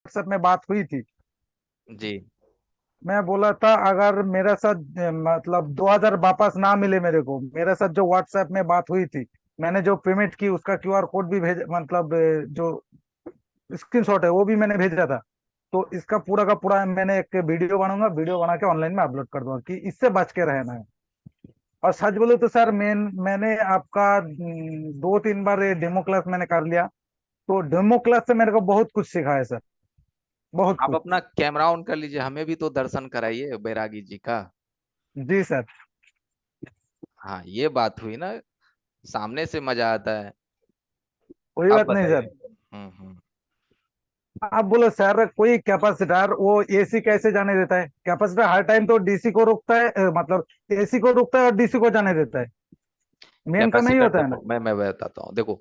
WhatsApp में बात हुई थी। जी। मैं बोला था अगर मेरे साथ मतलब 2000 वापस ना मिले मेरे को, मेरे साथ जो व्हाट्सएप में बात हुई थी, मैंने जो पेमेंट की उसका क्यूआर कोड भी भेज, मतलब जो स्क्रीनशॉट है वो भी मैंने भेजा था। तो इसका पूरा का पूरा मैंने एक वीडियो बनाऊंगा, वीडियो बना के ऑनलाइन में अपलोड कर दूंगा कि इससे बच के रहना है। और सच बोलो तो सर मैंने आपका 2-3 बार ये डेमो क्लास मैंने कर लिया। तो डेमो क्लास से मेरे को बहुत कुछ सीखा है सर, बहुत आप कुछ। अपना कैमरा ऑन कर लीजिए, हमें भी तो दर्शन कराइए बैरागी जी का। जी सर। हाँ, ये बात हुई ना, सामने से मजा आता है। कोई आप बात नहीं बताइए। सर। हम्म। आप बोलो सर, कोई कैपेसिटर वो एसी कैसे जाने देता है? कैपेसिटर हर टाइम तो डीसी को रोकता है, मतलब एसी को रोकता है और डीसी को जाने देता है। मेन काम यही कैपेसिटर होता है ना। देखो, मैं बताता हूँ, देखो।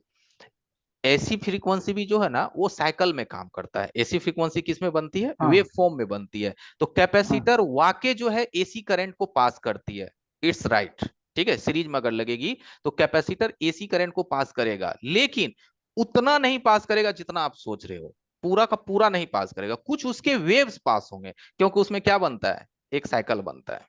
एसी फ्रीक्वेंसी भी जो है ना, वो साइकिल में काम करता है। एसी फ्रीक्वेंसी किस में बनती है? वेव हाँ फॉर्म में बनती है। तो हाँ। कैपेसिटर वाके जो है एसी करंट को पास करती है। It's right. ठीक है, सीरीज में अगर लगेगी तो कैपेसिटर एसी करंट को पास करेगा, लेकिन उतना नहीं पास करेगा जितना आप सोच रहे हो। पूरा का पूरा नहीं पास करेगा, कुछ उसके वेव्स पास होंगे, क्योंकि उसमें क्या बनता है, एक साइकिल बनता है।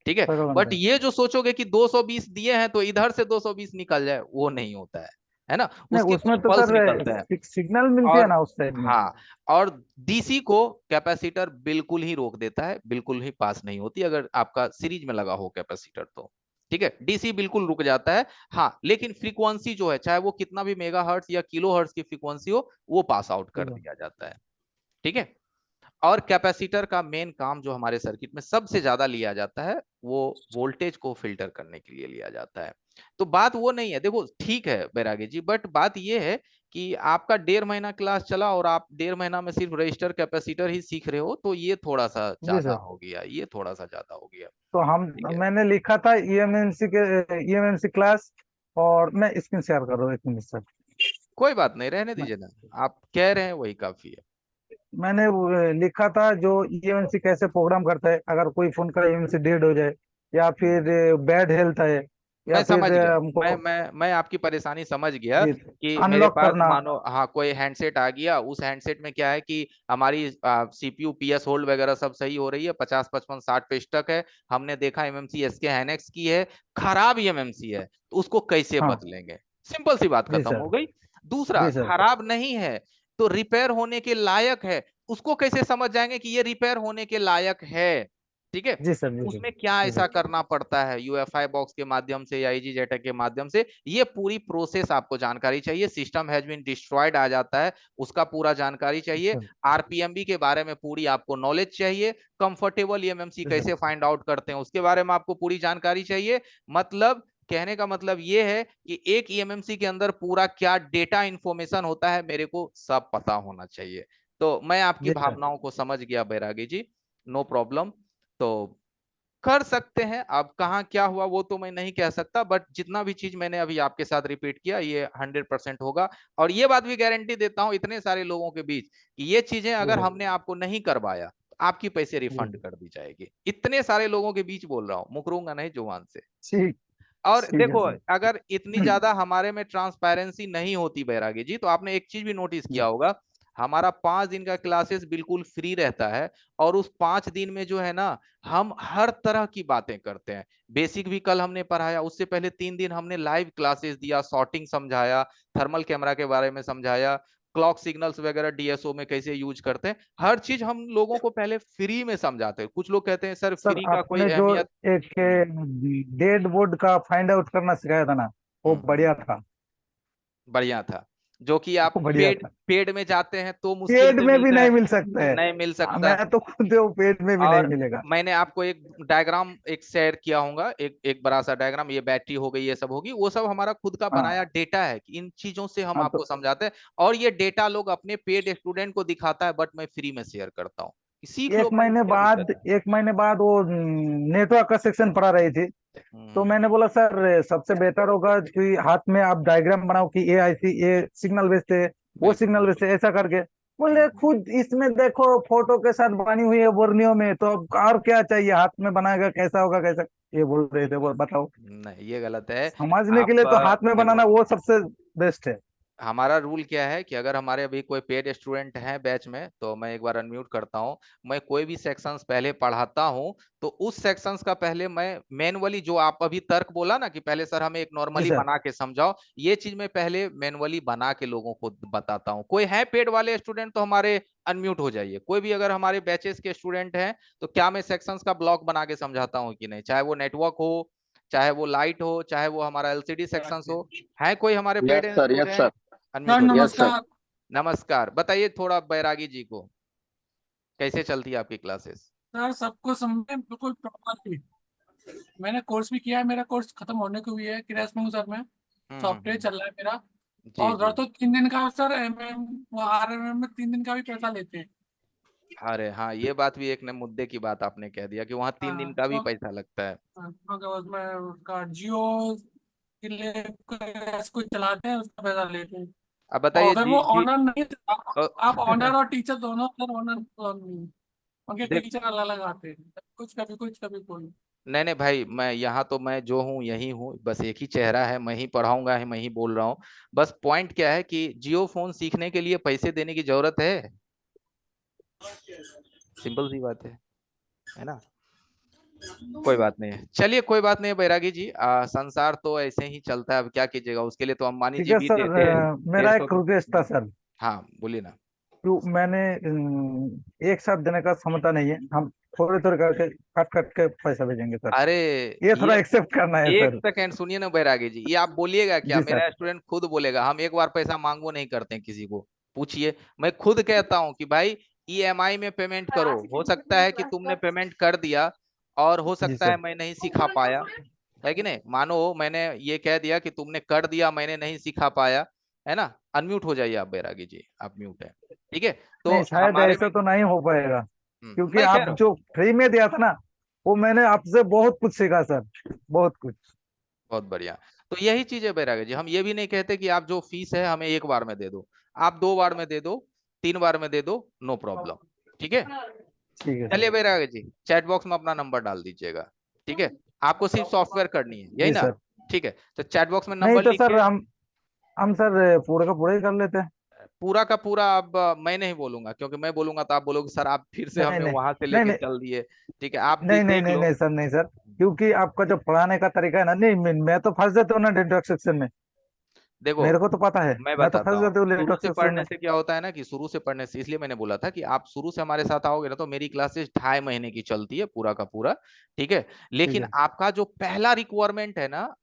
ठीक है, सर बट बनता है। ये जो सोचोगे कि 220 दिए हैं तो इधर से 220 निकल जाए, वो नहीं होता है ना। नहीं, उसके कुछ उसमें तो पल्स सर निकलते हैं। सिग्नल मिलती है और ना उस टाइम में। हाँ, और डीसी को कैपेसिटर बिल्कुल ही रोक देता है, बिल्कुल ही पास नहीं होती अगर आपका सीरीज में लगा हो कैपेसिटर तो। ठीक है, डीसी बिल्कुल रुक जाता है। हाँ, लेकिन फ्रीक्वेंसी जो है, चाहे वो कितना भी मेगा हर्ट्स या किलो हर्ट्स की फ्रीक्वेंसी हो, वो पास आउट कर ठीक है। दिया जाता है। ठीक है। और कैपेसिटर का मेन काम जो हमारे सर्किट में सबसे ज्यादा लिया जाता है, वो वोल्टेज को फिल्टर करने के लिए लिया जाता है। तो बात वो नहीं है, देखो ठीक है बैरागी जी, बट बात ये है कि आपका 1.5 महीना क्लास चला और आप 1.5 महीना में सिर्फ रजिस्टर कैपेसिटर ही सीख रहे हो, तो ये थोड़ा सा जी ज्यादा सर। हो गया, ये थोड़ा सा ज्यादा हो गया। तो हम ठीक है, मैंने लिखा था ईएमएमसी के, ईएमएमसी क्लास। और मैं स्क्रीन शेयर कर रहा हूँ, 1 मिनट सर। कोई बात नहीं, रहने मैं- दीजिए ना। आप कह रहे हैं वही काफी है। मैंने वो, लिखा था जो ईएमएमसी कैसे प्रोग्राम करता है अगर कोई फोन का ईएमएमसी डेड हो जाए, या फिर बैड हेल्थ है, या मैं समझ फिर गया। हमको मैं आपकी परेशानी समझ गया जी कि मेरे अनलॉक पास करना। मानो हाँ कोई हैंडसेट आ गया, उस हैंडसेट में क्या है कि हमारी सीपीयू पीएस होल्ड वगैरह सब सही हो रही है, 50 55 60 पे स्टक है। हमने देखा एमएमसी एसके हाइनेक्स की है, खराब एमएमसी है, तो उसको कैसे हाँ। बदलेंगे? सिंपल सी बात जी खत्म हो सर। गई। दूसरा, जी सर। खराब नहीं है तो रिपेयर होने के लायक है, उसको कैसे समझ जाएंगे कि ये रिपेयर होने के लायक है? ठीक है, जी सर। जी सर। उसमें क्या जी ऐसा सर। करना पड़ता है, यूएफआई बॉक्स के माध्यम से या आईजी जेटक के माध्यम से, ये पूरी प्रोसेस आपको जानकारी चाहिए। सिस्टम हैज बीन डिस्ट्रॉयड आ जाता है, उसका पूरा जानकारी चाहिए। अच्छा। आरपीएमबी के बारे में पूरी आपको नॉलेज चाहिए। कंफर्टेबल ईएमएमसी जी सर। कैसे फाइंड आउट करते हैं उसके बारे में आपको पूरी जानकारी चाहिए। मतलब कहने का मतलब ये है कि एक ईएमएमसी के अंदर पूरा क्या डेटा इंफॉर्मेशन होता है, मेरे को सब पता होना चाहिए। तो मैं आपकी जी सर। भावनाओं को समझ गया बैरागी जी, नो प्रॉब्लम। तो कर सकते हैं। अब कहाँ क्या हुआ वो तो मैं नहीं कह सकता, बट जितना भी चीज मैंने अभी आपके साथ रिपीट किया, ये 100% होगा। और ये बात भी गारंटी देता हूं इतने सारे लोगों के बीच कि ये चीजें जी अगर सर। हमने आपको नहीं करवाया तो आपकी पैसे जी रिफंड कर दी जाएगी। इतने सारे लोगों के बीच बोल रहा हूँ, मुकरूंगा नहीं जुबान से। ठीक। और ठीक है देखो, सर। अगर इतनी ज्यादा हमारे में ट्रांसपेरेंसी नहीं होती बैरागी जी, तो आपने एक चीज भी नोटिस जी। किया होगा, हमारा 5 दिन का क्लासेस बिल्कुल फ्री रहता है। और उस 5 दिन में जो है ना, हम हर तरह की बातें करते हैं। बेसिक भी कल हमने पढ़ाया, उससे पहले 3 दिन हमने लाइव क्लासेस दिया, सॉर्टिंग समझाया, थर्मल कैमरा के बारे में समझाया, क्लॉक सिग्नल्स वगैरह डीएसओ में कैसे यूज करते हैं, हर चीज हम लोगों को पहले फ्री में समझाते हैं। कुछ लोग कहते हैं सर सर फ्री का कोई आपने जो अहमियत। एक डेड बोर्ड का फाइंड आउट करना सिखाया था ना, वो हम्म। बढ़िया था। बढ़िया था। जो कि आप वो बढ़िया पेड था। पेड में जाते हैं तो मुश्किल पेड से में भी मिलता नहीं है, मिल सकता है। नहीं मिल सकता है। मैं तो खुद हूँ, पेड में भी नहीं और मिलेगा। मैंने आपको एक डायग्राम एक शेयर किया होगा, एक एक बड़ा सा डायग्राम, ये बैटरी हो गई, ये सब होगी, वो सब हमारा खुद का बनाया हाँ। डेटा है कि इन चीजों से हम हाँ आपको तो समझाते हैं। और ये डेटा लोग अपने पेड स्टूडेंट को दिखाता है, बट मैं फ्री में शेयर करता हूँ। सीख लो एक भाई, महीने क्या बाद दिक्कत है? 1 महीने बाद वो नेटवर्क का सेक्शन पढ़ा रही थी। तो हम्म। मैंने बोला सर सबसे बेटर होगा कि हाथ में आप डायग्राम बनाओ कि ये ऐसी ये सिग्नल भेजते हैं, वो बिल्कुल सिग्नल बिल्कुल। भेजते हैं, ऐसा करके। बोले हम्म। खुद इसमें देखो फोटो के साथ बनी हुई है बोर्नियो में, तो अब और क्या चाहिए, हाथ में बनाएगा कैसा होगा कैसा। ये बोल रहे थे, वो बताओ। नहीं, ये गलत है। समझने के आप लिए तो हाथ में बनाना देखो, वो सबसे बेस्ट है। हमारा रूल क्या है कि अगर हमारे अभी कोई पेड स्टूडेंट हैं बैच में, तो मैं एक बार अनम्यूट करता हूं। मैं कोई भी सेक्शंस पहले पढ़ाता हूं तो उस सेक्शंस का पहले मैं मैनुअली, जो आप अभी तर्क बोला ना कि पहले सर हमें एक जी नॉर्मली सर। बना के समझाओ, ये चीज मैं पहले मैनुअली बना के लोगों को बताता हूँ। कोई है पेड वाले स्टूडेंट तो हमारे अनम्यूट हो जाइए। कोई भी अगर हमारे बैचेस के स्टूडेंट हैं तो क्या मैं सेक्शंस का ब्लॉक बना के समझाता हूँ कि नहीं, चाहे वो नेटवर्क हो, चाहे वो लाइट हो, चाहे वो हमारा एलसीडी सेक्शंस हो। है कोई हमारे paid yes sir, yes sir. Student? Unmute sir हो जाइए। Yes sir. नमस्कार। नमस्कार, बताइए थोड़ा बैरागी जी को, कैसे चलती है आपकी क्लासेस? सर सबको समझे बिल्कुल प्रॉपरली। मैंने कोर्स भी किया है, मेरा कोर्स खत्म होने को भी है, क्रैश में हूँ सर मैं। सॉफ्टवेयर चल रहा है मेरा। जी और जी। उधर तो 3 दिन का सर RMM में 3 दिन का भी पैसा लेते हैं। अरे हाँ, ये बात भी एक ने मुद्दे की बात आपने कह दिया कि वहाँ 3 दिन का भी पैसा लगता है। क्योंकि उसमें उसका जियो के लिए कोई चलाते हैं, उसका पैसा लेते हैं। अब और बताइए उधर जी वो जी। ऑनर नहीं, अ, आप ऑनर और टीचर दोनों, सर ऑनर नहीं, उनके देख, टीचर अलग अलग आते हैं, कभी कुछ कभी कोई। नहीं नहीं भाई, मैं यहाँ तो मैं जो हूँ यही हूँ, बस एक ही चेहरा है, मैं ही पढ़ाऊंगा, है मैं ही बोल रहा हूँ। बस पॉइंट क्या है कि जियो फोन सीखने के लिए पैसे देने की जरूरत है? सिंपल सी बात है ना? कोई बात नहीं है, चलिए कोई बात नहीं है बैरागी जी, संसार तो ऐसे ही चलता है, अब क्या कीजिएगा, उसके लिए तो अंबानी ठीक जी है भी सर। डेढ़ मेरा सौ एक रिक्वेस्ट था सर। हाँ बोलिए ना। तो मैंने एक साथ देने का क्षमता नहीं है, हम थोड़े थोड़े करके काट काट के पैसा भेजेंगे सर। अरे ये थोड़ा ये, एक्सेप्ट करना है एक सर। सेकंड सुनिए ना बैरागी जी, ये आप बोलिएगा क्या? जी सर। मेरा स्टूडेंट खुद बोलेगा, हम एक बार पैसा मांगो नहीं करते हैं किसी को। पूछिए, मैं खुद कहता हूं कि भाई ईएमआई में पेमेंट करो, हो सकता है कि तुमने पेमेंट कर दिया और हो जी सकता है सर। मैं नहीं सिखा पाया, है कि नहीं? मानो मैंने ये कह दिया कि तुमने कर दिया, मैंने नहीं सिखा पाया, है ना? अनम्यूट हो जाइए आप बैरागी जी, आप म्यूट है। ठीक है, तो नहीं, शायद हमारे में ऐसा तो नहीं हो पाएगा, क्योंकि मैं कह आप रहा हूँ, जो फ्री में दिया था ना, वो मैंने आपसे बहुत कुछ सीखा सर, बहुत कुछ। बहुत बढ़िया। तो यही चीज है बैरागी जी, हम ये भी नहीं कहते कि आप जो फीस है हमें एक बार में दे दो, आप 2 बार में दे दो, 3 बार में दे दो, नो प्रॉब्लम। ठीक है, ठीक है चलिए सर। बैरागी जी, चैट बॉक्स में अपना नंबर डाल दीजिएगा। ठीक है, आपको सिर्फ सॉफ्टवेयर करनी है, यही जी ना? सर। ठीक है, तो चैट बॉक्स में नहीं नंबर तो सर, लिखिए। हम सर पूरा का पूरा ही कर लेते हैं। पूरा का पूरा अब मैं नहीं बोलूंगा, क्योंकि मैं बोलूंगा तो आप बोलोगे सर आप फिर से नहीं हमें नहीं वहां से नहीं लेके नहीं चल दिए। ठीक है, आप नहीं नहीं देख नहीं लो। नहीं सर, नहीं सर, क्योंकि आपका जो पढ़ाने का तरीका है ना, नहीं मैं तो फंस जाता हूँ ना नेटवर्क सेक्शन में। देखो, मेरे को तो पता है, मैं मैं तो बताता फंस हूँ, जाता हूँ शुरू नेटवर्क से सेक्शन पढ़ने में। से क्या होता है ना, कि शुरू से पढ़ने से, इसलिए मैंने बोला था कि आप शुरू से हमारे साथ आओगे ना तो मेरी क्लासेस 2.5 महीने की चलती है पूरा का पूरा। ठीक है, ठीक लेकिन है आपका जो पहला रिक्वायरमेंट है ना,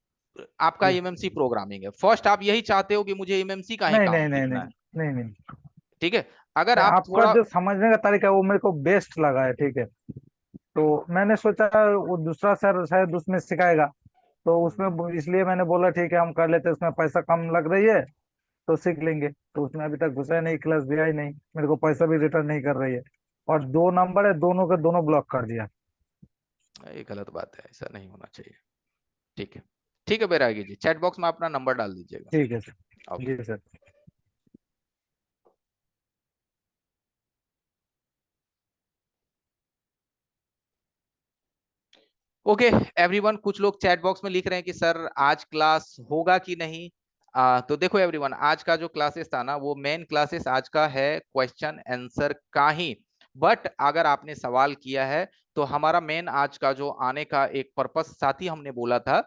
आपका जी। एमएमसी प्रोग्रामिंग है। फर्स्ट आप यही चाहते हो कि मुझे एमएमसी का ही नहीं काम नहीं नहीं नहीं सीखना है। नहीं नहीं ठीक है, अगर नहीं, आप आपका थोड़ा, जो समझने का तरीका है वो मेरे को बेस्ट लगा है। ठीक है, तो मैंने सोचा वो दूसरा सर शायद उसमें सिखाएगा, तो उसमें इसलिए मैंने बोला ठीक है हम कर लेते हैं, उसमें पैसा कम लग रही है तो सीख लेंगे। तो उसमें अभी तक घुसा ही नहीं, क्लास दिया ही नहीं, मेरे को पैसा भी रिटर्न नहीं कर रही है, और 2 नंबर है, दोनों के दोनों ब्लॉक कर दिया। ये गलत बात है, ऐसा नहीं होना चाहिए। ठीक है, ठीक है बैरागी जी, चैट बॉक्स में अपना नंबर डाल दीजिएगा। ठीक है सर। ओके। जी सर। ओके एवरीवन, कुछ लोग चैट बॉक्स में लिख रहे हैं कि सर आज क्लास होगा कि नहीं। तो देखो एवरीवन, आज का जो क्लासेस था ना, वो मेन क्लासेस आज का है क्वेश्चन आंसर का ही। बट अगर आपने सवाल किया है तो हमारा मेन आज का जो आने का एक पर्पस, साथ ही हमने बोला था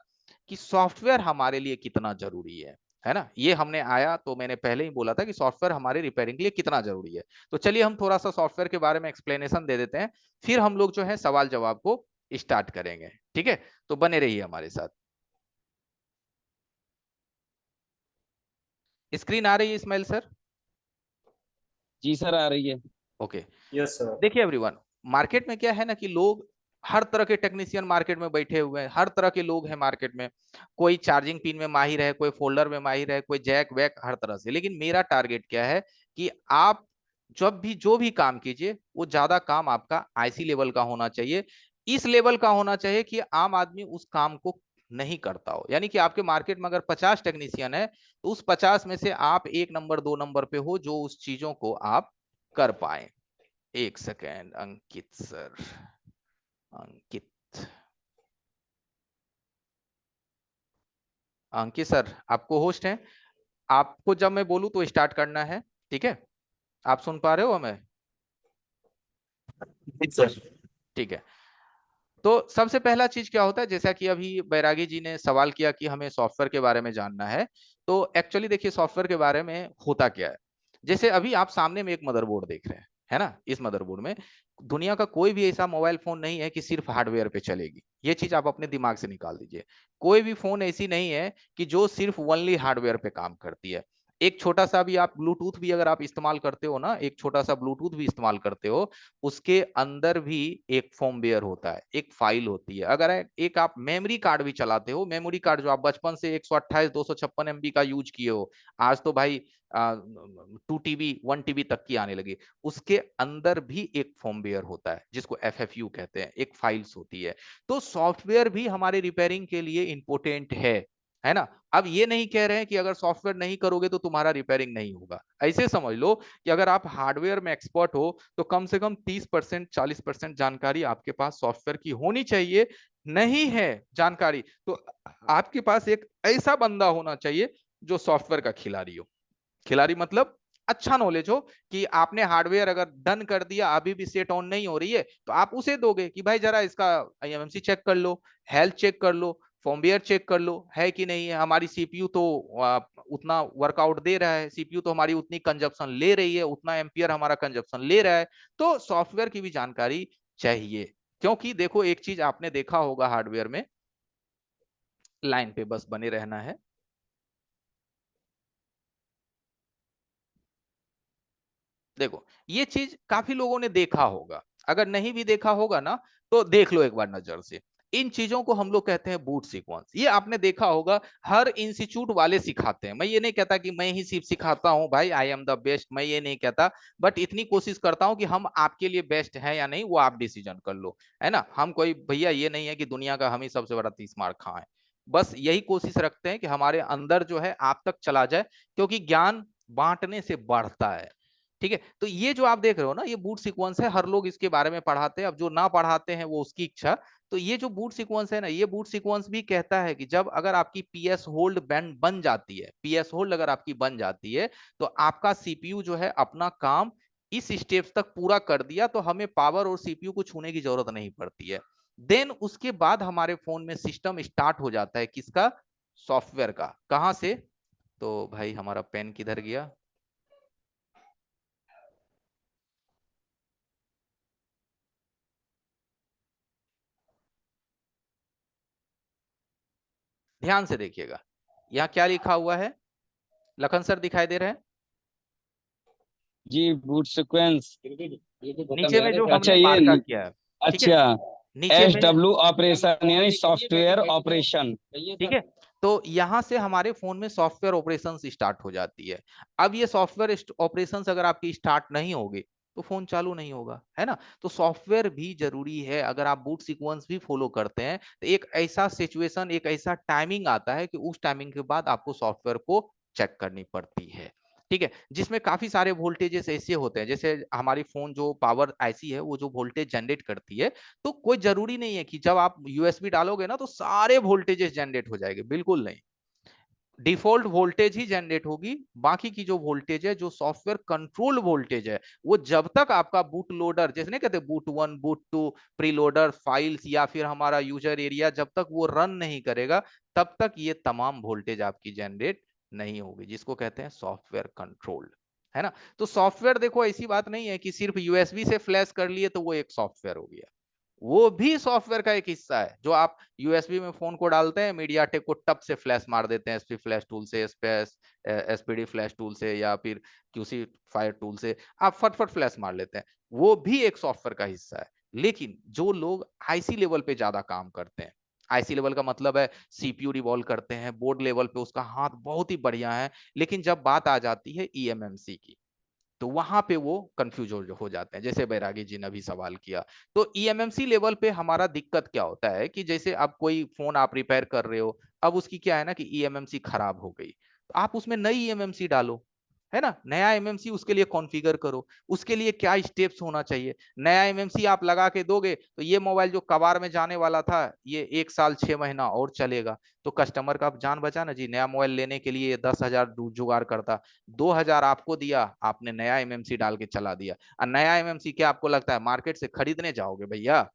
कि सॉफ्टवेयर हमारे लिए कितना जरूरी है ना? ये हमने आया तो मैंने पहले ही बोला था कि सॉफ्टवेयर हमारे रिपेयरिंग के लिए कितना जरूरी है। तो चलिए हम थोड़ा सा सॉफ्टवेयर के बारे में एक्सप्लेनेशन दे देते हैं, फिर हम लोग जो है सवाल जवाब को स्टार्ट करेंगे। ठीक है, तो बने रहिए हमारे साथ। स्क्रीन आ रही है इस्माइल सर? जी सर, आ रही है। ओके। Yes sir. देखिए एवरीवन, मार्केट में क्या है ना कि लोग, हर तरह के टेक्नीशियन मार्केट में बैठे हुए हैं, हर तरह के लोग हैं मार्केट में। कोई चार्जिंग पिन में माहिर है, कोई फोल्डर में माहिर है, कोई जैक वैक, हर तरह से। लेकिन मेरा टारगेट क्या है कि आप जब भी जो भी काम कीजिए, वो ज्यादा काम आपका आईसी लेवल का होना चाहिए। इस लेवल का होना चाहिए कि आम आदमी उस काम को नहीं करता हो। यानी कि आपके मार्केट में अगर 50 टेक्नीशियन है तो उस 50 में से आप 1 नंबर 2 नंबर पे हो जो उस चीजों को आप कर पाए। एक सेकेंड, अंकित सर, अंकित, अंकित सर आपको होस्ट है। आपको जब मैं बोलूं तो स्टार्ट करना है, ठीक है? आप सुन पा रहे हो हमें? सर। ठीक है। तो सबसे पहला चीज क्या होता है, जैसा कि अभी बैरागी जी ने सवाल किया कि हमें सॉफ्टवेयर के बारे में जानना है, तो एक्चुअली देखिए सॉफ्टवेयर के बारे में होता क्या है। जैसे अभी आप सामने में एक मदरबोर्ड देख रहे हैं, है ना? इस मदरबोर्ड में दुनिया का कोई भी ऐसा मोबाइल फोन नहीं है कि सिर्फ हार्डवेयर पे चलेगी। ये चीज आप अपने दिमाग से निकाल दीजिए। कोई भी फोन ऐसी नहीं है कि जो सिर्फ ओनली हार्डवेयर पे काम करती है। एक छोटा सा भी आप ब्लूटूथ भी अगर आप इस्तेमाल करते हो ना, एक छोटा सा ब्लूटूथ भी इस्तेमाल करते हो, उसके अंदर भी एक फर्मवेयर होता है, एक फाइल होती है। अगर एक आप मेमोरी कार्ड भी चलाते हो, मेमोरी कार्ड जो आप बचपन से 128 256 MB का यूज किए हो, आज तो भाई 2 TB 1 TB तक की आने लगी, उसके अंदर भी एक फर्मवेयर होता है जिसको FFU कहते हैं, एक फाइल्स होती है। तो सॉफ्टवेयर भी हमारे रिपेयरिंग के लिए इंपॉर्टेंट है ना? अब ये नहीं कह रहे हैं कि अगर सॉफ्टवेयर नहीं करोगे तो तुम्हारा रिपेयरिंग नहीं होगा। ऐसे समझ लो कि अगर आप हार्डवेयर में एक्सपर्ट हो तो कम से कम 30% 40% जानकारी आपके पास सॉफ्टवेयर की होनी चाहिए। नहीं है जानकारी तो आपके पास एक ऐसा बंदा होना चाहिए जो सॉफ्टवेयर का खिलाड़ी हो। खिलाड़ी मतलब अच्छा नॉलेज हो कि आपने हार्डवेयर अगर डन कर दिया, अभी भी सेट ऑन नहीं हो रही है, तो आप उसे दोगे कि भाई जरा इसका IMMC चेक कर लो, हेल्थ चेक कर लो, फॉर्मवेयर चेक कर लो है कि नहीं है। हमारी CPU तो उतना वर्कआउट दे रहा है, CPU तो हमारी उतनी कंजप्शन ले रही है, उतना एम्पियर हमारा कंजप्शन ले रहा है। तो सॉफ्टवेयर की भी जानकारी चाहिए, क्योंकि देखो एक चीज आपने देखा होगा हार्डवेयर में, लाइन पे बस बने रहना है। देखो ये चीज काफी लोगों ने देखा होगा, अगर नहीं भी देखा होगा ना तो देख लो एक बार नजर से। इन चीजों को हम लोग कहते हैं बूट सीक्वेंस। ये आपने देखा होगा, हर इंस्टीट्यूट वाले सिखाते हैं। मैं ये नहीं कहता कि मैं ही सिर्फ सिखाता हूं भाई, आई एम द बेस्ट, मैं ये नहीं कहता, बट इतनी कोशिश करता हूं कि हम आपके लिए बेस्ट है या नहीं वो आप डिसीजन कर लो, है ना? हम कोई भैया ये नहीं है कि दुनिया का हम ही सबसे बड़ा 30 मार्क खाए। बस यही कोशिश रखते हैं कि हमारे अंदर जो है आप तक चला जाए, क्योंकि ज्ञान बांटने से बढ़ता है। ठीक है, तो ये जो आप देख रहे हो ना, ये बूट सीक्वेंस है, हर लोग इसके बारे में पढ़ाते हैं। अब जो ना पढ़ाते हैं वो उसकी इच्छा। तो ये जो बूट सीक्वेंस है ना, ये बूट सीक्वेंस भी कहता है कि जब अगर आपकी PS होल्ड बन जाती है, PS होल्ड अगर आपकी बन जाती है, तो आपका CPU जो है अपना काम इस स्टेप्स तक पूरा कर दिया, तो हमें पावर और CPU को छूने की जरूरत नहीं पड़ती है। देन उसके बाद हमारे फोन में सिस्टम स्टार्ट हो जाता है, किसका? सॉफ्टवेयर का। कहां से? तो भाई हमारा पेन किधर गया? ध्यान से देखिएगा, यहाँ क्या लिखा हुआ है? लखन सर दिखाई दे रहे हैं? जी, बूट सीक्वेंस। नीचे में जो अच्छा हमने ये मार्का किया है, ठीक है, अच्छा, नीचे में, SW ऑपरेशन यानी सॉफ्टवेयर ऑपरेशन। ठीक है। तो यहां से हमारे फोन में सॉफ्टवेयर ऑपरेशन स्टार्ट हो जाती है। अब ये सॉफ्टवेयर ऑपरेशन अगर आपकी स्टार्ट नहीं होगी तो फोन चालू नहीं होगा, है ना? तो सॉफ्टवेयर भी जरूरी है। अगर आप बूट सीक्वेंस भी फॉलो करते हैं तो एक ऐसा सिचुएशन, एक ऐसा टाइमिंग आता है कि उस टाइमिंग के बाद आपको सॉफ्टवेयर को चेक करनी पड़ती है, ठीक है, जिसमें काफी सारे वोल्टेजेस ऐसे होते हैं। जैसे हमारी फोन जो पावर IC है वो जो वोल्टेज जनरेट करती है, तो कोई जरूरी नहीं है कि जब आप USB डालोगे ना तो सारे वोल्टेजेस जनरेट हो जाएंगे, बिल्कुल नहीं। डिफॉल्ट वोल्टेज ही जनरेट होगी, बाकी की जो वोल्टेज है, जो सॉफ्टवेयर कंट्रोल वोल्टेज है, वो जब तक आपका बूट लोडर, जैसे नहीं कहते बूट 1 बूट 2 प्रीलोडर फाइल्स या फिर हमारा यूजर एरिया, जब तक वो रन नहीं करेगा तब तक ये तमाम वोल्टेज आपकी जनरेट नहीं होगी, जिसको कहते हैं सॉफ्टवेयर कंट्रोल, है ना? तो सॉफ्टवेयर देखो ऐसी बात नहीं है कि सिर्फ USB से फ्लैश कर लिए तो वो एक सॉफ्टवेयर हो गया। वो भी सॉफ्टवेयर का एक हिस्सा है। जो आप USB में फोन को डालते हैं, मीडियाटेक को टप से फ्लैश मार देते हैं, SP फ्लैश टूल से, SPD फ्लैश टूल से, या फिर QC फायर टूल से आप फटफट फ्लैश मार लेते हैं, वो भी एक सॉफ्टवेयर का हिस्सा है। लेकिन जो लोग IC लेवल पे ज्यादा काम करते हैं, IC लेवल का मतलब है CPU रिवॉल्व करते हैं, बोर्ड लेवल पे उसका हाथ बहुत ही बढ़िया है, लेकिन जब बात आ जाती है EMMC की तो वहां पे वो कंफ्यूज हो जाते हैं। जैसे बैरागी जी ने भी सवाल किया, तो EMMC लेवल पे हमारा दिक्कत क्या होता है कि जैसे अब कोई फोन आप रिपेयर कर रहे हो, अब उसकी क्या है ना कि EMMC खराब हो गई, तो आप उसमें नई EMMC डालो, है ना। नया एमएमसी उसके लिए कॉन्फ़िगर करो, उसके लिए क्या स्टेप्स होना चाहिए। नया एमएमसी आप लगा के दोगे तो ये मोबाइल जो कबाड़ में जाने वाला था ये 1 साल 6 महीना और चलेगा। तो कस्टमर का जान बचा ना जी। नया मोबाइल लेने के लिए 10,000 जुगाड़ करता, 2,000 आपको दिया, आपने नया एमएमसी डाल के चला दिया। और नया एमएमसी क्या आपको लगता है मार्केट से खरीदने जाओगे भैया?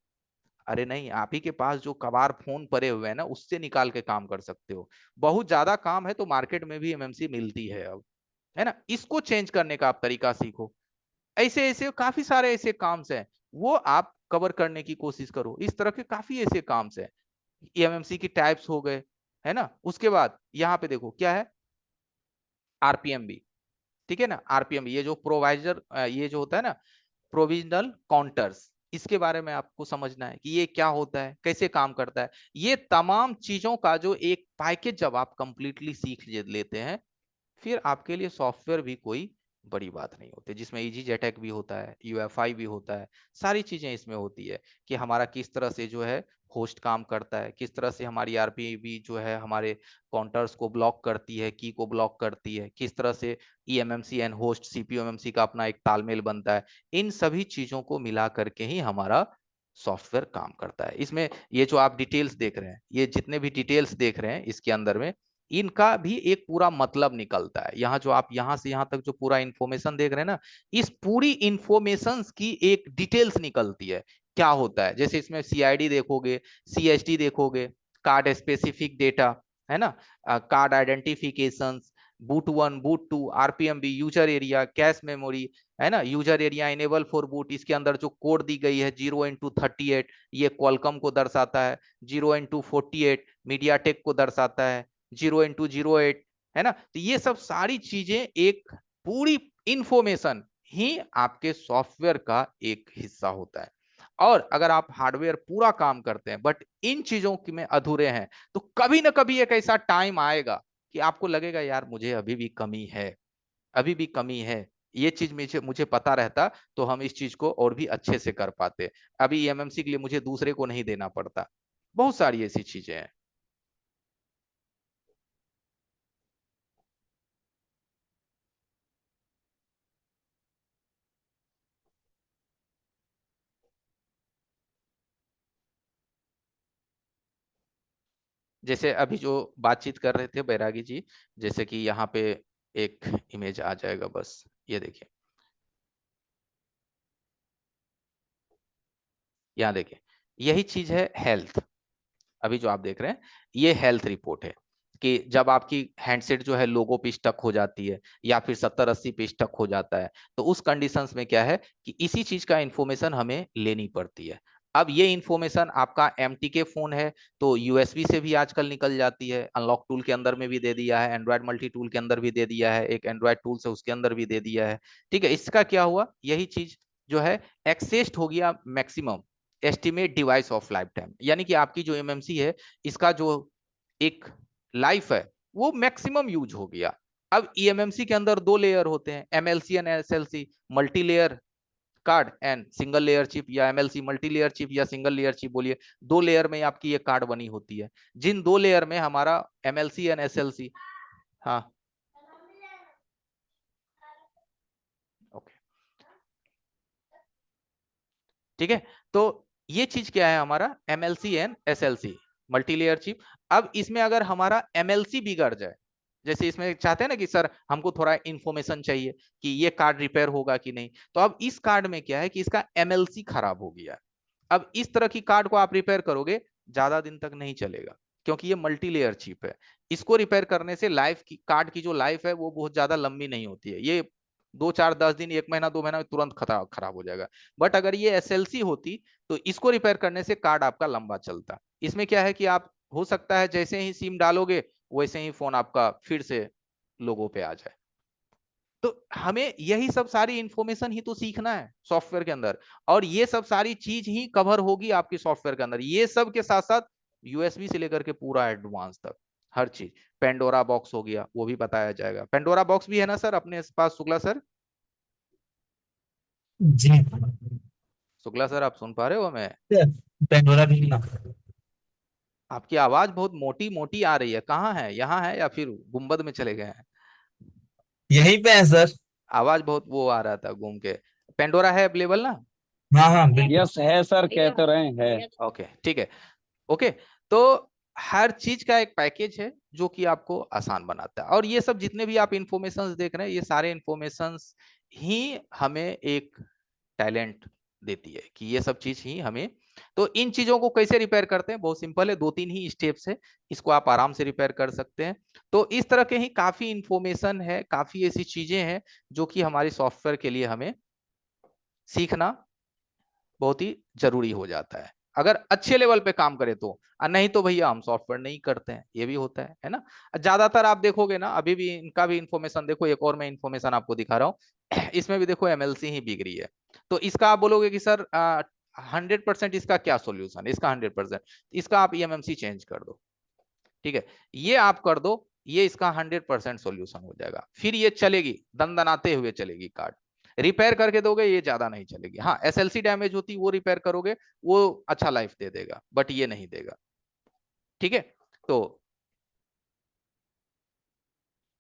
अरे नहीं, आप ही के पास जो कबाड़ फोन पड़े हुए हैं ना उससे निकाल के काम कर सकते हो। बहुत ज्यादा काम है तो मार्केट में भी एमएमसी मिलती है अब, है ना। इसको चेंज करने का आप तरीका सीखो। ऐसे ऐसे काफी सारे ऐसे काम्स हैं, वो आप कवर करने की कोशिश करो। इस तरह के काफी ऐसे काम्स हैं। एमएमसी की टाइप्स हो गए, है ना। उसके बाद यहाँ पे देखो क्या है, आरपीएम भी, ठीक है ना। आरपीएम ये जो प्रोवाइजर, ये जो होता है ना प्रोविजनल काउंटर्स, इसके बारे में आपको समझना है कि ये क्या होता है, कैसे काम करता है। ये तमाम चीजों का जो एक पैकेज जब आप कंप्लीटली सीख लेते हैं, फिर आपके लिए सॉफ्टवेयर भी कोई बड़ी बात नहीं होती, जिसमें इजी जेटैक भी होता है, यूएफआई भी होता है, सारी चीजें इसमें होती है कि हमारा किस तरह से जो है होस्ट काम करता है, किस तरह से हमारी आरपीवी जो है हमारे काउंटर्स को ब्लॉक करती है, की को ब्लॉक करती है, किस तरह से eMMC and host CPU MMC का अपना एक तालमेल बनता है। इन सभी चीजों को मिला करके ही हमारा सॉफ्टवेयर काम करता है। इसमें ये जो आप डिटेल्स देख रहे हैं, ये जितने भी डिटेल्स देख रहे हैं इसके अंदर में, इनका भी एक पूरा मतलब निकलता है। यहाँ जो आप यहाँ से यहाँ तक जो पूरा इंफॉर्मेशन देख रहे हैं ना, इस पूरी इंफॉर्मेशन की एक डिटेल्स निकलती है क्या होता है। जैसे इसमें सीआईडी देखोगे, सीएसडी देखोगे, कार्ड स्पेसिफिक डेटा, है ना, card identification, boot 1 boot 2, RPMB, user area, cache memory, है ना, user area enable for boot. इसके अंदर जो कोड दी गई है 0x38 ये क्वालकॉम को दर्शाता है, 0x48 मीडियाटेक को दर्शाता है, 0x08, है ना। तो ये सब सारी चीजें एक पूरी इंफॉर्मेशन ही आपके सॉफ्टवेयर का एक हिस्सा होता है। और अगर आप हार्डवेयर पूरा काम करते हैं बट इन चीजों में अधूरे हैं, तो कभी ना कभी एक ऐसा टाइम आएगा कि आपको लगेगा यार मुझे अभी भी कमी है, अभी भी कमी है। ये चीज मुझे मुझे पता रहता तो हम इस चीज को और भी अच्छे से कर पाते। अभी एमएमसी के लिए मुझे दूसरे को नहीं देना पड़ता। बहुत सारी ऐसी चीजें हैं। जैसे अभी जो बातचीत कर रहे थे बैरागी जी, जैसे कि यहाँ पे एक इमेज आ जाएगा, बस ये देखिए, यहाँ देखिए, यही चीज है हेल्थ। अभी जो आप देख रहे हैं ये हेल्थ रिपोर्ट है कि जब आपकी हैंडसेट जो है लोगो पे स्टक हो जाती है या फिर 70-80 पे स्टक हो जाता है, तो उस कंडीशंस में क्या है कि इसी चीज का इंफॉर्मेशन हमें लेनी पड़ती है। अब ये इंफॉर्मेशन आपका एमटीके फोन है तो यूएसबी से भी आजकल निकल जाती है, अनलॉक टूल के अंदर में भी दे दिया है, एंड्रॉयड मल्टी टूल के अंदर भी दे दिया है, एक एंड्रॉयड टूल से उसके अंदर भी दे दिया है। ठीक है, इसका क्या हुआ, यही चीज जो है एक्सेस्ड हो गया maximum estimate device of life time, यानी कि आपकी जो एमएमसी है इसका जो एक लाइफ है वो मैक्सिमम यूज हो गया। अब ईएमएमसी के अंदर दो लेयर होते हैं, MLC and SLC, multi layer card and single layer chip, या एमएलसी मल्टी लेयर चिप या सिंगल लेयर चिप बोलिए। दो लेयर में आपकी ये कार्ड बनी होती है, जिन दो लेयर में हमारा एमएलसी एंड एसएलसी, हाँ ओके ठीक है। तो ये चीज क्या है हमारा MLC and SLC multi layer chip. अब इसमें अगर हमारा एमएलसी बिगड़ जाए, जैसे इसमें चाहते हैं ना कि सर हमको थोड़ा इंफॉर्मेशन चाहिए कि ये कार्ड रिपेयर होगा कि नहीं, तो अब इस कार्ड में क्या है कि इसका एमएलसी खराब हो गया। अब इस तरह की कार्ड को आप रिपेयर करोगे ज्यादा दिन तक नहीं चलेगा, क्योंकि ये मल्टी लेयर चिप है। इसको रिपेयर करने से लाइफ की कार्ड की जो लाइफ है वो बहुत ज्यादा लंबी नहीं होती है, ये 2 4 10 दिन 1 महीना 2 महीना में तुरंत खराब हो जाएगा। बट अगर ये एसएलसी होती तो इसको रिपेयर करने से कार्ड आपका लंबा चलता। इसमें क्या है कि आप हो सकता है जैसे ही सिम डालोगे वैसे ही फोन आपका फिर से लोगो पे आ जाए। तो हमें यही सब सारी इंफॉर्मेशन ही तो सीखना है सॉफ्टवेयर के अंदर, और ये सब सारी चीज ही कवर होगी आपके सॉफ्टवेयर के अंदर। ये सब के साथ साथ यूएसबी से लेकर के पूरा एडवांस तक हर चीज, पेंडोरा बॉक्स हो गया वो भी बताया जाएगा। पेंडोरा बॉक्स भी है ना सर अपने पास, शुक्ला सर? जी शुक्ला सर आप सुन पा रहे हो हमें? पेंडोरा भी ना। आपकी आवाज बहुत मोटी मोटी आ रही है, कहाँ है, यहाँ है या फिर गुंबद में चले गए हैं? यहीं पे है सर। आवाज बहुत वो आ रहा था घूम के। पेंडोरा है अवेलेबल ना? हाँ हाँ बिल्कुल। यस है सर, कह तो रहे हैं। ओके ठीक है। ओके, तो हर चीज का एक पैकेज है जो कि आपको आसान बनाता है, और ये सब जितने भी आप इंफॉर्मेशन देख रहे हैं, ये सारे इंफॉर्मेशन ही हमें एक टैलेंट देती है कि ये सब चीज ही हमें। तो इन चीजों को कैसे रिपेयर करते हैं? बहुत सिंपल है, दो तीन ही स्टेप्स है, इसको आप आराम से रिपेयर कर सकते हैं। तो इस तरह के ही काफी इंफॉर्मेशन है, काफी ऐसी चीजें हैं जो कि हमारी सॉफ्टवेयर के लिए हमें सीखना बहुत ही जरूरी हो जाता है, अगर अच्छे लेवल पे काम करे तो। और नहीं तो भैया हम सॉफ्टवेयर नहीं करते हैं, ये भी होता है ना। ज्यादातर आप देखोगे ना, अभी भी इनका भी इंफॉर्मेशन देखो, एक और मैं इंफॉर्मेशन आपको दिखा रहा हूँ इसमें भी देखो एमएलसी ही बिक रही है। तो इसका आप बोलोगे कि सर 100% इसका क्या सोल्यूशन है? इसका 100%, इसका आप ईएमएमसी चेंज कर दो, ठीक है, ये आप कर दो, ये इसका 100% सोल्यूशन हो जाएगा। फिर ये चलेगी, दनदनाते हुए चलेगी कार्ड। रिपेयर करके दोगे ये ज्यादा नहीं चलेगी। हाँ, एसएलसी डैमेज होती वो रिपेयर करोगे, वो अच्छा लाइफ दे देगा, बट ये नहीं देगा, ठीक है।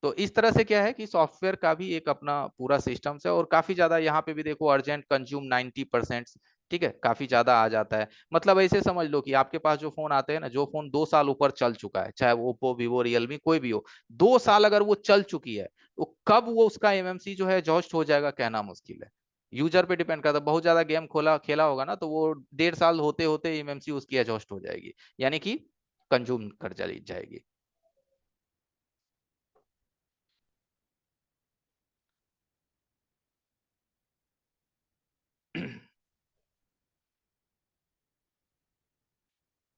तो इस तरह से क्या है कि सॉफ्टवेयर का भी एक अपना पूरा सिस्टम है, और काफी ज्यादा यहाँ पे भी देखो अर्जेंट कंज्यूम 90%, ठीक है, काफी ज्यादा आ जाता है। मतलब ऐसे समझ लो कि आपके पास जो फोन आते हैं ना, जो फोन 2 साल ऊपर चल चुका है, चाहे वो ओप्पो वीवो रियलमी कोई भी हो, 2 साल अगर वो चल चुकी है, तो कब वो उसका एमएमसी जो है एग्जॉस्ट हो जाएगा कहना मुश्किल है। यूजर पे डिपेंड करता है, बहुत ज्यादा गेम खोला खेला होगा ना, तो वो 1.5 साल होते होते एमएमसी उसकी एग्जॉस्ट हो जाएगी, यानी कि कंज्यूम कर चली जाएगी।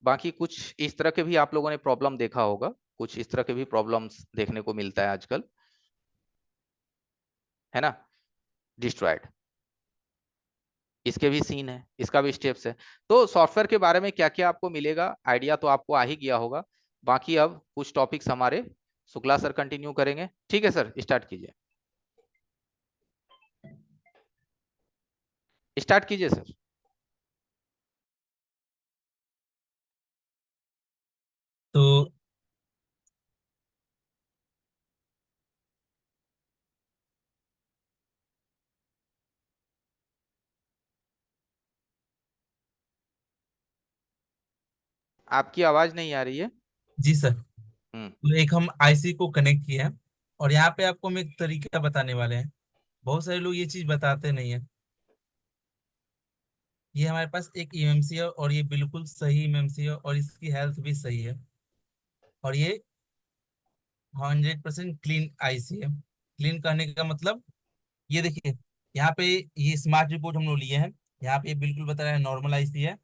बाकी कुछ इस तरह के भी आप लोगों ने प्रॉब्लम देखा होगा, कुछ इस तरह के भी प्रॉब्लम्स देखने को मिलता है आजकल, है ना। डिस्ट्रॉयड, इसके भी सीन है, इसका भी स्टेप्स है। तो सॉफ्टवेयर के बारे में क्या क्या आपको मिलेगा, आइडिया तो आपको आ ही गया होगा। बाकी अब कुछ टॉपिक्स हमारे शुक्ला सर कंटिन्यू करेंगे, ठीक है सर, स्टार्ट कीजिए। स्टार्ट कीजिए सर। तो आपकी आवाज नहीं आ रही है। जी सर, हम्म। तो एक हम आईसी को कनेक्ट किए हैं, और यहाँ पे आपको हम एक तरीका बताने वाले हैं। बहुत सारे लोग ये चीज बताते नहीं है। ये हमारे पास एक ईएमसी है, और ये बिल्कुल सही ईएमसी है, और इसकी हेल्थ भी सही है, और ये 100% क्लीन आईसी है। क्लीन करने का मतलब, ये देखिए, यहाँ पे ये स्मार्ट रिपोर्ट हम लोग लिए हैं। यहाँ पे ये बिल्कुल बता रहा है नॉर्मल आईसी है,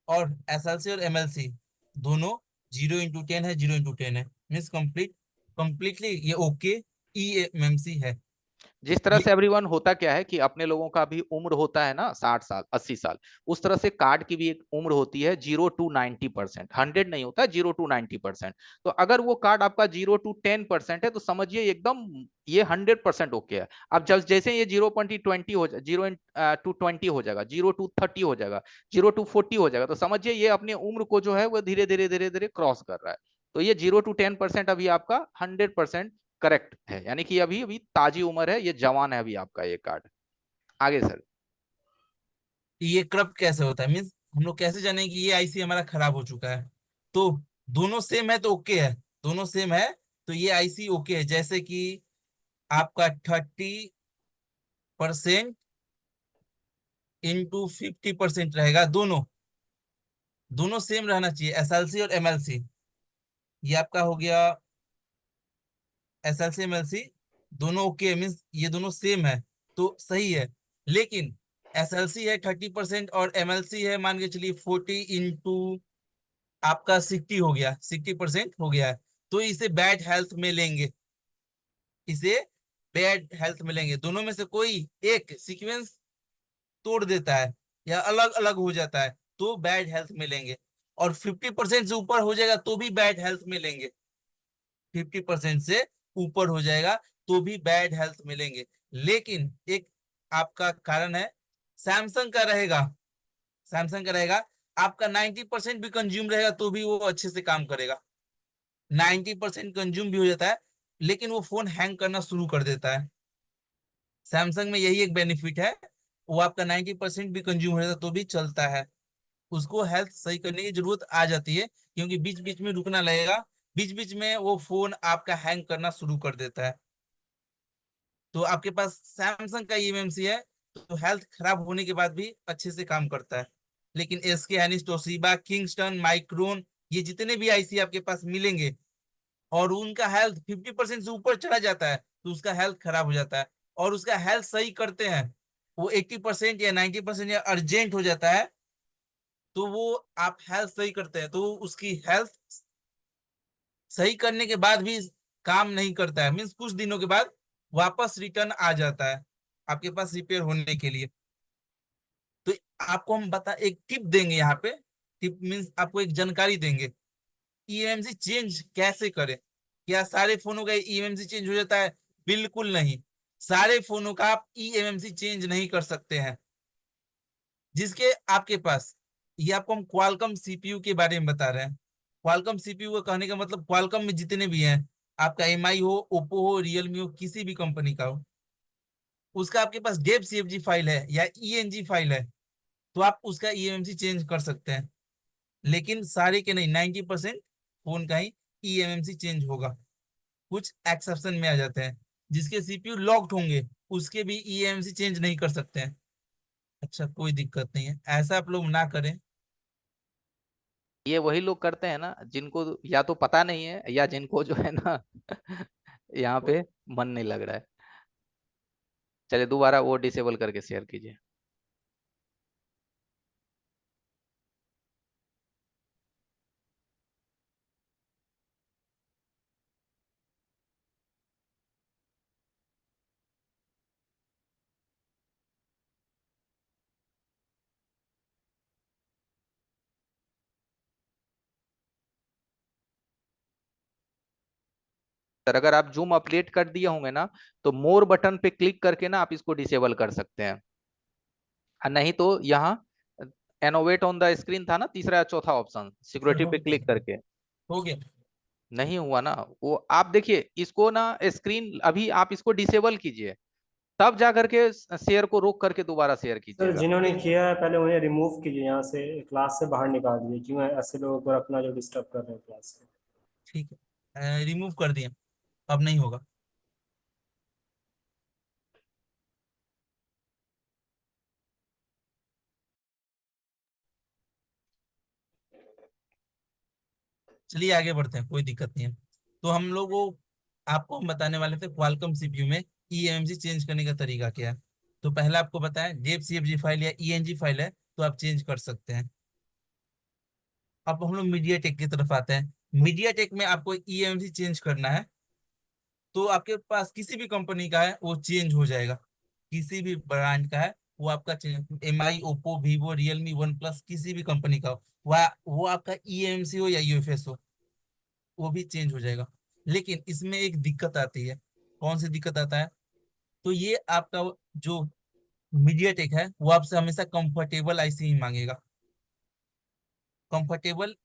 और एसएलसी और एमएलसी दोनों 0x10 है, 0x10 है, मीन्स कंप्लीटली ये ओके ईएमएमसी है। जिस तरह ये से एवरीवन होता क्या है कि अपने लोगों का भी उम्र होता है ना 60 साल 80 साल, उस तरह से कार्ड की भी एक उम्र होती है 0 to 90%, 100 नहीं होता, 0 to 90%। तो अगर वो कार्ड आपका 0 to 10% है, तो समझिए एकदम ये 100% ओके है। अब जब जैसे ये 0.20 हो जाए, 0 to 20 हो जाएगा, 0 to 30 हो जाएगा, 0 to 40 हो जाएगा, तो समझिए ये अपनी उम्र को जो है वो धीरे धीरे धीरे धीरे क्रॉस कर रहा है। तो ये 0 to 10% अभी आपका 100% करेक्ट है, यानी कि अभी अभी ताजी उम्र है, ये जवान है अभी आपका ये कार्ड। आगे सर। ये करप्ट कैसे होता है, मीन्स हम लोग कैसे जाने कि ये आईसी हमारा खराब हो चुका है? तो दोनों सेम है तो ओके है, दोनों सेम है तो ये आईसी ओके है। जैसे कि आपका 30% इंटू 50% रहेगा, दोनों दोनों सेम रहना चाहिए, एसएलसी और एमएलसी। ये आपका हो गया एसएलसी एमएलसी, दोनों ओके, मीन्स ये दोनों सेम है तो सही है। लेकिन एसएलसी है 30% और एमएलसी है मान के चलिए 40 इंटू आपका 60 हो गया, 60% हो गया है, तो इसे बैड हेल्थ में लेंगे, इसे बैड हेल्थ में लेंगे। दोनों में से कोई एक सीक्वेंस तोड़ देता है या अलग अलग हो जाता है तो बैड हेल्थ में लेंगे, और 50% से ऊपर हो जाएगा तो भी बैड हेल्थ में लेंगे। 50% से ऊपर हो जाएगा तो भी बैड हेल्थ मिलेंगे। लेकिन एक आपका कारण है, सैमसंग का रहेगा, सैमसंग का रहेगा, आपका 90% भी कंज्यूम रहेगा तो भी वो अच्छे से काम करेगा। 90% कंज्यूम भी हो जाता है, लेकिन वो फोन हैंग करना शुरू कर देता है। सैमसंग में यही एक बेनिफिट है, वो आपका 90% भी कंज्यूम हो जाता है तो भी चलता है। उसको हेल्थ सही करने की जरूरत आ जाती है, क्योंकि बीच बीच में रुकना लगेगा, बीच बीच में वो फोन आपका हैंग करना शुरू कर देता है। तो आपके पास सैमसंग का ईएमएमसी है तो हेल्थ खराब होने के बाद भी अच्छे से काम करता है। लेकिन SK Hynix, Toshiba, Kingston, Micron, ये जितने भी आईसी आपके पास मिलेंगे और उनका हेल्थ 50% से ऊपर चला जाता है तो उसका हेल्थ खराब हो जाता है। और उसका हेल्थ सही करते हैं, वो 80% या 90% या अर्जेंट हो जाता है, तो वो आप हेल्थ सही करते हैं तो उसकी हेल्थ सही करने के बाद भी काम नहीं करता है, मीन्स कुछ दिनों के बाद वापस रिटर्न आ जाता है आपके पास रिपेयर होने के लिए। तो आपको हम एक टिप देंगे यहाँ पे। टिप मीन्स आपको एक जानकारी देंगे, ईएमसी चेंज कैसे करें। क्या सारे फोनों का ईएमसी चेंज हो जाता है? बिल्कुल नहीं, सारे फोनों का आप ईएमसी चेंज नहीं कर सकते हैं। जिसके आपके पास, ये आपको हम क्वालकॉम सीपीयू के बारे में बता रहे हैं। क्वालकॉम सीपीयू का कहने का मतलब क्वालकॉम में जितने भी हैं, आपका एमआई हो, ओप्पो हो, रियलमी हो, किसी भी कंपनी का हो, उसका आपके पास डेप सीएफजी फाइल है या ईएनजी फाइल है तो आप उसका ईएमएमसी चेंज कर सकते हैं। लेकिन सारे के नहीं, 90% फोन का ही ईएमएमसी चेंज होगा। कुछ एक्सेप्शन में आ जाते हैं, जिसके सीपीयू लॉक्ड होंगे उसके भी ईएमएमसी चेंज नहीं कर सकते हैं। अच्छा, कोई दिक्कत नहीं है, ऐसा आप लोग ना करें। ये वही लोग करते हैं ना जिनको या तो पता नहीं है या जिनको जो है ना यहाँ पे मन नहीं लग रहा है। चलिए दोबारा वो डिसेबल करके शेयर कीजिए। सर अगर आप जूम अपडेट कर दिए होंगे ना तो मोर बटन पे क्लिक करके ना आप इसको डिसेबल कर सकते हैं। नहीं तो यहाँ एनोवेट ऑन द स्क्रीन था ना तीसरा या चौथा ऑप्शन, सिक्योरिटी पे क्लिक करके। हो गया। नहीं हुआ ना वो, आप देखिए इसको ना स्क्रीन, अभी आप इसको डिसेबल कीजिए तब जा करके शेयर को रोक करके दोबारा शेयर सर कीजिएगा। जिन्होंने किया है पहले उन्हें रिमूव कीजिए, यहाँ से क्लास से बाहर निकाल दीजिए। क्यों है ऐसे लोगों को रखना जो डिस्टर्ब कर रहे हैं क्लास से। ठीक है, रिमूव कर दिए, अब नहीं होगा। चलिए आगे बढ़ते हैं, कोई दिक्कत नहीं है। तो हम लोग वो आपको हम बताने वाले थे क्वालकॉम सीपीयू में ईएमजी चेंज करने का तरीका क्या है। तो पहला आपको बताया, जेप सीएफजी फाइल या ईएनजी फाइल है तो आप चेंज कर सकते हैं। अब हम लोग मीडिया टेक की तरफ आते हैं। मीडिया टेक में आपको ईएमजी चेंज करना है तो आपके पास किसी भी कंपनी का है वो चेंज हो जाएगा, किसी भी ब्रांड का है वो आपका change, MI, Oppo, Vivo, Realme, one plus, किसी भी कंपनी का हो, वो आपका ईएमसी हो या यूएफएस हो, वो भी चेंज हो जाएगा। लेकिन इसमें एक दिक्कत आती है। कौन सी दिक्कत आता है? तो ये आपका जो मीडिया टेक है वो आपसे हमेशा कंफर्टेबल आईसी ही मांगेगा। कंफर्टेबल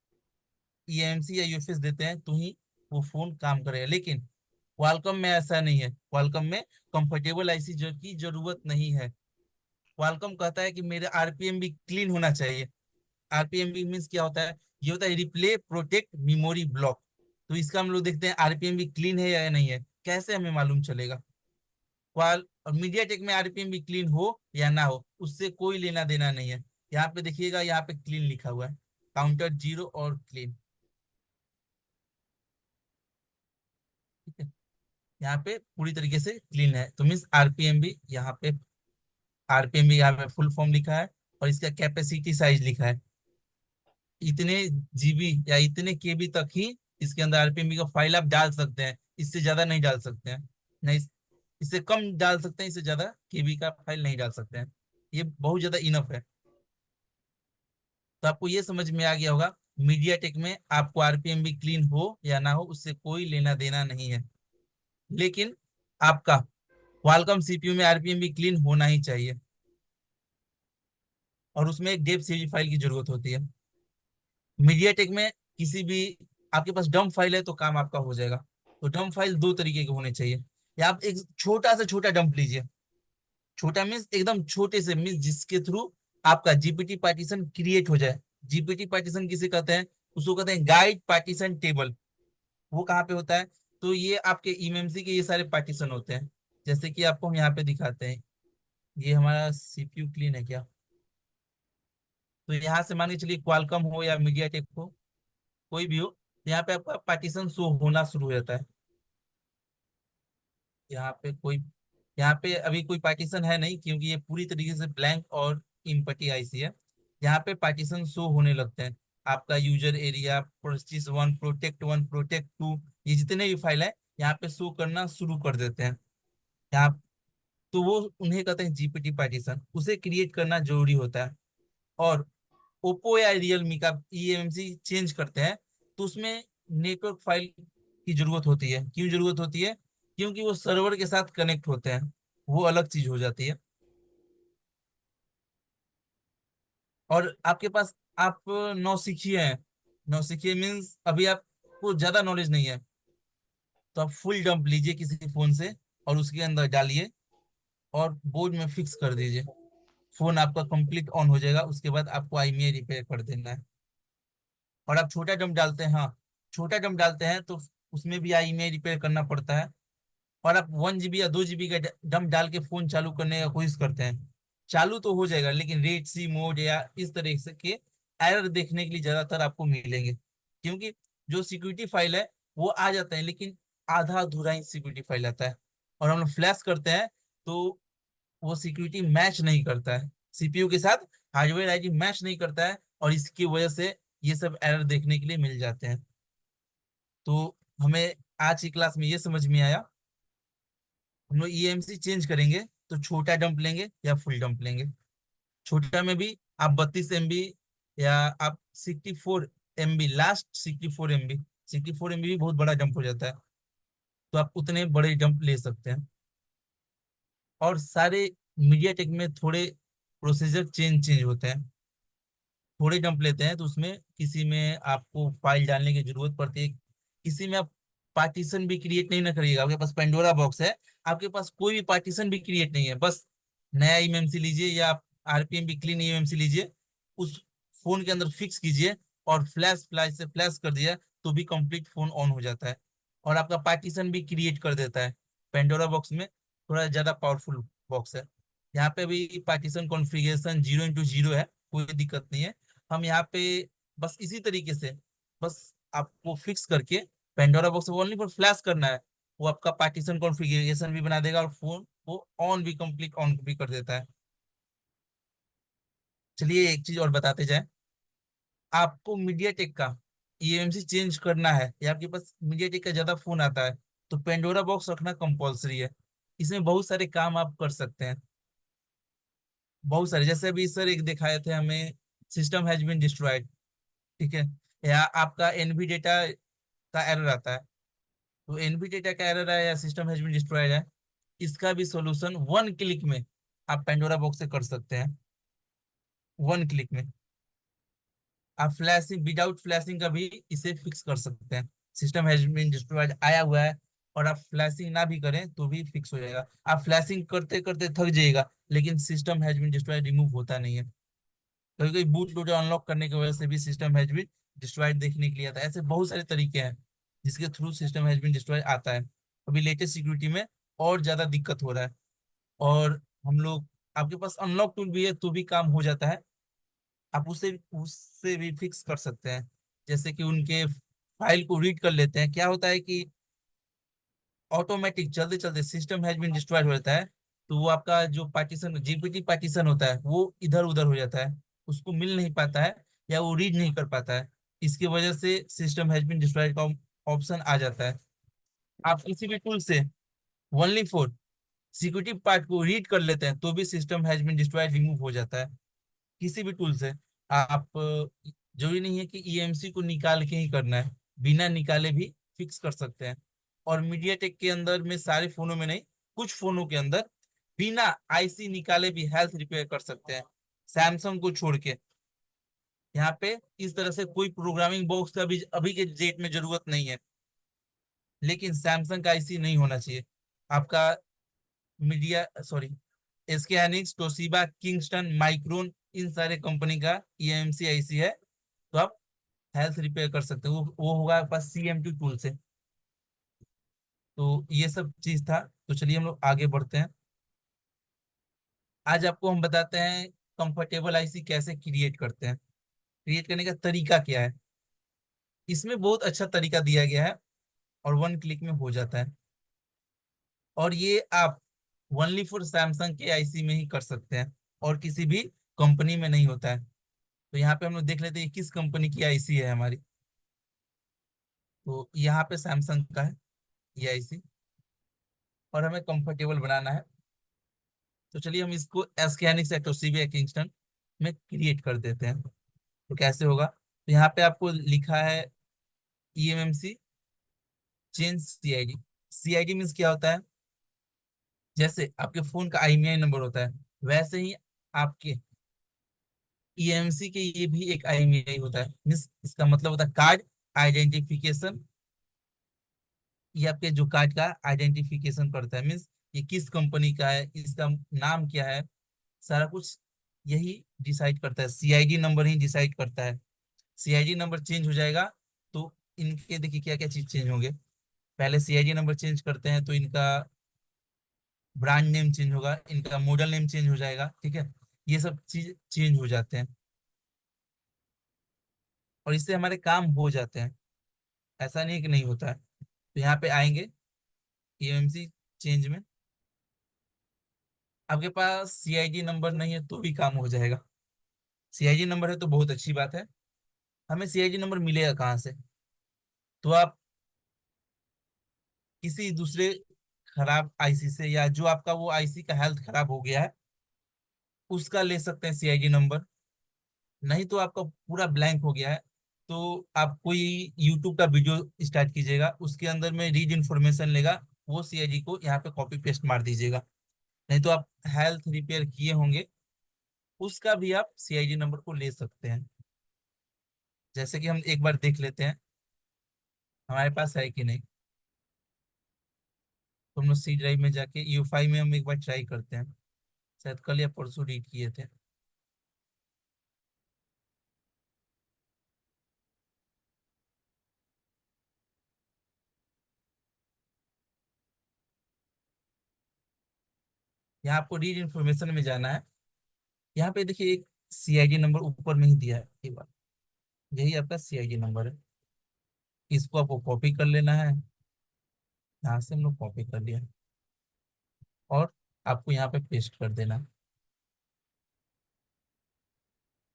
ईएमसी या यूएफएस देते हैं तो ही वो फोन काम करेगा। लेकिन क्वालकॉम में ऐसा नहीं है, क्वालकॉम में कंफर्टेबल आईसी जो की जरूरत नहीं है। क्वालकॉम कहता है कि मेरे आरपीएम भी क्लीन होना चाहिए। आरपीएम भी मीन्स क्या होता है? ये होता है रिप्ले प्रोटेक्ट मेमोरी ब्लॉक। तो इसका हम लोग देखते हैं आरपीएम भी क्लीन है या नहीं है, कैसे हमें मालूम चलेगा? क्वाल और मीडिया टेक में आरपीएम भी क्लीन हो या ना हो उससे कोई लेना देना नहीं है। यहाँ पे देखिएगा, यहाँ पे क्लीन लिखा हुआ है, काउंटर 0 और क्लीन। ठीक है, यहाँ पे पूरी तरीके से क्लीन है तो मीन्स आरपीएम भी यहाँ पे, आरपीएम भी यहाँ पे फुल फॉर्म लिखा है और इसका कैपेसिटी साइज लिखा है। इतने जीबी या इतने केबी तक ही इसके अंदर आरपीएम का फाइल आप डाल सकते हैं, इससे ज्यादा नहीं डाल सकते हैं। नहीं, इससे कम डाल सकते हैं, इससे ज्यादा केबी का फाइल नहीं डाल सकते हैं। ये बहुत ज्यादा इनफ है। तो आपको ये समझ में आ गया होगा, मीडिया टेक में आपको आरपीएम भी क्लीन हो या ना हो उससे कोई लेना देना नहीं है। लेकिन आपका क्वालकॉम सीपीयू में आरपीएम भी क्लीन होना ही चाहिए और उसमें एक डेप सीरीज फाइल की जरूरत होती है। मीडिया टेक में किसी भी आपके पास डंप फाइल है तो काम आपका हो जाएगा। तो डंप फाइल दो तरीके के होने चाहिए। या आप एक छोटा से छोटा डंप लीजिए, छोटा मीन्स एकदम छोटे से, मीन्स जिसके थ्रू आपका जीपीटी पार्टीशन क्रिएट हो जाए। जीपीटी पार्टीशन किसे कहते हैं? उसको कहते हैं गाइड पार्टीशन टेबल। वो कहाँ पे होता है? तो ये आपके ईएमएमसी के ये सारे पार्टीशन होते हैं, जैसे कि आपको हम यहाँ पे दिखाते हैं। ये हमारा सीपीयू क्लीन है क्या? तो यहाँ से मान के चलिए क्वालकॉम हो या मीडियाटेक हो, कोई भी हो, तो यहाँ पे आपका पार्टीशन शो होना शुरू हो जाता है। यहाँ पे कोई, यहाँ पे अभी कोई पार्टीशन है नहीं, क्योंकि ये पूरी तरीके से ब्लैंक और इम्पटी आईसी है। यहाँ पे पार्टीशन शो होने लगते हैं। आपका user area, process one, protect one, protect two, ये जितने भी फाइल है यहाँ पे शो करना शुरू कर देते हैं यहाँ। तो वो उन्हें कहते हैं जीपीटी पार्टीशन, उसे क्रिएट करना जरूरी होता है। और ओप्पो या रियलमी का ईएमसी चेंज करते हैं तो उसमें नेटवर्क फाइल की जरूरत होती है। क्यों जरूरत होती है? क्योंकि वो सर्वर के साथ कनेक्ट होते हैं, वो अलग चीज हो जाती है। और आपके पास, आप नौसिखिए हैं, नौसिखिए मीन्स अभी आपको ज्यादा नॉलेज नहीं है, तो आप फुल डंप लीजिए किसी फोन से और उसके अंदर डालिए और बोर्ड में फिक्स कर दीजिए। फोन आपका कंप्लीट ऑन हो जाएगा। उसके बाद आपको आईएमईआई रिपेयर कर देना है। और आप छोटा डंप डालते हैं, हाँ, छोटा डंप डालते हैं तो उसमें भी आईएमईआई रिपेयर करना पड़ता है। और आप 1 GB या 2 GB का डंप डाल के फोन चालू करने का कोशिश करते हैं, चालू तो हो जाएगा लेकिन रेड सी मोड या इस तरह से के एरर देखने के लिए ज्यादातर आपको मिलेंगे। क्योंकि जो सिक्योरिटी फाइल है वो आ जाता है, लेकिन आधा अधूरा ही सिक्योरिटी फाइल आता है। और हम लोग फ्लैश करते हैं तो वो सिक्योरिटी मैच नहीं करता है, सीपीयू के साथ हार्डवेयर आईडी मैच नहीं करता है, और इसकी वजह से ये सब एरर देखने के लिए मिल जाते हैं। तो हमें आज की क्लास में ये समझ में आया, हम लोग ईएमसी चेंज करेंगे तो छोटा डंप लेंगे या फुल डंप लेंगे। छोटा में भी आप 32 MB या आप 64 MB, लास्ट 64 MB, 64 MB भी बहुत बड़ा डंप हो जाता है, तो आप उतने बड़े डंप ले सकते हैं। और सारे मीडिया टेक में थोड़े प्रोसीजर चेंज चेंज होते हैं। थोड़े डंप लेते हैं तो उसमें किसी में आपको फाइल डालने की जरूरत पड़ती है, किसी में आप पार्टीशन भी क्रिएट नहीं ना करिएगा। आपके पास पेंडोरा बॉक्स है, आपके पास कोई भी पार्टीशन भी क्रिएट नहीं है, बस नया ईएमसी लीजिए या आप आरपीएम भी क्लीन ईएमसी लीजिए, उस फोन के अंदर फिक्स कीजिए और फ्लैश से फ्लैश कर दिया तो भी कंप्लीट फोन ऑन हो जाता है। और आपका पार्टीशन भी क्रिएट कर देता है। पेंडोरा बॉक्स में थोड़ा ज्यादा पावरफुल बॉक्स है। यहाँ पे भी पार्टीशन कॉन्फ़िगरेशन 0x0 है, कोई दिक्कत नहीं है। हम यहाँ पे बस इसी तरीके से, बस आपको फिक्स करके Pandora box only for flash करना है, वो आपका पार्टीशन कॉन्फ़िगरेशन भी बना देगा और फोन को ऑन भी, कंप्लीट ऑन भी कर देता है। चलिए एक चीज और बताते जाए, आपको मीडियाटेक का ईएमसी चेंज करना है या आपके पास मीडियाटेक का ज्यादा फोन आता है तो पेंडोरा बॉक्स रखना कंपलसरी है। इसमें बहुत सारे काम आप कर सकते हैं, बहुत सारे, जैसे अभी सर एक दिखाए थे हमें, सिस्टम हैज बीन डिस्ट्रॉयड, ठीक है, या आपका एनवी डेटा का एरर आता है। तो एनवी डेटा का एरर है या सिस्टम हैज बीन डिस्ट्रॉयड है, इसका भी सॉल्यूशन 1 क्लिक में आप पेंडोरा बॉक्स से कर सकते हैं। 1 क्लिक में आप फ्लैशिंग, विदाउट फ्लैशिंग का भी इसे फिक्स कर सकते हैं। सिस्टम हैज बीन डिस्ट्रॉयड आया हुआ है और आप फ्लैशिंग ना भी करें तो भी फिक्स हो जाएगा। आप फ्लैशिंग करते करते थक जाइएगा लेकिन system has been destroyed remove होता नहीं है। कभी कभी बूट लोडर अनलॉक करने की वजह से भी सिस्टम हैज बीन डिस्ट्रॉयड देखने के लिए आता है। ऐसे बहुत सारे तरीके हैं जिसके through system has been destroyed आता है। अभी लेटेस्ट सिक्योरिटी में और ज्यादा दिक्कत हो रहा है। और हम लोग, आपके पास अनलॉक टूल भी है तो भी काम हो जाता है, आप उससे उससे भी फिक्स कर सकते हैं। जैसे कि उनके फाइल को रीड कर लेते हैं, क्या होता है कि ऑटोमेटिक चलते चलते सिस्टम हैज बीन डिस्ट्रॉयड हो जाता है, तो वो आपका जो पार्टीशन, जीपीटी पार्टीशन होता है वो इधर उधर हो जाता है, उसको मिल नहीं पाता है या वो रीड नहीं कर पाता है। इसकी वजह से सिस्टम हैज बीन डिस्ट्रॉयड का ऑप्शन आ जाता है। आप किसी भी टूल से ओनली फॉर सिक्योरिटी पार्ट को रीड कर लेते हैं तो भी system has been destroyed remove हो जाता है। किसी भी टूल से आप, जरूरी नहीं है कि ईएमसी को निकाल के ही करना है, बिना निकाले भी फिक्स कर सकते हैं। और मीडियाटेक के अंदर में, सारे फोनों में नहीं, कुछ फोनों के अंदर बिना आईसी निकाले भी हेल्थ रिपेयर कर सकते हैं, सैमसंग को छोड़ के। यहाँ पे इस तरह से कोई प्रोग्रामिंग बॉक्स का भी अभी के डेट में जरूरत नहीं है। लेकिन सैमसंग का आईसी नहीं होना चाहिए आपका। Media sorry SK Hynix, Toshiba, Kingston, Micron, इन सारे कंपनी का ईएमसी आईसी है, तो आप हेल्थ रिपेयर कर सकते हो। वो होगा आपके पास CM2 टूल से। तो ये सब चीज था। तो चलिए हम लोग आगे बढ़ते हैं। आज आपको हम बताते हैं कंफर्टेबल आईसी कैसे क्रिएट करते हैं, क्रिएट करने का तरीका क्या है। इसमें बहुत अच्छा तरीका दिया गया है और 1 क्लिक में हो जाता है। और ये आप ओनली फॉर सैमसंग के आईसी में ही कर सकते हैं और किसी भी कंपनी में नहीं होता है। तो यहाँ पे हम लोग देख लेते हैं किस कंपनी की आईसी है हमारी। तो यहाँ पे सैमसंग का है ये आईसी और हमें कंफर्टेबल बनाना है। तो चलिए हम इसको एस्कैनिक्स या टोशिबा या किंगस्टन में क्रिएट कर देते हैं। तो कैसे होगा, तो यहाँ पे आपको लिखा है eMMC change CID. CID means क्या होता है, जैसे आपके फोन का IMEI नंबर होता है वैसे ही आपके ईएमसी के ये भी एक IMEI होता है। मीन्स इसका मतलब होता है कार्ड आइडेंटिफिकेशन। ये आपके जो कार्ड का आइडेंटिफिकेशन करता है, मीन्स ये किस कंपनी का है, इसका नाम क्या है, सारा कुछ यही डिसाइड करता है। CID नंबर ही डिसाइड करता है। CID नंबर चेंज हो जाएगा तो इनके देखिए क्या क्या चीज चेंज होंगे। पहले CID नंबर चेंज करते हैं तो इनका ब्रांड नेम चेंज होगा, इनका मॉडल नेम चेंज हो जाएगा, ठीक है। ये सब चीज चेंज हो जाते हैं और इससे हमारे काम हो जाते हैं, ऐसा नहीं है कि नहीं होता है। तो यहाँ पे आएंगे EMC चेंज में। आपके पास CID नंबर नहीं है तो भी काम हो जाएगा। CID नंबर है तो बहुत अच्छी बात है। हमें CID नंबर मिलेगा कहाँ से, तो आप किसी दूसरे खराब आईसी से, या जो आपका वो आईसी का हेल्थ खराब हो गया है उसका ले सकते हैं CID नंबर। नहीं तो आपका पूरा ब्लैंक हो गया है तो आप कोई यूट्यूब का वीडियो स्टार्ट कीजिएगा, उसके अंदर में रीड इन्फॉर्मेशन लेगा, वो CID को यहाँ पे कॉपी पेस्ट मार दीजिएगा। नहीं तो आप हेल्थ रिपेयर किए होंगे उसका भी आप CID नंबर को ले सकते हैं। जैसे कि हम एक बार देख लेते हैं हमारे पास है कि नहीं। तो हम लोग C ड्राइव में जाके U5 में हम एक बार ट्राई करते हैं, शायद कल या परसों रीड किए थे। यहाँ आपको रीड इन्फॉर्मेशन में जाना है। यहाँ पे देखिए एक CID नंबर ऊपर में ही दिया है, ये बात, यही आपका CID नंबर है। इसको आपको कॉपी कर लेना है। यहाँ से हम लोग कॉपी कर लिया और आपको यहाँ पे पेस्ट कर देना है।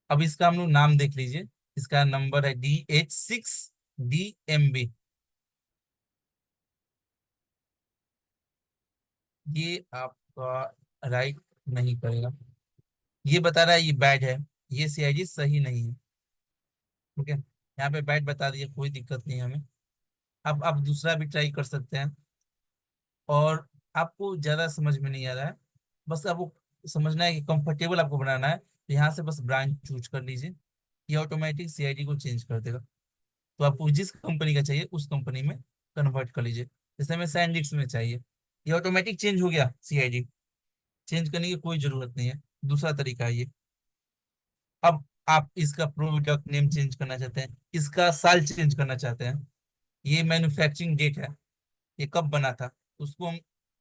अब इसका हम लोग नाम देख लीजिए, इसका नंबर है DH6DMB। ये आपका राइट नहीं करेगा, ये बता रहा है ये बैड है, ये CID सही नहीं है, ठीक है। यहाँ पे बैड बता दिया, कोई दिक्कत नहीं है हमें। अब आप दूसरा भी ट्राई कर सकते हैं। और आपको ज्यादा समझ में नहीं आ रहा है, बस आपको समझना है कि कंफर्टेबल आपको बनाना है, तो यहाँ से बस ब्रांच चूज कर लीजिए, ये ऑटोमेटिक CID को चेंज कर देगा। तो आपको जिस कंपनी का चाहिए उस कंपनी में कन्वर्ट कर लीजिए। जैसे हमें सैंडिक्स में चाहिए, ये ऑटोमेटिक चेंज हो गया CID। चेंज करने की कोई जरूरत नहीं है, दूसरा तरीका है ये। अब आप इसका प्रोडक्ट नेम चेंज करना चाहते हैं, इसका साल चेंज करना चाहते हैं, ये मैन्युफैक्चरिंग डेट है, ये कब बना था, उसको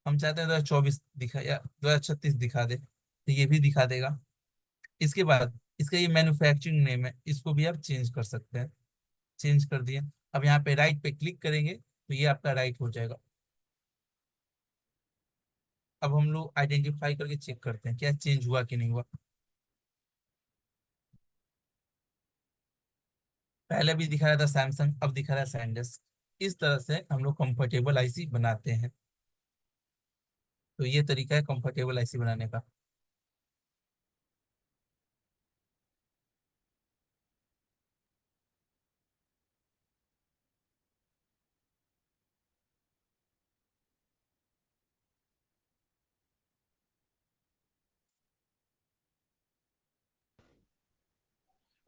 हम चाहते हैं 2024 दिखा या 2036 दिखा दे, तो ये भी दिखा देगा। इसके बाद इसका ये मैन्युफैक्चरिंग नेम है, इसको भी आप चेंज कर सकते हैं। चेंज कर दिया। अब यहाँ पे राइट पे क्लिक करेंगे तो ये आपका राइट हो जाएगा। अब हम लोग आइडेंटिफाई करके चेक करते हैं क्या चेंज हुआ कि नहीं हुआ। पहले भी दिखा रहा था सैमसंग, अब दिखा रहा है सैंडिस्क। इस तरह से हम लोग कंफर्टेबल आईसी बनाते हैं। तो ये तरीका है कंफर्टेबल आईसी बनाने का।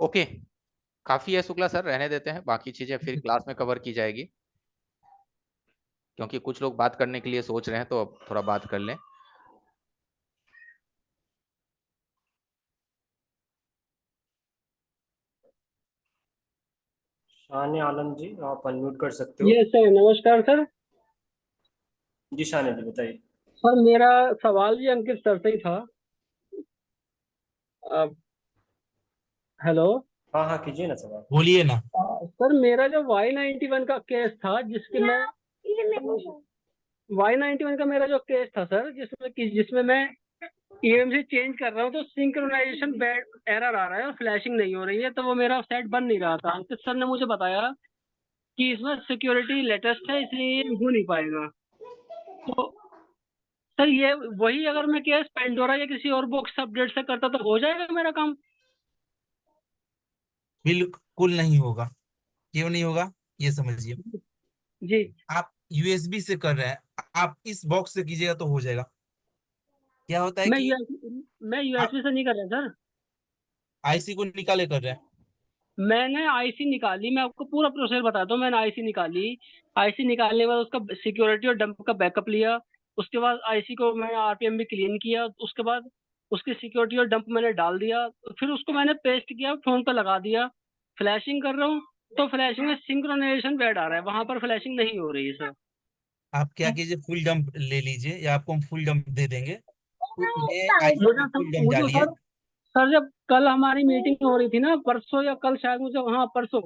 ओके, काफी है शुक्ला सर, रहने देते हैं, बाकी चीजें फिर क्लास में कवर की जाएगी। क्योंकि कुछ लोग बात करने के लिए सोच रहे हैं, तो अब थोड़ा बात कर लें। शान आलम जी, आप अनम्यूट कर सकते हो। यस सर, नमस्कार सर। जी शान जी बताइए। सर मेरा सवाल भी अंकित सर से ही था। हेलो। हाँ हाँ कीजिए ना सवाल। बोलिए ना। सर मेरा जो Y91 का केस था, जिसके मैं Y91 का मेरा जो केस था सर, जिसमें मैं EMC चेंज कर रहा हूँ, तो सिंक्रोनाइजेशन बैड एरर आ रहा है और फ्लैशिंग नहीं हो रही है, तो वो मेरा सेट बन नहीं रहा था। अंकित सर ने मुझे बताया कि इसमें सिक्योरिटी लेटेस्ट है, इसलिए ये हो नहीं पाएगा। तो सर ये वही, अगर मैं केस पेंडोरा या किसी और बॉक्स अपडेट से करता तो हो जाएगा मेरा काम? बिल्कुल नहीं होगा। क्यों नहीं होगा, ये समझिए। जी। आप यूएसबी से कर रहे हैं, आप इस बॉक्स से कीजिएगा तो हो जाएगा। क्या होता है मैं कि मैं आप यूएसबी से नहीं कर रहा सर। आईसी को निकाले कर रहे हैं। मैंने आईसी निकाली, मैं आपको पूरा प्रोसेस बताता हूँ। मैंने आईसी निकाली, आईसी निकालने के बाद उसका सिक्योरिटी और डंप का बैकअप लिया। उसके बाद आईसी को मैंने आरपीएम भी क्लीन किया। उसके बाद उसकी सिक्योरिटी और डंप मैंने डाल दिया। फिर उसको मैंने पेस्ट किया, फोन पे लगा दिया। फ्लैशिंग कर रहा हूँ, तो फ्लैशिंग में सिंक्रोनाइजेशन बैड आ रहा है, वहां पर फ्लैशिंग नहीं हो रही है सर। आप क्या कीजिए, फुल डंप ले लीजिए, या आपको हम फुल डंप दे देंगे। तो नए आईसी मुझे में फुल डंप मुझे डालिए। सर जब कल हमारी मीटिंग हो रही थी ना, परसों या कल शायद, मुझे, हाँ परसों,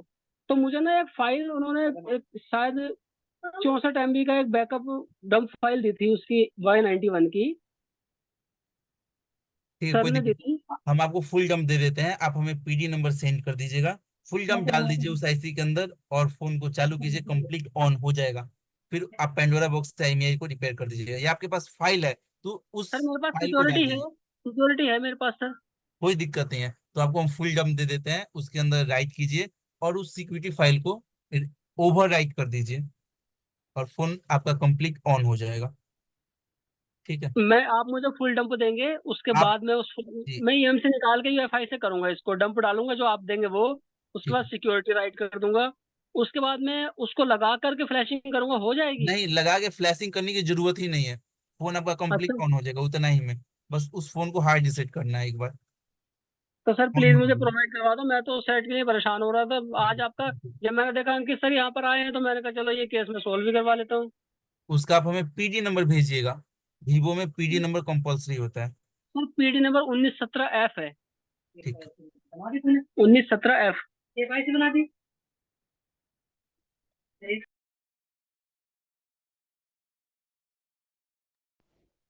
तो मुझे ना एक फाइल उन्होंने, एक शायद 64 MB का एक बैकअप डंप फाइल दी थी उसकी, Y91 की। ठीक है, सर कोई ने दी दिक्कत। थी। हम आपको फुल डंप दे देते हैं, आप हमें पीडी नंबर सेंड कर दीजिएगा। फुल डंप डाल दीजिए उस आईसी के अंदर और फोन को चालू कीजिए, कंप्लीट ऑन हो जाएगा। फिर आप पेंडोरा बॉक्स से IMEI को रिपेयर कर दीजिएगा, या आपके पास फाइल है तो उस सर मेरे पास फाइल को डाल सिक्योरिटी है, दीजिए। सिक्योरिटी है मेरे पास सर। कोई दिक्कत नहीं है, तो आपको हम फुल डंप दे देते हैं, उसके अंदर राइट कीजिए और उस सिक्योरिटी फाइल को ओवर राइट कर दीजिए और फोन आपका कंप्लीट ऑन हो जाएगा। ठीक है। आप मुझे फुल डंप देंगे, उसके आप बाद मैं जी, मैं EM से निकाल के UEFI से करूंगा, इसको डंप डालूंगा जो आप देंगे वो। उसके ठीक बाद है। सिक्योरिटी राइट कर दूंगा। उसके बाद मैं उसको लगा करके फ्लैशिंग करूंगा, हो जाएगी? नहीं, लगा के फ्लैशिंग करने की जरूरत ही नहीं है। फोन आपका कंप्लीट अच्छा। ऑन हो जाएगा उतना ही में। बस उस फोन को हार्ड रीसेट करना है एक बार। तो सर ऑन प्लीज हो मुझे जाएगा। प्रोवाइड करवा दो, मैं तो सेट के लिए परेशान हो रहा था आज आपका। जब मैंने देखा अंकित सर यहाँ पर आए हैं, तो मैंने कहा चलो ये केस मैं सोल्व भी करवा लेता हूँ। उसका आप हमें पीडी नंबर भेजिएगा। वीवो में पीडी नंबर कंपलसरी होता है। सर PD नंबर 1917F है। ठीक। 1917F। KYC बना दी।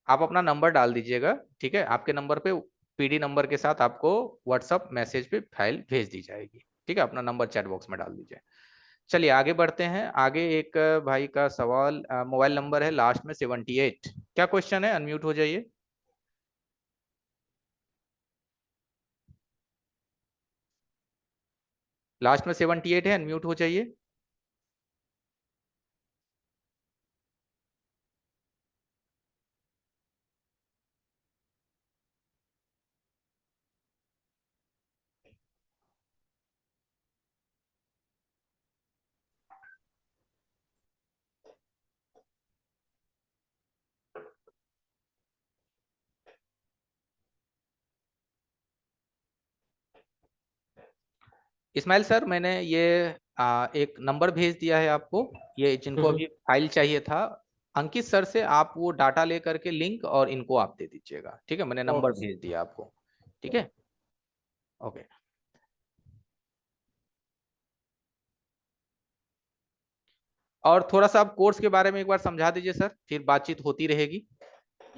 आप अपना नंबर डाल दीजिएगा, ठीक है। आपके नंबर पे पीडी नंबर के साथ आपको व्हाट्सअप मैसेज पे फाइल भेज दी जाएगी, ठीक है। अपना नंबर चैट बॉक्स में डाल दीजिए। चलिए आगे बढ़ते हैं। आगे एक भाई का सवाल, मोबाइल नंबर है लास्ट में 78। क्या क्वेश्चन है? अनम्यूट हो जाइए। लास्ट में 78 है, अनम्यूट हो जाइए। इस्माइल सर, मैंने ये एक नंबर भेज दिया है आपको। ये जिनको अभी फाइल चाहिए था, अंकित सर से आप वो डाटा लेकर के लिंक और इनको आप दे दीजिएगा, ठीक है। मैंने नंबर ओके। भेज दिया आपको, ठीक है। ओके। और थोड़ा सा आप कोर्स के बारे में एक बार समझा दीजिए सर, फिर बातचीत होती रहेगी।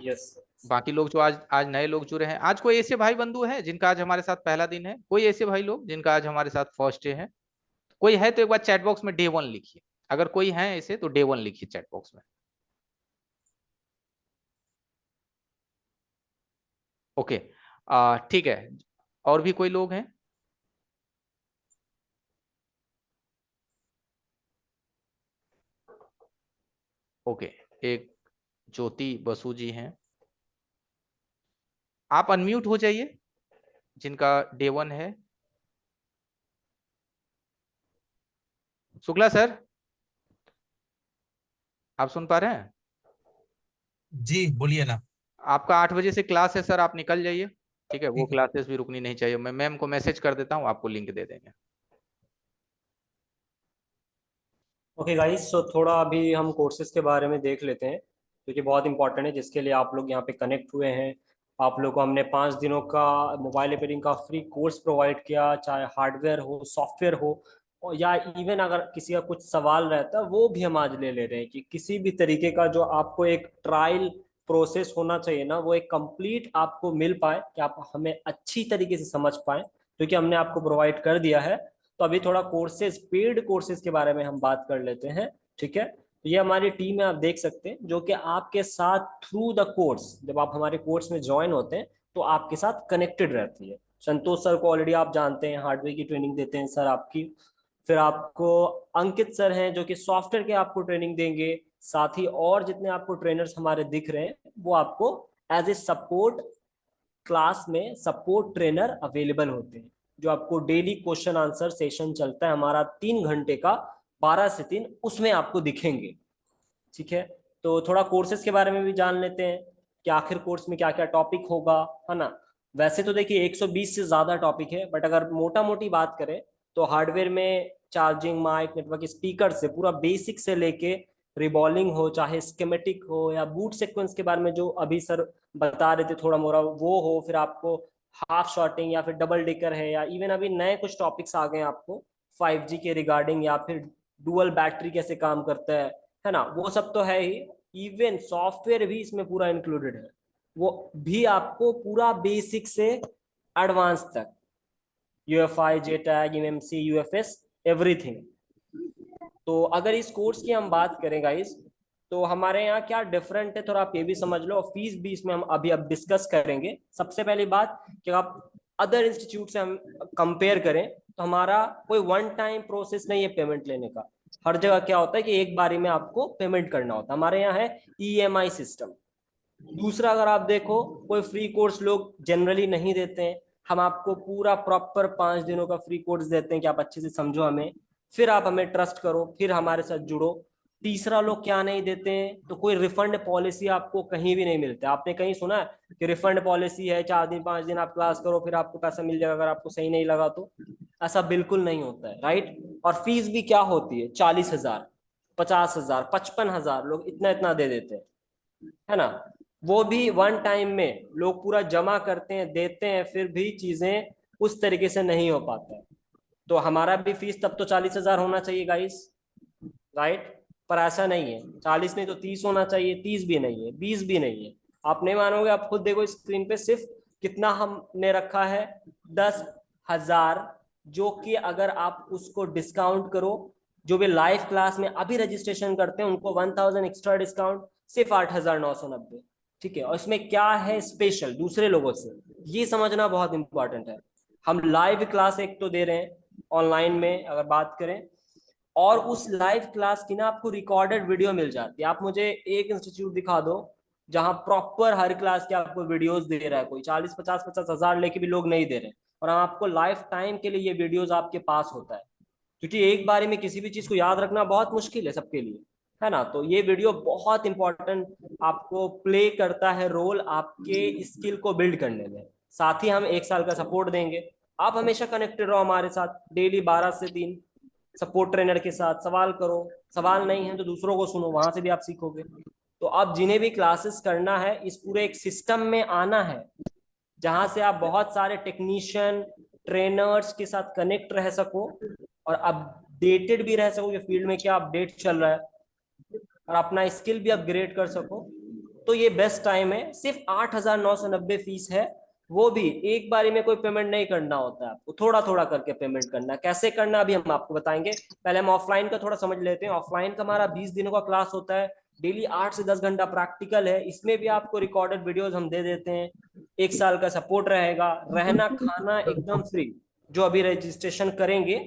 यस। बाकी लोग जो आज आज नए लोग जुड़े हैं, आज कोई ऐसे भाई बंधु है जिनका आज हमारे साथ पहला दिन है? कोई ऐसे भाई लोग जिनका आज हमारे साथ फर्स्ट डे है? कोई है तो एक बार चैट बॉक्स में डे 1 लिखिए। अगर कोई है ऐसे तो डे 1 लिखिए चैट बॉक्स में। ओके, ठीक है। और भी कोई लोग हैं? ओके, एक ज्योति बसु जी हैं। आप अनम्यूट हो जाइए जिनका डे 1 है। शुक्ला सर, आप सुन पा रहे हैं? जी बोलिए ना। आपका 8 बजे से क्लास है सर, आप निकल जाइए, ठीक है? वो ठीक है। क्लासेस भी रुकनी नहीं चाहिए। मैं मैम को मैसेज कर देता हूँ, आपको लिंक दे देंगे। ओके गाइस, सो थोड़ा अभी हम कोर्सेज के बारे में देख लेते हैं, क्योंकि बहुत इंपॉर्टेंट है, जिसके लिए आप लोग यहाँ पे कनेक्ट हुए हैं। आप लोग को हमने 5 दिनों का मोबाइल रिपेयरिंग का फ्री कोर्स प्रोवाइड किया, चाहे हार्डवेयर हो, सॉफ्टवेयर हो, और या इवन अगर किसी का कुछ सवाल रहता है वो भी हम आज ले रहे हैं, कि किसी भी तरीके का जो आपको एक ट्रायल प्रोसेस होना चाहिए ना, वो एक कंप्लीट आपको मिल पाए, कि आप हमें अच्छी तरीके से समझ पाए, क्योंकि हमने आपको प्रोवाइड कर दिया है। तो अभी थोड़ा कोर्सेज, पेड कोर्सेज के बारे में हम बात कर लेते हैं, ठीक है? तो ये हमारी टीम है, आप देख सकते हैं, जो कि आपके साथ थ्रू द कोर्स, जब आप हमारे कोर्स में ज्वाइन होते हैं तो आपके साथ कनेक्टेड रहती है। संतोष सर को ऑलरेडी आप जानते हैं, हार्डवेयर की ट्रेनिंग देते हैं सर आपकी। फिर आपको अंकित सर हैं, जो कि सॉफ्टवेयर के आपको ट्रेनिंग देंगे। साथ ही और जितने आपको ट्रेनर्स हमारे दिख रहे हैं, वो आपको एज ए सपोर्ट क्लास में सपोर्ट ट्रेनर अवेलेबल होते हैं, जो आपको डेली क्वेश्चन आंसर सेशन चलता है हमारा 3 घंटे का, 12 से 3, उसमें आपको दिखेंगे, ठीक है? तो थोड़ा कोर्सेज के बारे में भी जान लेते हैं कि आखिर कोर्स में क्या क्या टॉपिक होगा, है ना? वैसे तो देखिए 120 से ज्यादा टॉपिक है, बट अगर मोटा मोटी बात करें तो हार्डवेयर में चार्जिंग, माइक, नेटवर्क, स्पीकर से पूरा बेसिक से लेके रिबॉलिंग हो, चाहे स्कीमेटिक हो, या बूट सीक्वेंस के बारे में जो अभी सर बता रहे थे थोड़ा मोड़ा, वो हो, फिर आपको हाफ शॉर्टिंग या फिर डबल डेकर है, या इवन अभी नए कुछ टॉपिक्स आ गए हैं आपको 5G के रिगार्डिंग, या फिर डुअल बैटरी कैसे काम करता है ना? वो सब तो है ही। इवन सॉफ्टवेयर भी इसमें पूरा इंक्लूडेड है, वो भी आपको पूरा बेसिक से एडवांस तक, UFI, JTAG, MMC, UFS, everything. तो अगर इस कोर्स की हम बात करें गाइस, तो हमारे यहाँ क्या डिफरेंट है, थोड़ा आप ये भी समझ लो, और फीस भी इसमें हम अभी अब डिस्कस करेंगे। सबसे पहली बात कि आप अदर इंस्टीट्यूट से हम कंपेयर करें, तो हमारा कोई वन टाइम प्रोसेस नहीं है पेमेंट लेने का। हर जगह क्या होता है कि एक बारी में आपको पेमेंट करना होता है, हमारे यहाँ है EMI सिस्टम। दूसरा, अगर आप देखो, कोई फ्री कोर्स लोग जनरली नहीं देते हैं, हम आपको पूरा प्रॉपर 5 दिनों का फ्री कोर्स देते हैं कि आप अच्छे से समझो हमें, फिर आप हमें ट्रस्ट करो, फिर हमारे साथ जुड़ो। तीसरा, लोग क्या नहीं देते हैं, तो कोई रिफंड पॉलिसी आपको कहीं भी नहीं मिलता। आपने कहीं सुना है कि रिफंड पॉलिसी है, 4 दिन 5 दिन आप क्लास करो फिर आपको पैसा मिल जाएगा अगर आपको सही नहीं लगा तो? ऐसा बिल्कुल नहीं होता है, राइट? और फीस भी क्या होती है, 40,000, 50,000, 55,000, लोग इतना इतना दे देते हैं, है ना? वो भी वन टाइम में लोग पूरा जमा करते हैं, देते हैं, फिर भी चीजें उस तरीके से नहीं हो पाता है। तो हमारा भी फीस तब तो 40,000 होना चाहिए गाइस, राइट? पर ऐसा नहीं है, 40 नहीं तो 30 होना चाहिए, 30 भी नहीं है, 20 भी नहीं है। आप नहीं मानोगे, आप खुद देखो स्क्रीन पे, सिर्फ कितना हमने रखा है, 10,000, जो कि अगर आप उसको डिस्काउंट करो, जो भी लाइव क्लास में अभी रजिस्ट्रेशन करते हैं उनको 1000 एक्स्ट्रा डिस्काउंट, सिर्फ 8,990, ठीक है? और इसमें क्या है स्पेशल दूसरे लोगों से, ये समझना बहुत इंपॉर्टेंट है। हम लाइव क्लास एक तो दे रहे हैं ऑनलाइन में अगर बात करें, और उस लाइव क्लास की ना आपको रिकॉर्डेड वीडियो मिल जाती है। आप मुझे एक इंस्टीट्यूट दिखा दो जहां प्रॉपर हर क्लास के आपको वीडियोस दे रहा है, कोई 40, 50, 50,000 लेके भी लोग नहीं दे रहे, और हम आपको लाइफ टाइम के लिए ये वीडियोस आपके पास होता है, क्योंकि एक बारी में किसी भी चीज को याद रखना बहुत मुश्किल है सबके लिए, है ना? तो ये वीडियो बहुत इंपॉर्टेंट आपको प्ले करता है रोल आपके स्किल को बिल्ड करने में। साथ ही हम 1 साल का सपोर्ट देंगे। आप हमेशा कनेक्टेड रहो हमारे साथ, डेली 12 से 3 सपोर्ट ट्रेनर के साथ सवाल करो, सवाल नहीं है तो दूसरों को सुनो, वहां से भी आप सीखोगे। तो आप जिन्हें भी क्लासेस करना है, इस पूरे एक सिस्टम में आना है जहां से आप बहुत सारे टेक्नीशियन, ट्रेनर्स के साथ कनेक्ट रह सको और अपडेटेड भी रह सको कि फील्ड में क्या अपडेट चल रहा है, और अपना स्किल भी अपग्रेड कर सको। तो ये बेस्ट टाइम है। सिर्फ 8,990 फीस है, वो भी एक बारी में कोई पेमेंट नहीं करना होता है, आपको थोड़ा थोड़ा करके पेमेंट करना है। कैसे करना अभी हम आपको बताएंगे। पहले हम ऑफलाइन का थोड़ा समझ लेते हैं। ऑफलाइन का हमारा 20 दिनों का क्लास होता है, डेली 8 से 10 घंटा प्रैक्टिकल है। इसमें भी आपको रिकॉर्डेड वीडियोस हम दे देते हैं। 1 साल का सपोर्ट रहेगा, रहना खाना एकदम फ्री। जो अभी रजिस्ट्रेशन करेंगे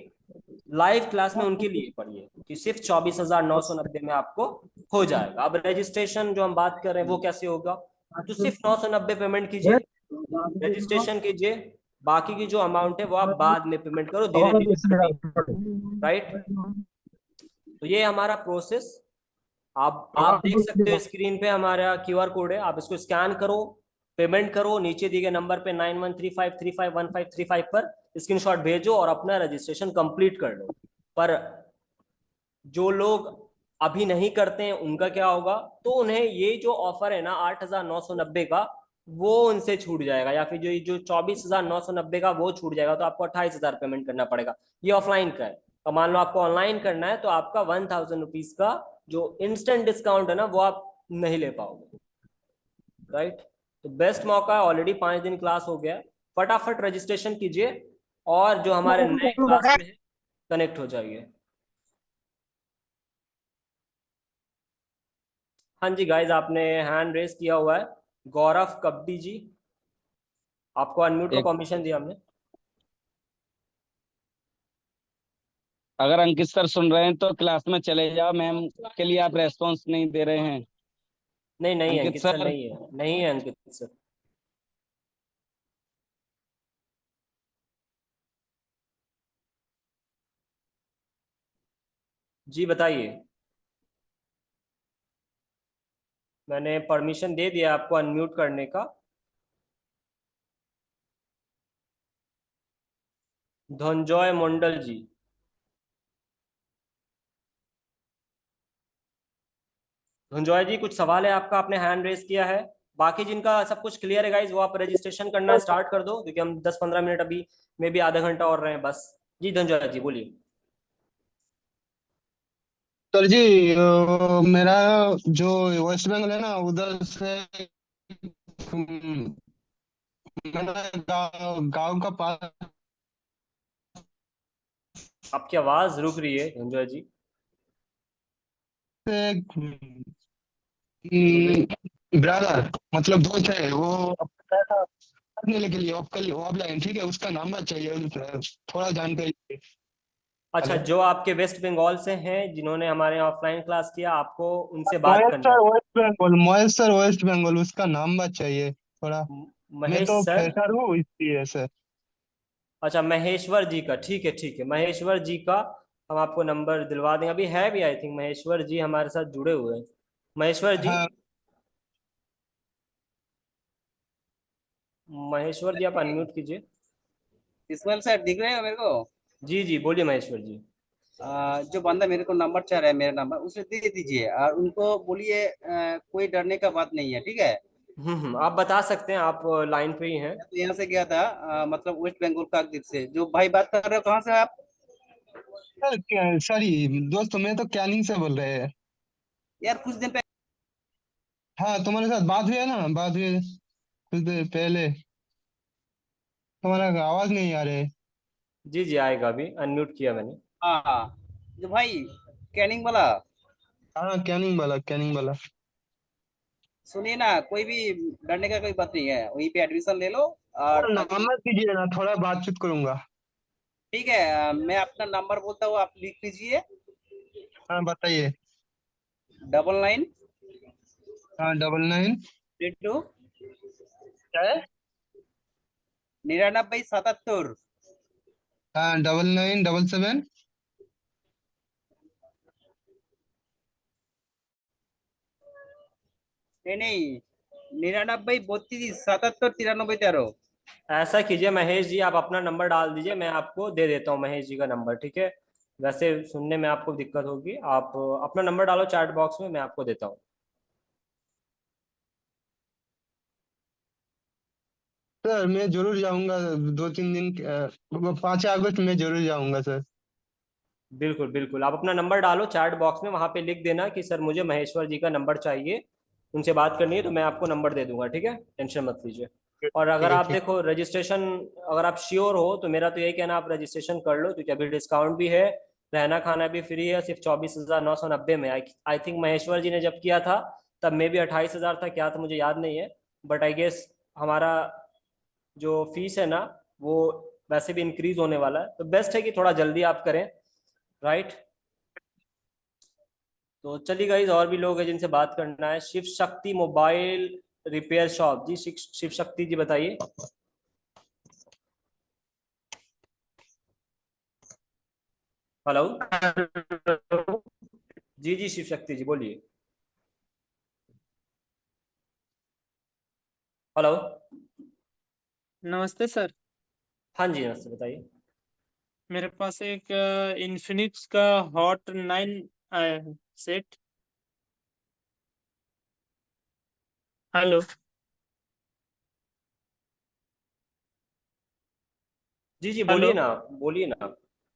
लाइव क्लास में उनके लिए पढ़िए कि सिर्फ 24,990 में आपको हो जाएगा। अब रजिस्ट्रेशन जो हम बात कर रहे हैं वो कैसे होगा, तो सिर्फ 990 पेमेंट कीजिए, रजिस्ट्रेशन कीजिए, बाकी की जो अमाउंट है वो आप बाद में पेमेंट करो धीरे धीरे, राइट? तो ये हमारा प्रोसेस आप देख सकते हो स्क्रीन पे हमारा QR कोड है, आप इसको स्कैन करो, पेमेंट करो, नीचे दिए गए नंबर पे 9135351535 पर स्क्रीनशॉट भेजो और अपना रजिस्ट्रेशन कंप्लीट कर लो। पर जो लोग अभी नहीं करते हैं उनका क्या होगा, तो उन्हें ये जो ऑफर है ना 8,990 का, वो उनसे छूट जाएगा, या फिर जो 24,990 का वो छूट जाएगा, तो आपको 28,000 पेमेंट करना पड़ेगा। ये ऑफलाइन का है। और मान लो आपको ऑनलाइन करना है तो आपका 1,000 रुपीज का जो इंस्टेंट डिस्काउंट है ना वो आप नहीं ले पाओगे, राइट। तो बेस्ट मौका है, ऑलरेडी 5 दिन क्लास हो गया, फटाफट रजिस्ट्रेशन कीजिए और जो हमारे नए क्लास में है कनेक्ट हो जाइए। हाँ जी गाइज, आपने हैंड रेस किया हुआ है, गौरव कब्बी जी, आपको अनम्यूट का एक परमिशन दिया हमने। अगर अंकित सर सुन रहे हैं तो क्लास में चले जाओ, मैम के लिए आप रेस्पॉन्स नहीं दे रहे हैं। नहीं नहीं अंकित अंकित सर, सर, नहीं है, नहीं है अंकित सर। जी बताइए, मैंने परमिशन दे दिया आपको अनम्यूट करने का। धनंजय मंडल जी, धनंजय जी कुछ सवाल है आपका, आपने हैंड रेस किया है। बाकी जिनका सब कुछ क्लियर है गाइज, वो आप रजिस्ट्रेशन करना स्टार्ट कर दो, क्योंकि हम 10-15 मिनट अभी में भी आधा घंटा और रहे हैं बस। जी धनंजय जी बोलिए। सर जी, मेरा जो वेस्ट बंगाल है ना उधर से, मेरा गांव का पास आपकी आवाज रुक रही है धनंजय जी। से ब्रदर, मतलब दोस्त है वो, अपना था करने के लिए ऑफलाइन, ठीक है, उसका नंबर चाहिए, थोड़ा जानकारी। अच्छा, हेलो। जो आपके वेस्ट बंगाल से हैं जिन्होंने हमारे ऑफलाइन क्लास किया, आपको उनसे बात महेश करनी है। सर वेस्ट बंगाल, महेश सर वेस्ट बंगाल, उसका नंबर चाहिए थोड़ा। मैं महेश तो सर। फ्रेशर हूँ इसलिए सर। अच्छा महेश्वर जी का, ठीक है ठीक है, महेश्वर जी का हम आपको नंबर दिलवा देंगे। अभी है भी आई थिंक महेश्वर जी हमारे साथ जुड़े हुए हैं। महेश्वर जी, हाँ, महेश्वर जी आप अनम्यूट कीजिए। इस्माइल सर दिख रहे हो मेरे को? जी जी बोलिए महेश्वर जी। जो बंदा मेरे को नंबर चाह रहा है, मेरा नंबर उसे दे दीजिए और उनको बोलिए कोई डरने का बात नहीं है, ठीक है। आप बता सकते हैं, आप लाइन पे ही हैं। मैं तो यहाँ से गया था, मतलब वेस्ट बंगाल काकद्वीप से। जो भाई बात कर रहे हो, कहाँ से आप? सर सॉरी दोस्त, मैं तो कैनिंग से बोल रहे हैं। यार कुछ दिन पहले हाँ, तुम्हारे साथ बात हुई है ना, बात हुई है कुछ देर पहले। तुम्हारा आवाज नहीं आ रहा है। जी जी आएगा, अभी अनम्यूट किया मैंने। हाँ, जो भाई कैनिंग वाला, हाँ, कैनिंग वाला, कैनिंग वाला। सुनिए ना, कोई भी डरने का कोई बात नहीं है, वहीं पे एडमिशन ले लो। और अभी नंबर दीजिए ना, थोड़ा बातचीत करूंगा। ठीक है, मैं अपना नंबर बोलता हूँ, आप लिख लीजिए। हाँ, बताइए। 99 हाँ, 99। 32 क्या है? 99 77। हाँ, 9977। नहीं नहीं, 99 32 77 93 13। ऐसा कीजिए महेश जी, आप अपना नंबर डाल दीजिए, मैं आपको दे देता हूँ महेश जी का नंबर, ठीक है। वैसे सुनने में आपको दिक्कत होगी, आप अपना नंबर डालो चैट बॉक्स में, मैं आपको देता हूँ। सर मैं जरूर जाऊंगा, 2-3 दिन 5 अगस्त में जरूर जाऊंगा सर। बिल्कुल बिल्कुल, आप अपना नंबर डालो चैट बॉक्स में, वहां पे लिख देना कि सर मुझे महेश्वर जी का नंबर चाहिए, उनसे बात करनी है, तो मैं आपको नंबर दे दूंगा, ठीक है, टेंशन मत लीजिए। और अगर ठीक है, आप ठीक। देखो रजिस्ट्रेशन, अगर आप श्योर हो तो मेरा तो यही कहना, आप रजिस्ट्रेशन कर लो, क्योंकि अभी डिस्काउंट भी है, रहना खाना भी फ्री है, सिर्फ 24,990 में। आई थिंक महेश्वर जी ने जब किया था तब मे भी 28,000 था, क्या था मुझे याद नहीं है, बट आई गेस हमारा जो फीस है ना वो वैसे भी इंक्रीज होने वाला है, तो बेस्ट है कि थोड़ा जल्दी आप करें, राइट। तो चलिए गाइज, और भी लोग हैं जिनसे बात करना है। Shiv Shakti mobile repair shop जी, शिव शक्ति जी बताइए। हेलो। जी जी शिव शक्ति जी बोलिए। हेलो। नमस्ते सर। हाँ जी, नमस्ते, बताइए। मेरे पास एक इन्फिनिक्स का हॉट 9 आया है सेट। हेलो। जी जी, हेलो। बोलिए ना, बोलिए ना,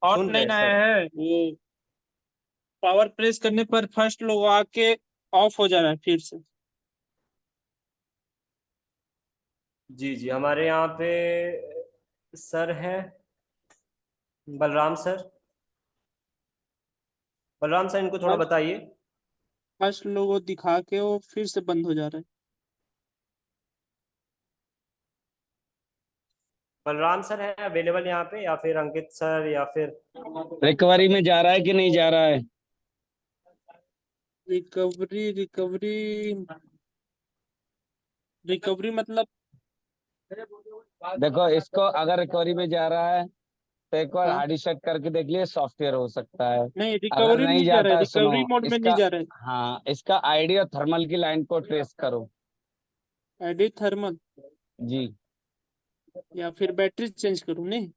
हॉट सुन रहे 9 हैं आया सर। है, वो पावर प्रेस करने पर फर्स्ट लोगो आके ऑफ हो जा रहा है फिर से। जी जी, हमारे यहाँ पे सर है बलराम सर। बलराम सर, इनको थोड़ा बताइए। फर्स्ट लोगो दिखा के वो फिर से बंद हो जा रहा है। बलराम सर है अवेलेबल यहाँ पे, या फिर अंकित सर, या फिर रिकवरी में जा रहा है कि नहीं जा रहा है? रिकवरी रिकवरी रिकवरी मतलब? देखो, इसको अगर रिकवरी में जा रहा है तो एक बार हाँ। हार्ड रिसेट करके देख लिए, सॉफ्टवेयर हो सकता है। नहीं, अगर रिकवरी नहीं नहीं जा रहा जाता है, है, सुनो रिकवरी मोड में नहीं इसका। जा रहा है। हाँ, इसका आईडी और थर्मल की लाइन को ट्रेस करो। एडिट थर्मल जी। या फिर बैटरी चेंज करूँ? नहीं,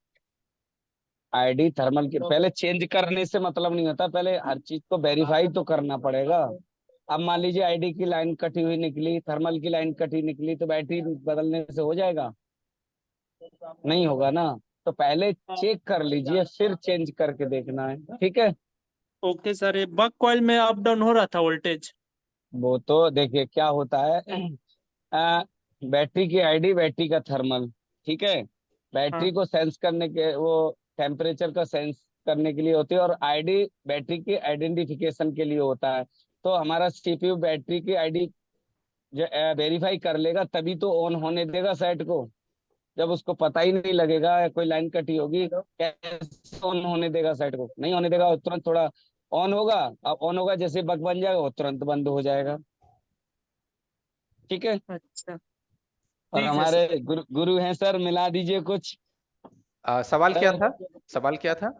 आईडी थर्मल की पहले चेंज करने से मतलब नहीं होता, पहले हर चीज को वेरीफाई तो करना पड़ेगा। अब मान लीजिए आईडी की लाइन कटी हुई निकली, थर्मल की लाइन कटी निकली, तो बैटरी बदलने से हो जाएगा? नहीं होगा ना। तो पहले चेक कर लीजिए, फिर चेंज करके देखना है, ठीक है? Okay sir. ये बक कॉइल में अप डाउन हो रहा था वोल्टेज। वो तो देखिए क्या होता है। बैटरी की आईडी, बैटरी का थर्मल, ठीक है? हाँ। बैटरी को सेंस करने के, वो टेम्परेचर का सेंस करने के लिए होती है, और आईडी बैटरी की आइडेंटिफिकेशन के लिए होता है। तो हमारा सीपीयू बैटरी की आईडी वेरीफाई कर लेगा, तभी तो ऑन होने देगा सेट को। जब उसको पता ही नहीं लगेगा कोई लाइन कटी होगी, कैसे ऑन होने देगा सेट को? नहीं होने देगा, वो तुरंत थोड़ा ऑन होगा। अब ऑन होगा, जैसे बग बन जाएगा वो तुरंत बंद हो जाएगा, ठीक है? अच्छा, और ठीक है हमारे सर। गुरु हैं सर, मिला दीजिए कुछ। सवाल क्या सर, था? सवाल क्या था?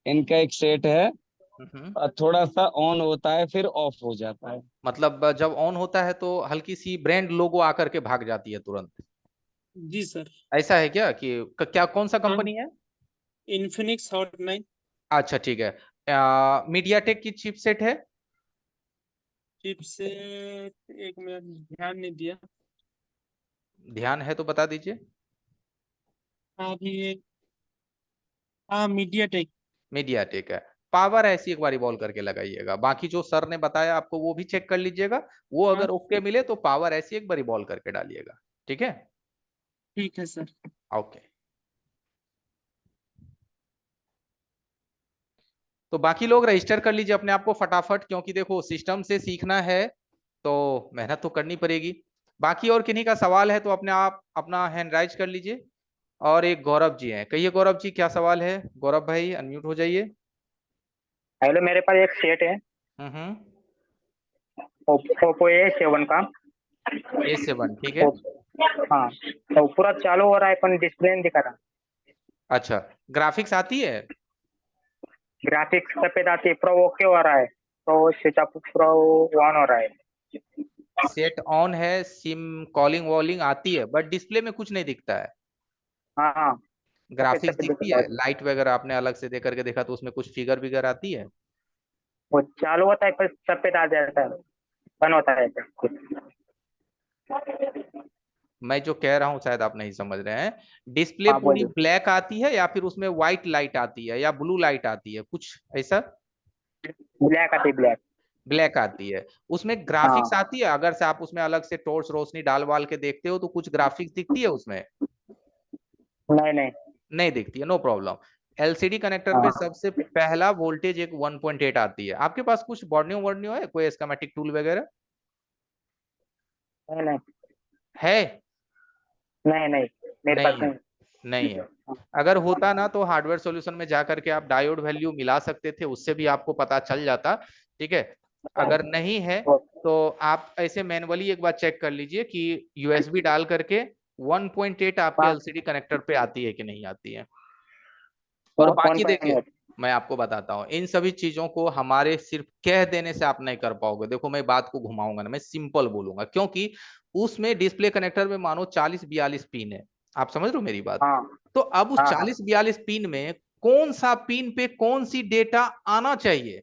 इनका एक सेट है, हम्म। और थोड़ा सा ऑन होता है फिर ऑफ हो जाता है। मतलब जब ऑन होता है तो हल्की सी ब्रांड लोगो आकर के भाग जाती है तुरंत। जी सर। ऐसा है क्या कि क्या कौन सा हाँ, कंपनी है? इन्फिनिक्स हॉट 9 अच्छा ठीक है। मीडियाटेक की चिपसेट है? चिप से। एक मिनट, ध्यान नहीं दिया। ध्यान है तो बता दीजिए। हाँ, अभी हाँ, मीडिया टेक। मीडियाटेक है। पावर ऐसी एक बार बॉल करके लगाइएगा, बाकी जो सर ने बताया आपको वो भी चेक कर लीजिएगा। वो हाँ, अगर ओके मिले तो पावर ऐसी एक बार बॉल करके डालिएगा। ठीक है। ठीक है सर। ओके। तो बाकी लोग रजिस्टर कर लीजिए अपने आप को फटाफट, क्योंकि देखो सिस्टम से सीखना है तो मेहनत तो करनी पड़ेगी। बाकी और किन्हीं का सवाल है तो अपने आप अपना हैंड राइज कर लीजिए। और एक गौरव जी हैं, कहिए गौरव जी क्या सवाल है? गौरव भाई अनम्यूट हो जाइए। हेलो, मेरे पास एक सेट है हम्म। ओप्पो A7 का। A7 ठीक है। हाँ, तो पूरा चालू हो रहा है पर डिस्प्ले नहीं दिखा रहा। अच्छा, ग्राफिक्स आती है? ग्राफिक्स सफेद आती है, प्रो ओके हो रहा है, तो स्विच ऑफ प्रो ऑन हो रहा है। सेट ऑन है, सिम कॉलिंग वॉलिंग आती है, बट डिस्प्ले में कुछ नहीं दिखता है। हाँ हाँ, सफेद ग्राफिक्स सफेद दिखती दिखता है, है। लाइट वगैरह आपने अलग से दे करके देखा तो उसमें कुछ फिगर विगर आती है? वो चालू होता है पर सफेद आ जाता है, बंद होता है कुछ। मैं जो कह रहा हूँ शायद आप नहीं समझ रहे हैं। डिस्प्ले हाँ, पूरी बोलिए। ब्लैक आती है या फिर उसमें व्हाइट लाइट आती है या ब्लू लाइट आती है, कुछ ऐसा? ब्लैक आती है, ब्लैक। ब्लैक आती है। उसमें हाँ, ग्राफिक्स आती है? अगर से आप उसमें अलग से टॉर्च रोशनी डाल वाल के देखते हो तो कुछ ग्राफिक्स दिखती है उसमें? नहीं नहीं। नहीं दिखती है, नो प्रॉब्लम। एलसीडी कनेक्टर पे हाँ, सबसे पहला वोल्टेज एक 1.8 आती है। आपके पास कुछ बॉर्नियो वर्नियो है, कोई स्कीमेटिक टूल वगैरह नहीं नहीं है? नहीं नहीं, मेरे पास नहीं है। नहीं। नहीं है। अगर होता ना तो हार्डवेयर सॉल्यूशन में जा करके आप डायोड वैल्यू मिला सकते थे, उससे भी आपको पता चल जाता। ठीक है। अगर नहीं है तो आप ऐसे मैनुअली एक बार चेक कर लीजिए कि यूएसबी डाल करके 1.8 आपके हाँ, एलसीडी कनेक्टर पे आती है कि नहीं आती है। और बाकी देखिए, 1.8। मैं आपको बताता हूँ, इन सभी चीजों को हमारे सिर्फ कह देने से आप नहीं कर पाओगे। देखो मैं बात को घुमाऊंगा ना, मैं सिंपल बोलूंगा, क्योंकि उसमें डिस्प्ले कनेक्टर में मानो 40-42 पिन है, आप समझ रहे हो मेरी बात। हाँ तो अब उस हाँ हाँ 40-42 पिन में कौन सा पिन पे कौन सी डेटा आना चाहिए,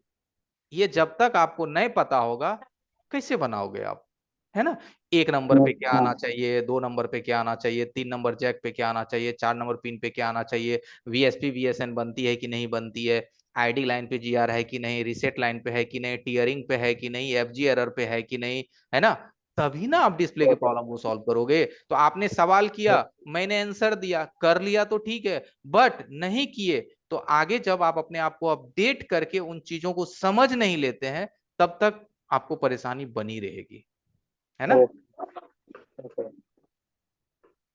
ये जब तक आपको नहीं पता होगा कैसे बनाओगे आप, है ना। 1 नंबर पे क्या आना चाहिए, 2 नंबर पे क्या आना चाहिए, 3 नंबर जैक पे क्या आना चाहिए, 4 नंबर पिन पे क्या आना चाहिए, वीएसपी वीएसएन बनती है कि नहीं बनती है, आईडी लाइन पे जीआर है कि नहीं, रीसेट लाइन पे है कि नहीं, टीयरिंग पे है कि नहीं, एफजी एरर पे है कि नहीं, है ना। तभी ना आप डिस्प्ले के प्रॉब्लम को सॉल्व करोगे। तो आपने सवाल किया, मैंने आंसर दिया, कर लिया तो ठीक है, बट नहीं किए तो आगे जब आप अपने आप को अपडेट करके उन चीजों को समझ नहीं लेते हैं, तब तक आपको परेशानी बनी रहेगी, है ना। ओके।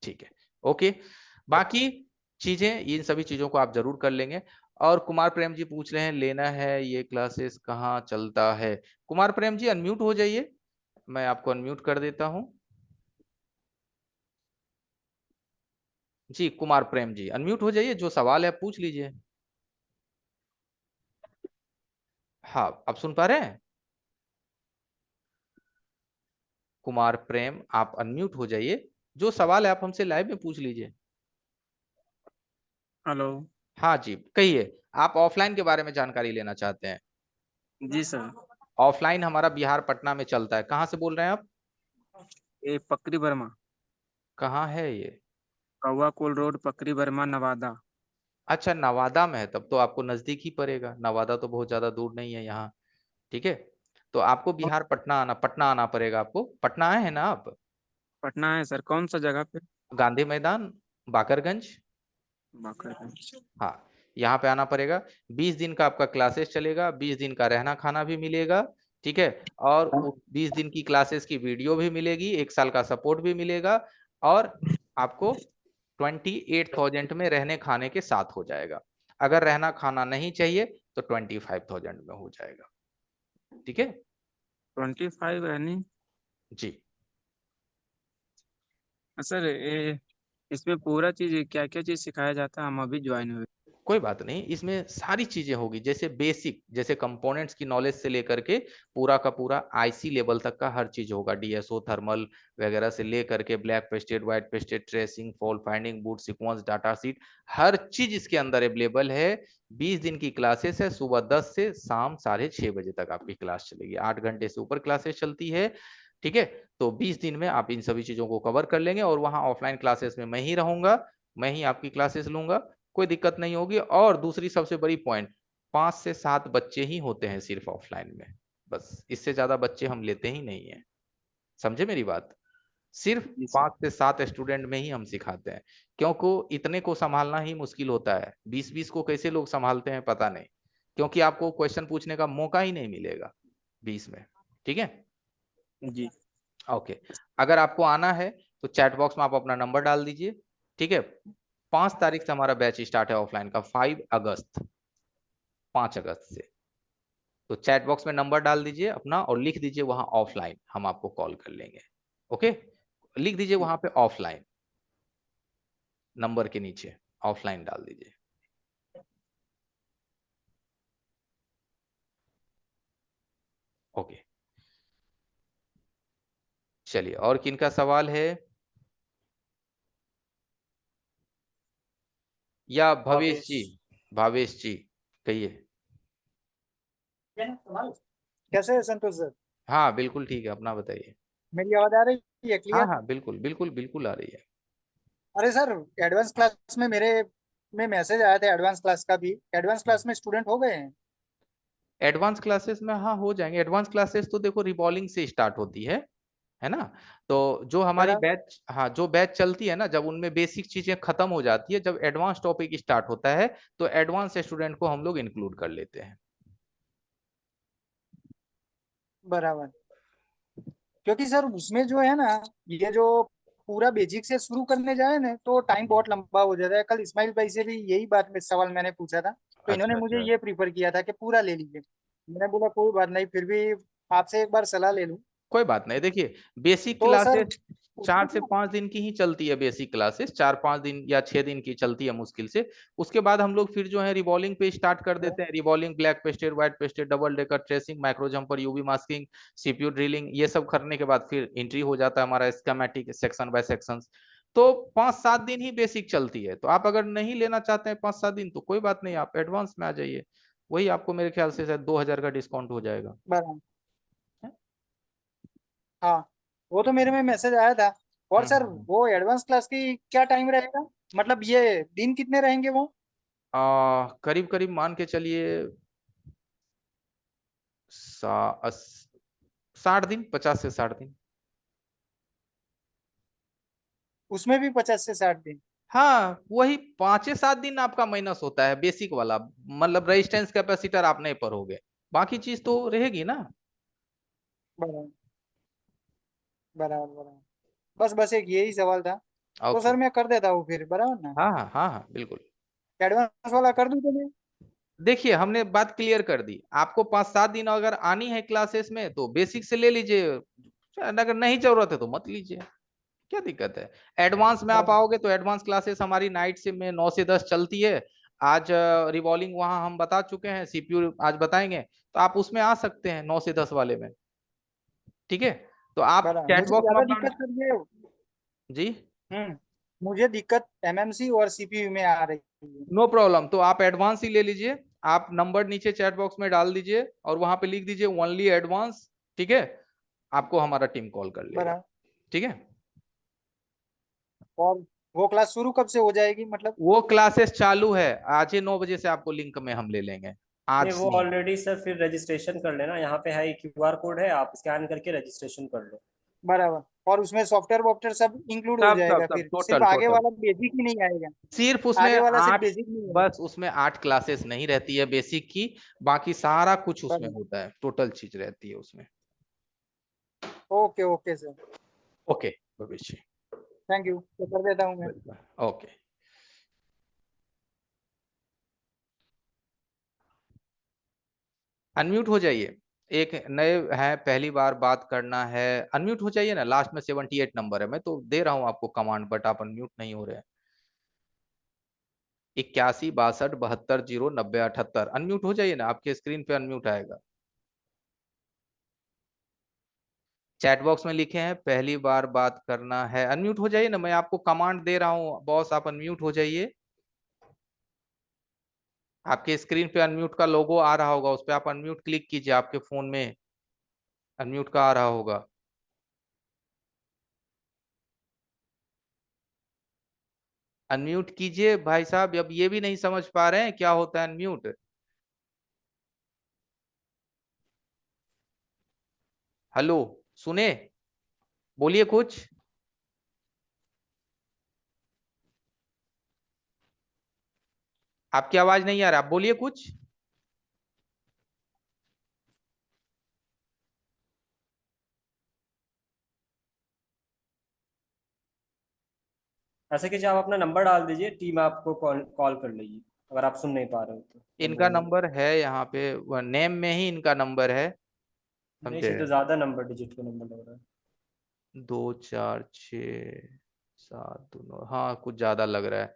ठीक है, ओके। बाकी चीजें, इन सभी चीजों को आप जरूर कर लेंगे। और कुमार प्रेम जी पूछ रहे हैं लेना है ये क्लासेस कहाँ चलता है। कुमार प्रेम जी अनम्यूट हो जाइए, मैं आपको अनम्यूट कर देता हूं। जी कुमार प्रेम जी अनम्यूट हो जाइए, जो सवाल है पूछ लीजिए। हाँ आप सुन पा रहे हैं। कुमार प्रेम आप अनम्यूट हो जाइए, जो सवाल है आप हमसे लाइव में पूछ लीजिए। हेलो। हाँ जी कहिए, आप ऑफलाइन के बारे में जानकारी लेना चाहते हैं। जी सर। ऑफलाइन हमारा बिहार पटना में चलता है। कहाँ से बोल रहे हैं आप। ये पकरी वर्मा, कहाँ है ये। कौवा कोल रोड, पकरी वर्मा, नवादा। अच्छा नवादा में है, तब तो आपको नजदीक ही पड़ेगा, नवादा तो बहुत ज्यादा दूर नहीं है यहाँ। ठीक है, तो आपको बिहार पटना आना पड़ेगा। आपको पटना आए हैं ना आप। पटना है सर, कौन सा जगह पे? गांधी मैदान, बाकरगंज। बाकरगंज। हाँ यहाँ पे आना पड़ेगा। 20 दिन का आपका क्लासेस चलेगा, 20 दिन का रहना खाना भी मिलेगा। ठीक है, और 20 दिन की क्लासेस की वीडियो भी मिलेगी, 1 साल का सपोर्ट भी मिलेगा, और आपको 28,000 में रहने खाने के साथ हो जाएगा। अगर रहना खाना नहीं चाहिए तो 25,000 में हो जाएगा। ठीक है 25 रहनी। जी। सर ये इसमें पूरा चीज क्या क्या चीज सिखाया जाता है? हम अभी ज्वाइन हुए। कोई बात नहीं, इसमें सारी चीजें होगी, जैसे बेसिक, जैसे कंपोनेंट्स की नॉलेज से लेकर के पूरा का पूरा आईसी लेवल तक का हर चीज होगा, डीएसओ थर्मल वगैरह से लेकर के black pasted, white pasted, tracing, fault finding, boot sequence, data sheet, हर चीज इसके अंदर अवेलेबल है। 20 दिन की क्लासेस है, सुबह 10 से शाम 6:30 बजे तक आपकी क्लास चलेगी, 8 घंटे से ऊपर क्लासेस चलती है। ठीक है, तो 20 दिन में आप इन सभी चीजों को कवर कर लेंगे, और वहां ऑफलाइन क्लासेस में मैं ही रहूंगा, मैं ही आपकी क्लासेस लूंगा, कोई दिक्कत नहीं होगी। और दूसरी सबसे बड़ी पॉइंट, 5 से 7 बच्चे ही होते हैं सिर्फ ऑफलाइन में, बस इससे ज्यादा बच्चे हम लेते ही नहीं है, समझे मेरी बात। सिर्फ जी सर। 5 से 7 स्टूडेंट में ही हम सिखाते हैं, क्योंकि इतने को संभालना ही मुश्किल होता है। 20-20 को कैसे लोग संभालते हैं पता नहीं, क्योंकि आपको क्वेश्चन पूछने का मौका ही नहीं मिलेगा 20 में। ठीक है जी। ओके, अगर आपको आना है तो चैट बॉक्स में आप अपना नंबर डाल दीजिए। ठीक है, 5 तारीख से हमारा बैच स्टार्ट है ऑफलाइन का, 5 अगस्त, 5 अगस्त से। तो चैट बॉक्स में नंबर डाल दीजिए अपना और लिख दीजिए वहां ऑफलाइन, हम आपको कॉल कर लेंगे। ओके, लिख दीजिए वहां पे ऑफलाइन, नंबर के नीचे ऑफलाइन डाल दीजिए। ओके, चलिए, और किनका सवाल है, या भवेश जी। भावेश जी कहिए। कैसे है संतोष सर? हाँ बिल्कुल ठीक है, अपना बताइए। मेरी आवाज आ रही है हाँ क्लियर? हाँ बिल्कुल बिल्कुल बिल्कुल आ रही है। अरे सर, एडवांस क्लास में मेरे में मैसेज आया था, एडवांस क्लास का भी। एडवांस क्लास में स्टूडेंट हो गए हैं? एडवांस क्लासेस में हाँ हो जाएंगे। एडवांस क्लासेस तो देखो रिवॉल्विंग से स्टार्ट होती है ना। तो जो हमारी बराबर। बैच, हाँ जो बैच चलती है ना, जब उनमें बेसिक चीजें खत्म हो जाती है, जब एडवांस टॉपिक स्टार्ट होता है तो एडवांस स्टूडेंट को हम लोग इंक्लूड कर लेते हैं। बराबर, क्योंकि सर उसमें जो है ना, ये जो पूरा बेसिक से शुरू करने जाए ना तो टाइम बहुत लंबा हो जाता है। कल इस्माइल भाई से भी यही बात में सवाल मैंने पूछा था, तो इन्होंने अच्छा मुझे अच्छा। ये प्रीफर किया था कि पूरा ले लीजिए। मैंने बोला कोई बात नहीं, फिर भी आपसे एक बार सलाह ले लूं। कोई बात नहीं, देखिए बेसिक तो सर क्लासेस 4 से 5 दिन की ही चलती है, बेसिक क्लासेस 4-5 दिन या 6 दिन की चलती है मुश्किल से। उसके बाद हम लोग फिर जो है रिवॉल्विंग पे स्टार्ट कर देते हैं, revolving, black pasted, white pasted, double decker, tracing, micro jumper, UV masking, CPU drilling, ये सब करने के बाद फिर एंट्री हो जाता है हमारा स्कीमेटिक सेक्शन बाय सेक्शन। तो 5-7 दिन ही बेसिक चलती है। तो आप अगर नहीं लेना चाहते हैं 5-7 दिन तो कोई बात नहीं, आप एडवांस में आ जाइए, वही आपको मेरे ख्याल से शायद 2000 का डिस्काउंट हो जाएगा। बराबर। हाँ, वो तो मेरे में मैसेज आया था। और सर वो एडवांस क्लास की क्या टाइम रहेगा, मतलब ये दिन कितने रहेंगे वो? करीब करीब मान के चलिए 60 दिन, 50 से 60 दिन। उसमें भी 50 से 60 दिन? हाँ, वही 5-7 दिन आपका माइनस होता है बेसिक वाला, मतलब रेजिस्टेंस कैपेसिटर आप नहीं पढ़ोगे, बाकी चीज तो रहेगी ना। बराबर बराबर बराबर। बस बस एक यही सवाल था। तो ओके। सर मैं कर देता हूँ फिर, बराबर ना? हाँ हाँ हाँ हाँ बिल्कुल। एडवांस वाला कर दूँ तो मैं? देखिए हमने बात क्लियर कर दी, आपको 5-7 दिन अगर आनी है क्लासेस में तो बेसिक से ले लीजिए, अगर नहीं जरूरत है तो मत लीजिए, क्या दिक्कत है। एडवांस में आप आओगे तो एडवांस क्लासेस हमारी नाइट से में 9 से 10 चलती है। आज रिवॉल्विंग वहां हम बता चुके हैं, सीपीयू आज बताएंगे, तो आप उसमें आ सकते हैं 9 से 10 वाले में, ठीक है। तो आप बराबर। चैट मुझे बॉक्स में ज्यादा अपना, दिक्कत सर ये जी मुझे दिक्कत एमएमसी और सीपीयू में आ रही है। नो प्रॉब्लम, तो आप एडवांस ही ले लीजिए। आप नंबर नीचे चैट बॉक्स में डाल दीजिए और वहां पे लिख दीजिए ओनली एडवांस, ठीक है। आपको हमारा टीम कॉल कर लेगा, बराबर। ठीक है। और वो क्लास शुरू कब से हो जाएगी, मतलब? वो क्लासेस चालू है, आज ही 9 बजे से आपको लिंक में हम ले लेंगे, आज नहीं वो नहीं। ऑलरेडी सर फिर रजिस्ट्रेशन कर लेना, यहाँ पे है क्यूआर कोड है, आप स्कैन करके रजिस्ट्रेशन कर लो। बराबर। और उसमें सॉफ्टवेयर वॉफ्टवेयर सब इंक्लूड हो सब सब जाएगा, सब फिर टोटल सिर्फ आगे टोटल, वाला बेसिक ही नहीं आएगा? सिर्फ उसमें आगे वाला सिर्फ 8, बेसिक नहीं बस उसमें 8 क्लासेस नहीं रहती है बेसिक की, बाकी सारा कुछ उसमें आएगा? होता है, टोटल चीज रहती है उसमें। ओके ओके सर, ओके भविष्य, थैंक यू, तो कर देता हूँ मैं। ओके। अनम्यूट हो जाइए, एक नए हैं पहली बार बात करना है, अनम्यूट हो जाइए ना, लास्ट में 78 नंबर है, मैं तो दे रहा हूं आपको कमांड बट आप अनम्यूट नहीं हो रहे हैं। 81 62 72 0 90 78, अनम्यूट हो जाइए ना, आपके स्क्रीन पे अनम्यूट आएगा। चैट बॉक्स में लिखे हैं पहली बार बात करना है, अनम्यूट हो जाइए ना, मैं आपको कमांड दे रहा हूँ बॉस, आप अनम्यूट हो जाइए। आपके स्क्रीन पे अनम्यूट का लोगो आ रहा होगा, उस पर आप अनम्यूट क्लिक कीजिए, आपके फोन में अनम्यूट का आ रहा होगा। अनम्यूट कीजिए भाई साहब, अब ये भी नहीं समझ पा रहे हैं क्या होता है अनम्यूट। हेलो, सुने, बोलिए कुछ। आपकी आवाज नहीं आ रहा, आप बोलिए कुछ। ऐसे कीजिए, आप अपना नंबर डाल दीजिए, टीम आपको कॉल कर लेगी अगर आप सुन नहीं पा रहे हो तो। इनका नंबर है यहाँ पे, नेम में ही इनका नंबर है, नहीं समझे। सर, तो ज्यादा नंबर डिजिट का नंबर लग रहा है। 2 4 6 7 2 9, हाँ कुछ ज्यादा लग रहा है।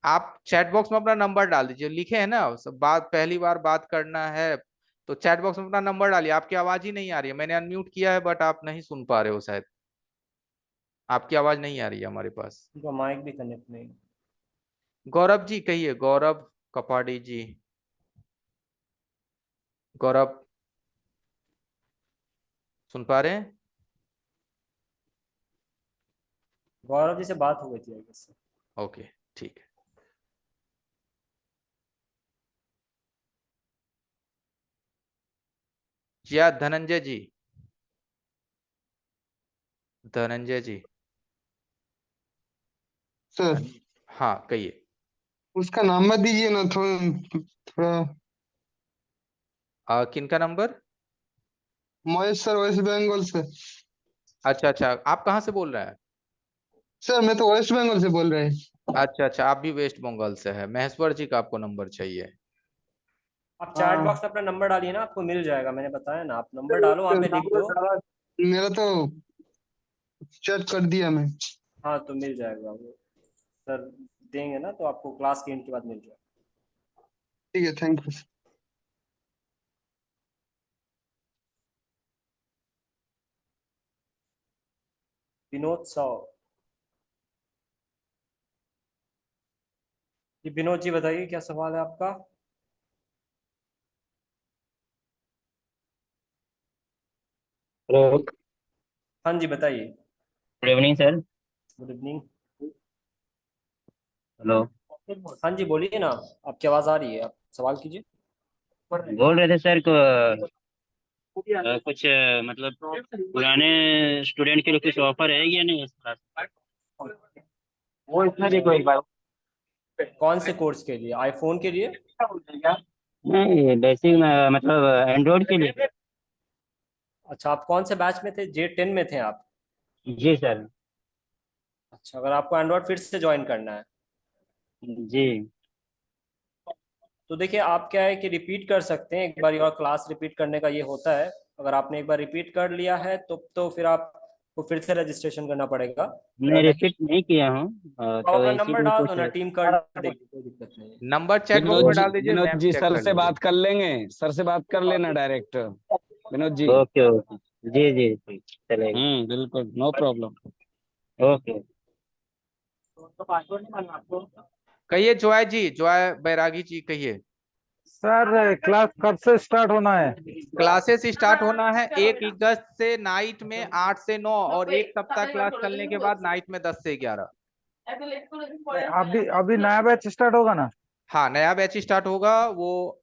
आप चैट बॉक्स में अपना नंबर डाल दीजिए, लिखे हैं ना सब, बात पहली बार बात करना है, तो चैट बॉक्स में अपना नंबर डालिए। आपकी आवाज ही नहीं आ रही है, मैंने अनम्यूट किया है बट आप नहीं सुन पा रहे हो शायद, आपकी आवाज नहीं आ रही है हमारे पास। उनका माइक भी कनेक्ट नहीं। गौरव जी कहिए, गौरव कपाड़ी जी, गौरव सुन पा रहे हैं। गौरव जी से बात हो गई थी आई गेस। ओके ठीक है। या धनंजय जी, धनंजय जी। सर हाँ कहिए। उसका नाम मत दीजिए ना, थोड़ा थोड़ा। किनका नंबर। महेश सर, वेस्ट बंगाल से। अच्छा अच्छा, आप कहाँ से बोल रहे हैं। सर मैं तो वेस्ट बंगाल से बोल रहे हैं। अच्छा अच्छा, आप भी वेस्ट बंगाल से है, महेश्वर जी का आपको नंबर चाहिए। आप चैट बॉक्स में अपना नंबर डालिए ना, आपको मिल जाएगा, मैंने बताया ना, आप नंबर डालो, वहाँ पे लिख दो। मेरा तो चेक कर दिया मैं। हाँ तो मिल जाएगा वो, सर देंगे ना, तो आपको क्लास के एंड के बाद मिल जाएगा। ठीक है, थैंक यू। विनोद साव जी, विनोद जी बताइए क्या सवाल है आपका। हेलो। हाँ जी बताइए। Good evening sir. Good evening. Hello. हाँ जी बोलिए ना, आपकी आवाज आ रही है, आप सवाल कीजिए। बोल रहे थे सर कुछ मतलब पुराने स्टूडेंट के लिए कुछ ऑफर है या नहीं इस क्लास? वो इसमें देखो एक बार। कौन से कोर्स के लिए, आईफोन के लिए? नहीं, बेसिक मतलब एंड्रॉइड के लिए। अच्छा, आप कौन से बैच में थे, J10 में थे आप? जी सर। अच्छा, अगर आपको एंड्रॉइड फिर से ज्वाइन करना है जी। तो देखिए, आप क्या है कि रिपीट कर सकते हैं, एक बार और क्लास रिपीट करने का ये होता है। अगर आपने एक बार रिपीट कर लिया है तो फिर आपको फिर से रजिस्ट्रेशन करना पड़ेगा, मैं अगर नहीं रिपीट नहीं किया हूँ तो आप तो अपना नंबर इसीलिए डाल पूछ दो ना, रहे टीम कर देगी, कोई दिक्कत नहीं है। नंबर चैट बॉक्स में डाल दीजिए, विनोद मैम जी चेक सर कर से लेंगे। बात कर लेंगे, सर से बात कर लेना direct, Vinod ji. Okay okay. जी जी जी चलेगा। बिल्कुल, नो प्रॉब्लम। ओके। कहिए जॉय जी, जॉय बैरागी जी कहिए। सर क्लास कब से स्टार्ट होना है? क्लासेस स्टार्ट होना है 1 अगस्त से नाइट में 8 से 9, और एक सप्ताह क्लास चलने के बाद नाइट में 10 से 11। अभी अभी नया बैच स्टार्ट होगा ना? हाँ, नया बैच स्टार्ट होगा, वो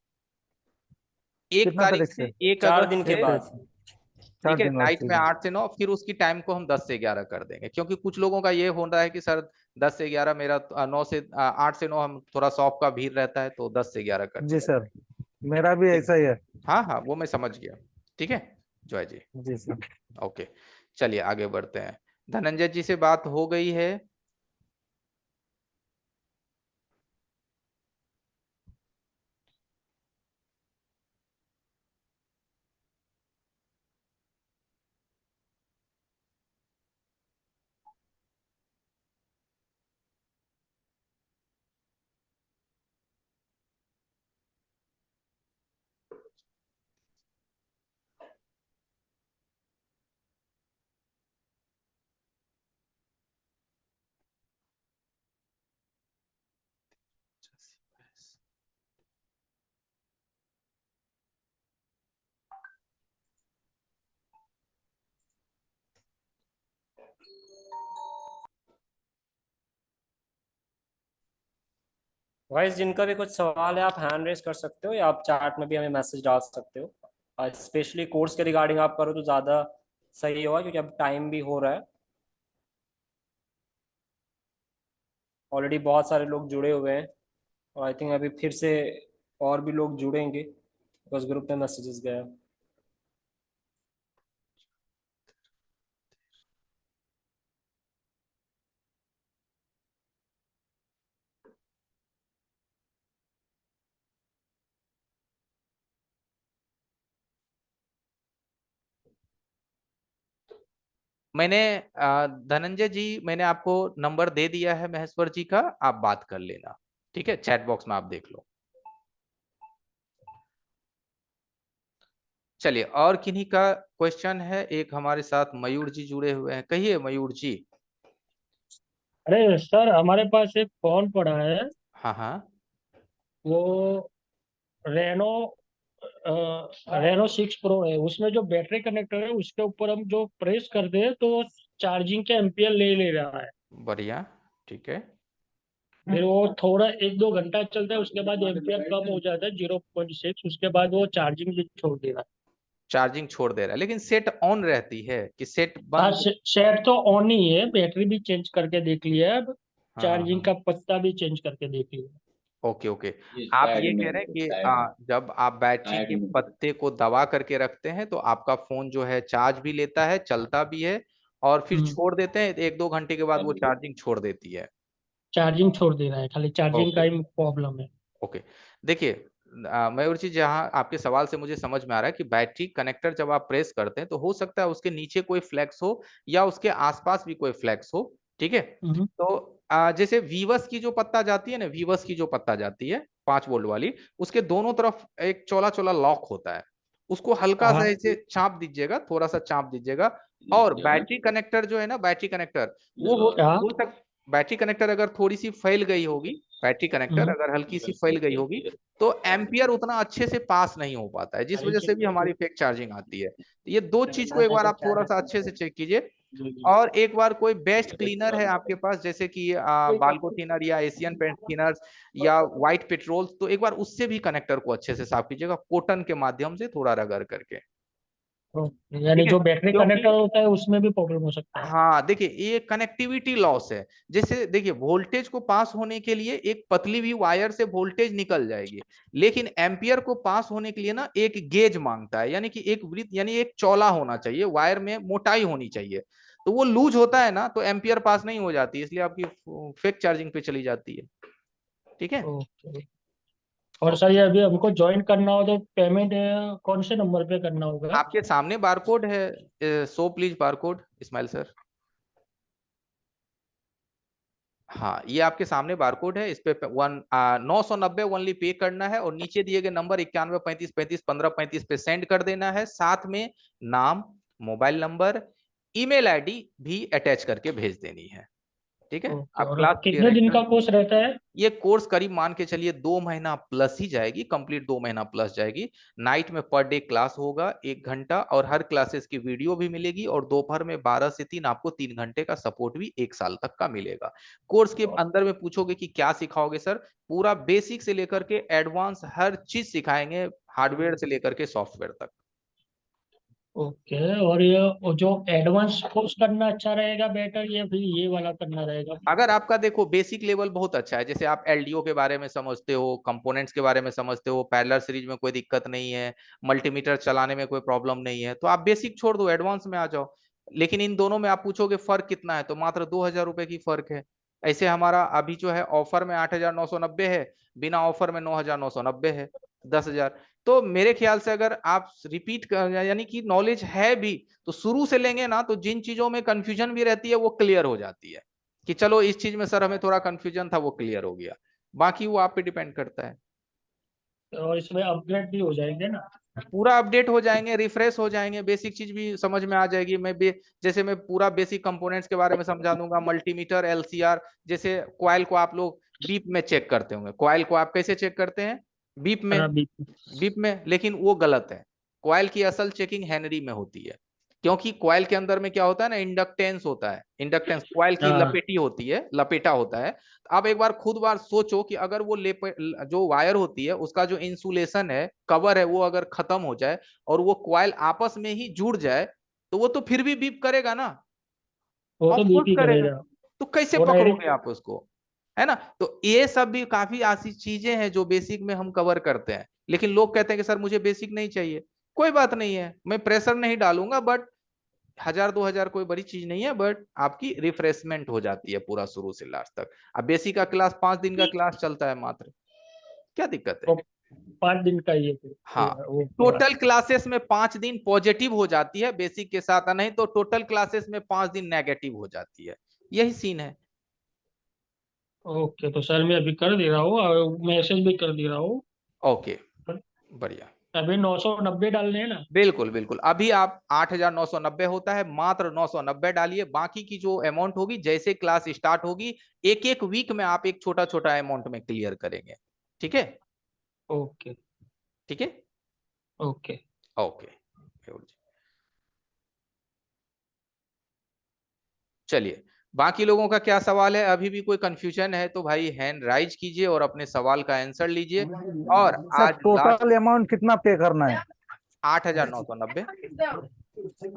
1 कितना तारीख तारीख से से? 1 4 अगस्त दिन के से। बाद। ठीक 4 है, दिन बाद, नाइट ठीक में है। 8 से 9, फिर उसकी टाइम को हम 10 से 11 कर देंगे, क्योंकि कुछ लोगों का ये हो रहा है कि सर 10 से 11 मेरा 8 से 9 हम थोड़ा शॉप का भीड़ रहता है, तो 10 से 11 कर जी दिया सर, मेरा भी जाए। ऐसा ही है। हाँ हाँ, वो मैं समझ गया। ठीक है जॉय जी। जी सर। ओके, चलिए आगे बढ़ते हैं। धनंजय जी से बात हो गई है। गाइस, जिनका भी कुछ सवाल है आप हैंड रेज कर सकते हो, या आप चैट में भी हमें मैसेज डाल सकते हो। स्पेशली कोर्स के रिगार्डिंग आप करो तो ज़्यादा सही होगा, क्योंकि अब टाइम भी हो रहा है। ऑलरेडी बहुत सारे लोग जुड़े हुए हैं, और आई थिंक अभी फिर से और भी लोग जुड़ेंगे, बिकॉज ग्रुप में मैसेजेस गए हैं। मैंने धनंजय जी, मैंने आपको नंबर दे दिया है महेश्वर जी का, आप बात कर लेना। ठीक है, चैट बॉक्स में आप देख लो। चलिए, और किन्हीं का क्वेश्चन है? एक हमारे साथ मयूर जी जुड़े हुए हैं, कहिए मयूर जी। अरे सर, हमारे पास एक फोन पड़ा है, हाँ हाँ। वो रेनो रेनो 6 प्रो है। उसमें जो बैटरी कनेक्टर है उसके ऊपर हम जो प्रेस कर दे तो चार्जिंग के एम्पियर ले रहा है। बढ़िया, ठीक है। फिर वो थोड़ा 1-2 घंटा चलता है, उसके बाद एम्पियर कम हो जाता है 0.6, उसके बाद वो चार्जिंग भी छोड़ देगा। चार्जिंग छोड़ दे रहा है, लेकिन सेट ऑन रहती है कि सेट हाँ, बंद? सेट तो ऑन ही है, बैटरी भी चेंज करके देख लिया है, अब हाँ हाँ चार्जिंग हाँ। का पत्ता भी चेंज करके देख लिया। Okay okay. आप ये कह रहे हैं कि जब आप बैटरी के पत्ते को दबा करके रखते हैं तो आपका फोन जो है चार्ज भी लेता है, चलता भी है, और फिर छोड़ देते हैं 1-2 घंटे के बाद वो चार्जिंग छोड़ देती है। चार्जिंग छोड़ दे रहा है, खाली चार्जिंग का ओके ही प्रॉब्लम है। ओके। देखिए, मयूर जी, जहाँ आपके सवाल से मुझे समझ में आ रहा है कि बैटरी कनेक्टर जब आप प्रेस करते हैं तो हो सकता है उसके नीचे कोई फ्लैक्स हो या उसके आसपास भी कोई फ्लैक्स हो, ठीक है। तो जैसे वीवस की जो पत्ता जाती है ना, वीवस की जो पत्ता जाती है 5 वोल्ट वाली, उसके दोनों तरफ एक चौला चौला लॉक होता है, उसको हल्का सा ऐसे चाप दीजिएगा, थोड़ा सा चाप दीजिएगा। और बैटरी कनेक्टर जो है ना, बैटरी कनेक्टर वो हो सकता, बैटरी कनेक्टर अगर थोड़ी सी फैल गई होगी, बैटरी कनेक्टर अगर हल्की सी फैल गई होगी तो एम्पियर उतना अच्छे से पास नहीं हो पाता है, जिस वजह से भी हमारी फेक चार्जिंग आती है। तो ये दो चीज को एक बार आप थोड़ा सा अच्छे से चेक कीजिए। और एक बार कोई बेस्ट क्लीनर है आपके पास, जैसे कि बाल्को थिनर या एशियन पेंट थिनर या व्हाइट पेट्रोल, तो एक बार उससे भी कनेक्टर को अच्छे से साफ कीजिएगा, कॉटन के माध्यम से थोड़ा रगड़ करके। यानी ठीक है, जो बैटरी क्योंकि कनेक्टर होता है उसमें भी प्रॉब्लम हो सकता है। हाँ देखिए, ये कनेक्टिविटी लॉस है। जैसे देखिए, वोल्टेज को पास होने के लिए एक पतली भी वायर से वोल्टेज निकल जाएगी, लेकिन एम्पियर को पास होने के लिए ना एक गेज मांगता है, यानी कि एक वृत्त, यानी एक चौला होना चाहिए, वायर में मोटाई होनी चाहिए। तो वो लूज होता है ना, तो एम्पियर पास नहीं हो जाती, इसलिए आपकी फेक चार्जिंग पे चली जाती है। ठीक है। और सर ये अभी हमको ज्वाइन करना हो तो पेमेंट कौन से नंबर पे करना होगा? आपके सामने बारकोड है, so please barcode Ismail sir. हाँ, ये आपके सामने बारकोड है, इस पे 990 ओनली पे करना है और नीचे दिए गए नंबर 9135351535 पे सेंड कर देना है। साथ में नाम, मोबाइल नंबर, ईमेल आईडी भी अटैच करके भेज देनी है। ठीक है। आप और क्लास कितने दिन का कोर्स रहता है? ये कोर्स करीब मान के चलिए 2 महीना प्लस ही जाएगी, कंप्लीट 2 महीना प्लस जाएगी। नाइट में पर डे क्लास होगा 1 घंटा, और हर क्लासेस की वीडियो भी मिलेगी, और दोपहर में 12 से 3 आपको 3 घंटे का सपोर्ट भी 1 साल तक का मिलेगा। कोर्स के अंदर में पूछोगे कि क्या सिखाओगे सर, पूरा बेसिक से लेकर के एडवांस हर चीज सिखाएंगे, हार्डवेयर से लेकर के सॉफ्टवेयर तक। ओके। और ये जो एडवांस कोर्स करना अच्छा रहेगा बेटर, या फिर ये वाला करना रहेगा? अगर आपका देखो बेसिक लेवल बहुत अच्छा है, जैसे आप एलडीओ के बारे में समझते हो, कंपोनेंट्स के बारे में समझते हो, पैरेलल सीरीज में कोई दिक्कत नहीं है, मल्टीमीटर चलाने में कोई प्रॉब्लम नहीं है, तो आप बेसिक छोड़ दो, एडवांस में आ जाओ। लेकिन इन दोनों में आप पूछोगे फर्क कितना है, तो मात्र 2,000 रुपए की फर्क है। ऐसे हमारा अभी जो है ऑफर में 8,990 है, बिना ऑफर में 9,990 है, 10,000। तो मेरे ख्याल से अगर आप रिपीट यानी कि नॉलेज है भी तो शुरू से लेंगे ना, तो जिन चीजों में कंफ्यूजन भी रहती है वो क्लियर हो जाती है, कि चलो इस चीज में सर हमें थोड़ा कंफ्यूजन था, वो क्लियर हो गया। बाकी वो आप पे डिपेंड करता है। और इसमें अपग्रेड भी हो जाएंगे ना? पूरा अपडेट हो जाएंगे, रिफ्रेश हो जाएंगे, बेसिक चीज भी समझ में आ जाएगी। जैसे मैं पूरा बेसिक कंपोनेंट्स के बारे में समझा दूंगा, मल्टीमीटर, एलसीआर, जैसे कॉइल को आप लोग बीप में चेक करते होंगे, कॉइल को आप कैसे चेक करते हैं? बीप में। बीप में, लेकिन वो गलत है। कॉइल की असल चेकिंग हेनरी में होती है, क्योंकि कॉइल के अंदर में क्या होता है ना, इंडक्टेंस होता है। इंडक्टेंस कॉइल की लपेटी होती है, लपेटा होता है। आप एक बार खुद बार सोचो कि अगर वो जो वायर होती है उसका जो इंसुलेशन है, कवर है, वो अगर खत्म हो जाए और वो कॉइल आपस में ही जुड़ जाए, तो वो तो फिर भी बीप करेगा ना, वो तो ऑफ बीप कोर्स ही करेगा। करेगा। तो कैसे वो पकड़ोगे डायरेक्ट। आप उसको, है ना। तो ये सब भी काफी ऐसी चीजें हैं जो बेसिक में हम कवर करते हैं, लेकिन लोग कहते हैं कि सर मुझे बेसिक नहीं चाहिए। कोई बात नहीं है, मैं प्रेशर नहीं डालूंगा, बट 1,000-2,000 कोई बड़ी चीज नहीं है, बट आपकी रिफ्रेशमेंट हो जाती है पूरा शुरू से लास्ट तक। अब बेसिक का क्लास 5 दिन का क्लास चलता है मात्र, क्या दिक्कत है? 5 दिन का ये हाँ, टोटल क्लासेस में 5 दिन पॉजिटिव हो जाती है बेसिक के साथ, नहीं तो टोटल क्लासेस में 5 दिन नेगेटिव हो जाती है, यही सीन है। ओके, तो सर मैं अभी कर दे रहा हूँ और मैसेज भी कर दे रहा हूँ। ओके, बढ़िया। अभी 990 डालने हैं ना? बिल्कुल बिल्कुल, अभी आप 8,990 होता है, मात्र 990 डालिए। बाकी की जो अमाउंट होगी जैसे क्लास स्टार्ट होगी, एक एक वीक में आप एक छोटा छोटा अमाउंट में क्लियर करेंगे। ठीक है। ओके। ठीक है। ओके। ओके। चलिए, बाकी लोगों का क्या सवाल है? अभी भी कोई कंफ्यूजन है तो भाई हैंड राइज कीजिए और अपने सवाल का आंसर लीजिए। और सर आज लास्ट टोटल अमाउंट कितना पे करना है? 8,990।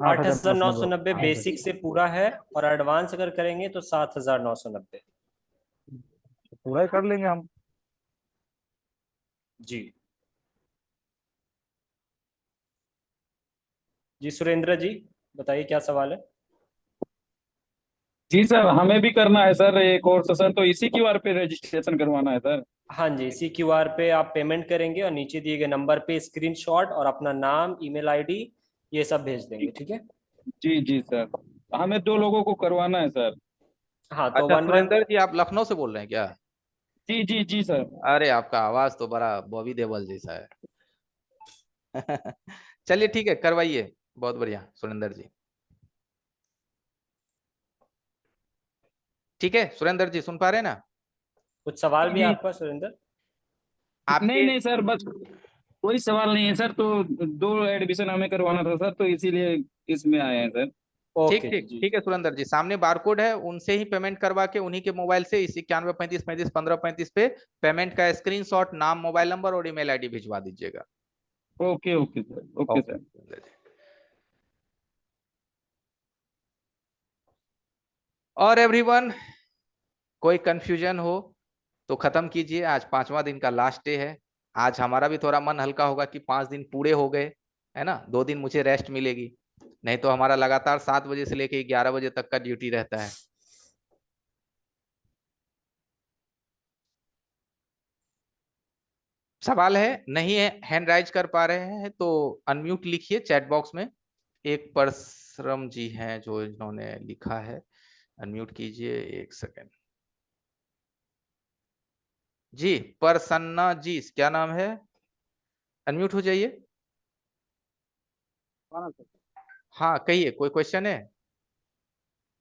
8,990 बेसिक से पूरा है, और एडवांस अगर करेंगे तो 7,990। पूरा ही कर लेंगे हम। जी जी, सुरेंद्र जी बताइए क्या सवाल है। जी सर, हमें भी करना है सर ये कोर्स सर, तो इसी क्यूआर पे रजिस्ट्रेशन करवाना है सर। हाँ जी, इसी क्यूआर पे आप पेमेंट करेंगे और नीचे दिए गए नंबर पे स्क्रीनशॉट और अपना नाम, ईमेल आईडी ये सब भेज देंगे, ठीक है। जी जी सर, हमें 2 लोगों को करवाना है सर। हाँ तो अच्छा वन सुरेंद्र जी, आप लखनऊ से बोल रहे हैं क्या? जी जी जी सर। अरे आपका आवाज तो बड़ा बॉबी देओल जैसा है। चलिए ठीक है, करवाइए। बहुत बढ़िया सुरेंद्र जी। ठीक है सुरेंद्र जी, सुन पा रहे हैं ना? कुछ सवाल भी है जी। आपका सुरेंद्र? नहीं नहीं सर, बस कोई सवाल नहीं है सर, तो 2 एडमिशन हमें करवाना था सर, तो इसीलिए इसमें आए हैं सर। ठीक ओके ठीक जी। ठीक है सुरेंद्र जी, सामने बारकोड है, उनसे ही पेमेंट करवा के उन्हीं के मोबाइल से इस 9135351535 पे पेमेंट का स्क्रीनशॉट, नाम, मोबाइल नंबर और ईमेल आईडी भिजवा दीजिएगा। Okay okay sir, okay sir. Surendra ji. और एवरीवन, कोई कंफ्यूजन हो तो खत्म कीजिए। आज 5वां दिन का लास्ट डे है। आज हमारा भी थोड़ा मन हल्का होगा कि 5 दिन पूरे हो गए, है ना। 2 दिन मुझे रेस्ट मिलेगी, नहीं तो हमारा लगातार 7 बजे से लेके 11 बजे तक का ड्यूटी रहता है। सवाल है? नहीं है, हैंड राइज कर पा रहे हैं तो अनम्यूट लिखिए चैट बॉक्स में। एक परसरम जी हैं जो इन्होंने लिखा है, अनम्यूट कीजिए। 1 सेकेंड जी। प्रसन्ना जी, क्या नाम है? अनम्यूट हो जाइए। हाँ कहिए, कोई क्वेश्चन है?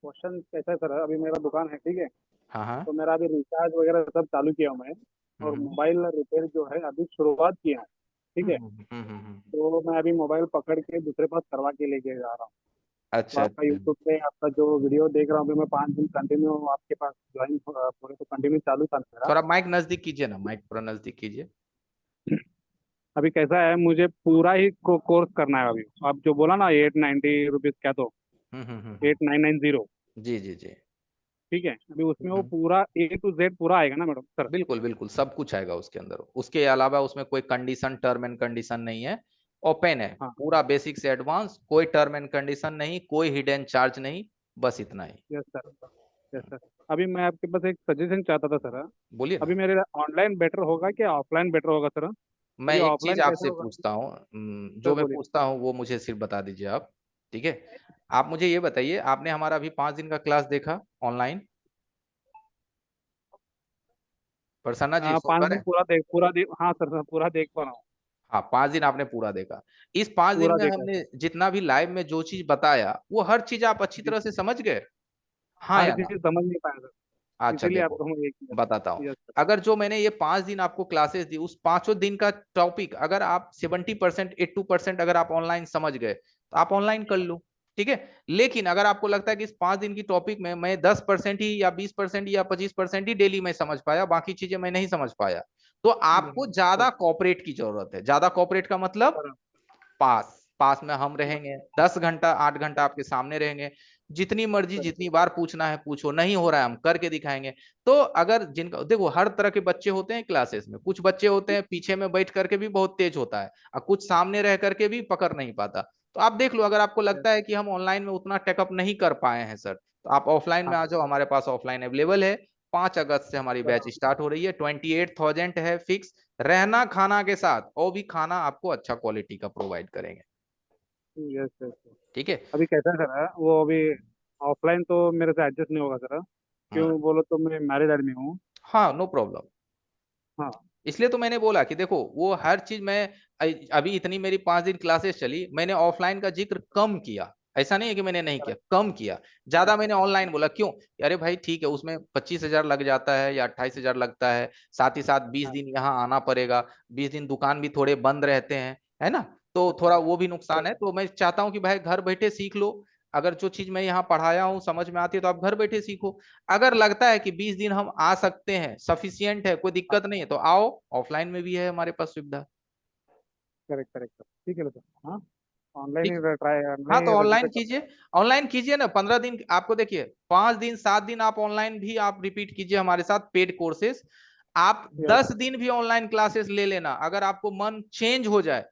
क्वेश्चन कैसा है सर, अभी मेरा दुकान है, ठीक है। हाँ हाँ। तो मेरा अभी रिचार्ज वगैरह सब चालू किया हूँ मैं, और मोबाइल रिपेयर जो है अभी शुरुआत किया हूँ, ठीक है। तो मैं अभी मोबाइल पकड़ के दूसरे पास करवा के लेके जा रहा हूँ। तो अच्छा आपका यूट्यूब पे आपका जो वीडियो देख रहा हूँ अभी मैं 5 दिन कंटिन्यू आपके पास ज्वाइन पूरे तो कंटिन्यू चालू था मेरा। थोड़ा माइक नजदीक कीजिए ना, माइक पूरा नजदीक कीजिए। अभी कैसा है, मुझे पूरा ही कोर्स करना है अभी। आप जो बोला ना 890 रुपीज क्या, तो 8990, जी जी जी। ठीक है। अभी उसमें वो पूरा A to Z पूरा आएगा ना मैडम सर? बिल्कुल बिल्कुल, सब कुछ आएगा उसके अंदर। उसके अलावा उसमें कोई कंडीशन, टर्म एंड कंडीशन नहीं है। ओपन है पूरा, बेसिक से एडवांस, कोई टर्म एंड कंडीशन नहीं, कोई हिडन चार्ज नहीं, बस इतना ही। Yes sir, yes sir. अभी मैं आपके पास एक सजेशन चाहता था सर। बोलिए अभी ना। मेरे ऑनलाइन बेटर होगा कि ऑफलाइन बेटर होगा सर? मैं अभी एक चीज ऑफलाइन कैसा आपसे होगा पूछता हूँ, सर? जो मैं बोलिए। पूछता हूँ वो मुझे सिर्फ बता दीजिए आप, ठीक है। आप मुझे ये बताइए, आपने हमारा अभी 5 दिन का क्लास देखा ऑनलाइन? प्रसन्ना जी हाँ, सुन 5 पा दिन रहे हैं? पूरा देख, हाँ सर सर पूरा देख पा रहा हूँ। हाँ 5 दिन आपने पूरा देखा। इस 5 दिन पूरा में देखा हमने सर, जितना भी लाइव में जो चीज बताया वो हर चीज आप अच्छी जी। तरह से समझ गए? हाँ हर या ना? चीज समझ नहीं पाया सर, अच्छा इसीलिए देखो, आपको हम ये किया बताता सर। हूँ। Yes sir. अगर जो मैंने ये 5 दिन आपको क्लासेस दी, उस 5 दिन का टॉपिक अगर आप 70% 82% अगर आप ऑनलाइन समझ गए तो आप ऑनलाइन कर लो, ठीक है। लेकिन अगर आपको लगता है कि इस 5 दिन की टॉपिक में मैं 10% ही या 20% या 25% ही डेली में समझ पाया, बाकी चीजें मैं नहीं समझ पाया, तो आपको ज्यादा कॉपरेट की जरूरत है। ज्यादा कॉपरेट का मतलब पास पास में हम रहेंगे, 10 घंटा 8 घंटा आपके सामने रहेंगे, जितनी मर्जी जितनी बार पूछना है पूछो, नहीं हो रहा है हम करके दिखाएंगे। तो अगर जिनका देखो, हर तरह के बच्चे होते हैं क्लासेस में। कुछ बच्चे होते हैं पीछे में बैठ करके भी बहुत तेज होता है, और कुछ सामने रह करके भी पकड़ नहीं पाता। तो आप देख लो, अगर आपको लगता है कि हम ऑनलाइन में उतना टेकअप नहीं कर पाए हैं सर, तो आप ऑफलाइन में आ जाओ, हमारे पास ऑफलाइन अवेलेबल है। 5 अगस्त से हमारी बैच स्टार्ट हो रही है, 28,000 है फिक्स, रहना खाना के साथ, और भी खाना आपको अच्छा क्वालिटी का प्रोवाइड करेंगे, यस यस। ठीक है। अभी कैसा है सर, वो अभी ऑफलाइन तो मेरे से एडजस्ट नहीं होगा सर, क्यों बोलो तो मैं मैरिड आदमी हूँ। हाँ नो प्रॉब्लम। हाँ। इसलिए तो मैंने बोला कि देखो, वो हर चीज मैं अभी इतनी मेरी 5 दिन क्लासेस चली, मैंने ऑफलाइन का जिक्र कम किया। ऐसा नहीं है कि मैंने नहीं किया, कम किया। ज्यादा मैंने ऑनलाइन बोला, क्यों? अरे भाई ठीक है, उसमें 25,000 लग जाता है या 28,000 लगता है, साथ ही साथ 20 दिन यहाँ आना पड़ेगा, 20 दिन दुकान भी थोड़े बंद रहते हैं, है ना। तो थोड़ा वो भी नुकसान है। तो मैं चाहता हूँ कि भाई घर बैठे सीख लो। अगर जो चीज मैं यहाँ पढ़ाया हूँ समझ में आती है तो आप घर बैठे सीखो। अगर लगता है कि 20 दिन हम आ सकते हैं, सफिशियंट है, कोई दिक्कत नहीं है, तो आओ, ऑफलाइन में भी है हमारे पास सुविधा। करेक्ट करेक्ट सर, ठीक है सर। हाँ, ऑनलाइन ठीक। ही ट्राई, हाँ तो नहीं ऑनलाइन रजिस्टर कीजिए, करता ऑनलाइन कीजिए ना। 15 दिन आपको देखिए, 5 दिन 7 दिन आप ऑनलाइन भी आप रिपीट कीजिए हमारे साथ पेड कोर्सेज। आप है। 10 दिन भी ऑनलाइन क्लासेस ले लेना, अगर आपको मन चेंज हो जाए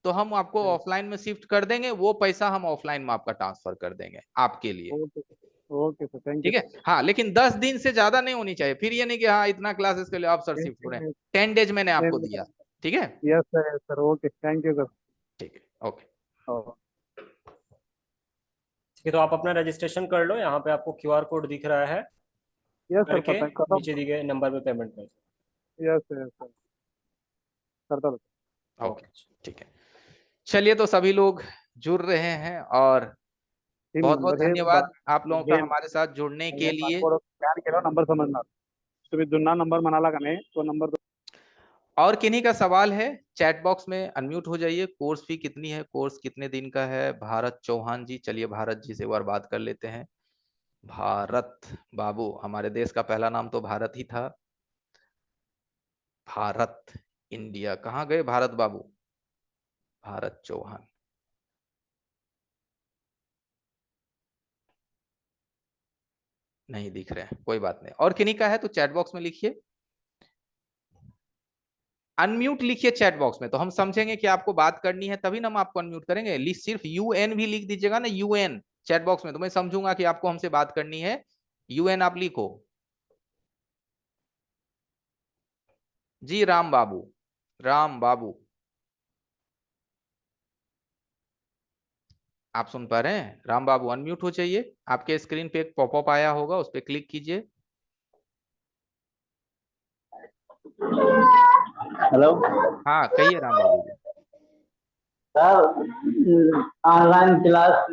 तो हम आपको ऑफलाइन में शिफ्ट कर देंगे, वो पैसा हम ऑफलाइन में आपका ट्रांसफर कर देंगे आपके लिए। Okay okay sir, thank you ठीक है। हाँ, लेकिन 10 दिन से ज्यादा नहीं होनी चाहिए। फिर ये नहीं कि हाँ इतना क्लासेस के लिए आप सर शिफ्ट हो रहे हैं। 10 डेज मैंने आपको दिया, ठीक है। Yes sir, okay, thank you sir. ठीक है, ओके। ठीक है, तो आप अपना रजिस्ट्रेशन कर लो। यहाँ पे आपको QR कोड दिख रहा है, यस सर, करके पता कर नीचे दिए गए नंबर पे पेमेंट कर। यस सर, करता हूँ। ओके, ठीक है। चलिए, तो सभी लोग जुड़ रहे हैं और बहुत बहुत धन्यवाद आप लोगों का हमारे साथ जुड़ने के लिए। नंबर समझना, तुम्ही जुना नंबर म्हणाला का नाही, तो नंबर। और किन्हीं का सवाल है चैट बॉक्स में अनम्यूट हो जाइए। कोर्स फी कितनी है, कोर्स कितने दिन का है? भारत चौहान जी, चलिए भारत जी से एक बार बात कर लेते हैं। भारत बाबू, हमारे देश का पहला नाम तो भारत ही था। भारत इंडिया, कहाँ गए भारत बाबू? भारत चौहान, नहीं दिख रहे हैं, कोई बात नहीं। और किन्हीं का है तो चैट बॉक्स में लिखिए, अनम्यूट लिखिए चैट बॉक्स में, तो हम समझेंगे कि आपको बात करनी है, तभी ना हम आपको अनम्यूट करेंगे। सिर्फ UN भी लिख दीजिएगा ना, UN चैट बॉक्स में, तो मैं समझूंगा कि आपको हमसे बात करनी है। UN आप लिखो जी। राम बाबू, राम बाबू, आप सुन पा रहे हैं? राम बाबू अनम्यूट हो जाइए। आपके स्क्रीन पे एक पॉपअप आया होगा, उस पर क्लिक कीजिए। हेलो, हाँ कहिए राम बाबू जी। सर ऑनलाइन क्लास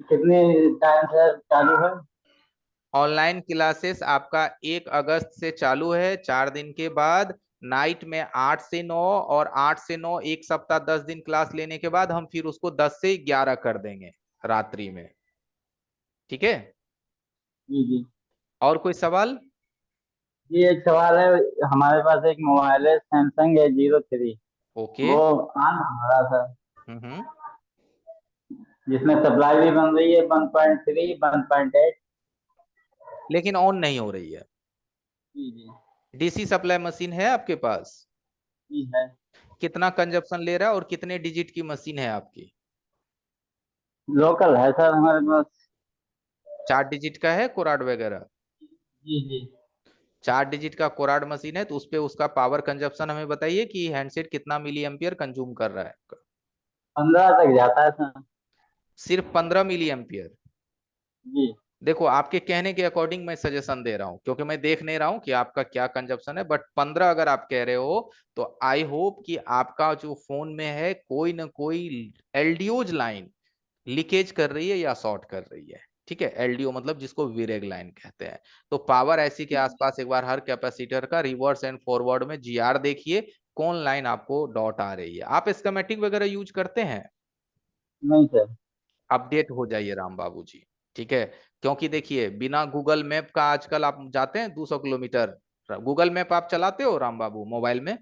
कितने टाइम से चालू है? ऑनलाइन क्लासेस आपका 1 अगस्त से चालू है, 4 दिन के बाद नाइट में 8 से 9 और 8 से 9 एक सप्ताह 10 दिन क्लास लेने के बाद हम फिर उसको 10 से 11 कर देंगे रात्रि में, ठीक है। जी जी और कोई सवाल? जी, एक सवाल है। हमारे पास एक मोबाइल है, सैमसंग A03। ओके। वो ऑन हो रहा था, हम्म, जिसमें सप्लाई भी बन रही है 1.3 1.8। लेकिन ऑन नहीं हो रही है। जी जी DC सप्लाई मशीन है आपके पास? जी है। कितना कंजप्शन ले रहा है और कितने डिजिट की मशीन है आपकी? लोकल है सर हमारे पास। 4 डिजिट का है कोराड वगैरह? जी जी 4 डिजिट का कोराड मशीन है, तो उस पे उसका पावर कंजप्शन हमें बताइए कि हैंडसेट कितना मिली एम्पियर कंज्यूम कर रहा है। 15 तक जाता है सर। सिर्फ 15 मिली एम्पियर? जी देखो, आपके कहने के अकॉर्डिंग मैं सजेशन दे रहा हूं, क्योंकि मैं देख नहीं रहा हूं कि आपका क्या कंजप्शन है, बट 15 अगर आप कह रहे हो तो आई होप कि आपका जो फोन में है कोई ना कोई एलडीओज लाइन लीकेज कर रही है या शॉर्ट कर रही है, ठीक है। एलडीओ मतलब जिसको वीरेग लाइन कहते हैं। तो पावर ऐसी के आसपास एक बार हर कैपेसिटर का रिवर्स एंड फॉरवर्ड में GR देखिए, कौन लाइन आपको डॉट आ रही है। आप स्कीमेटिक वगैरह यूज करते हैं? नहीं सर। अपडेट हो जाइए राम बाबू जी, ठीक है। क्योंकि देखिए, बिना गूगल मैप का आजकल आप जाते हैं 200 किलोमीटर, गूगल मैप आप चलाते हो राम बाबू मोबाइल में?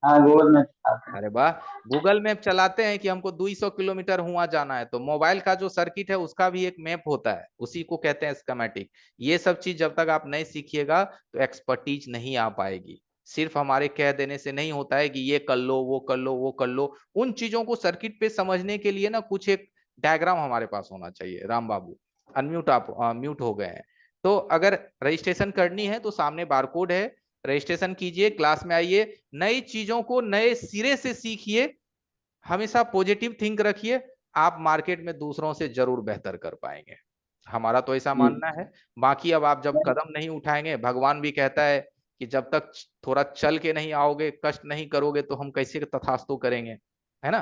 हाँ, गूगल में। अरे वाह, गूगल मैप चलाते हैं कि हमको 200 किलोमीटर हुआ जाना है, तो मोबाइल का जो सर्किट है उसका भी एक मैप होता है, उसी को कहते हैं स्कीमेटिक। ये सब चीज जब तक आप नहीं सीखिएगा तो एक्सपर्टीज नहीं आ पाएगी। सिर्फ हमारे कह देने से नहीं होता है कि ये कर लो, वो कर लो, वो कर लो। उन चीजों को सर्किट पे समझने के लिए ना कुछ एक डायग्राम हमारे पास होना चाहिए। राम बाबू अनम्यूट, आप म्यूट हो गए हैं। तो अगर रजिस्ट्रेशन करनी है तो सामने बारकोड है, रजिस्ट्रेशन कीजिए, क्लास में आइए, नई चीजों को नए सिरे से सीखिए, हमेशा पॉजिटिव थिंक रखिए, आप मार्केट में दूसरों से जरूर बेहतर कर पाएंगे। हमारा तो ऐसा मानना है। बाकी अब आप जब कदम नहीं उठाएंगे, भगवान भी कहता है कि जब तक थोड़ा चल के नहीं आओगे, कष्ट नहीं करोगे, तो हम कैसे तथास्तु करेंगे, है ना।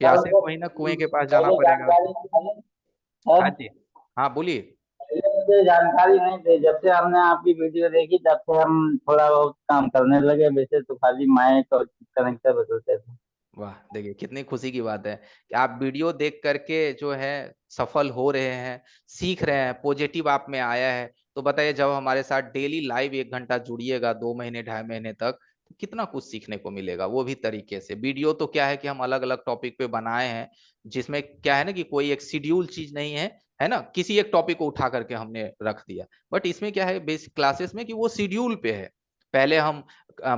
प्यासे को ही ना कुएं के पास जाना पड़ेगा। हाँ जी, हाँ बोलिए। मुझे जानकारी नहीं थी, जब से हमने आपकी वीडियो देखी तब से हम थोड़ा बहुत काम करने लगे। वैसे तो खाली माइक और कनेक्टर बदलते थे। वाह, देखिए कितनी खुशी की बात है कि आप वीडियो देख करके जो है सफल हो रहे हैं, सीख रहे हैं, पॉजिटिव आप में आया है। तो बताइए, जब हमारे साथ डेली लाइव 1 घंटा जुड़िएगा 2 महीने 2.5 महीने तक, तो कितना कुछ सीखने को मिलेगा, वो भी तरीके से। वीडियो तो क्या है कि हम अलग अलग टॉपिक पे बनाए हैं, जिसमें क्या है ना कि कोई एक शेड्यूल चीज नहीं है ना, किसी एक टॉपिक को उठा करके हमने रख दिया। बट इसमें क्या है बेसिक क्लासेस में कि वो शेड्यूल पे है, पहले हम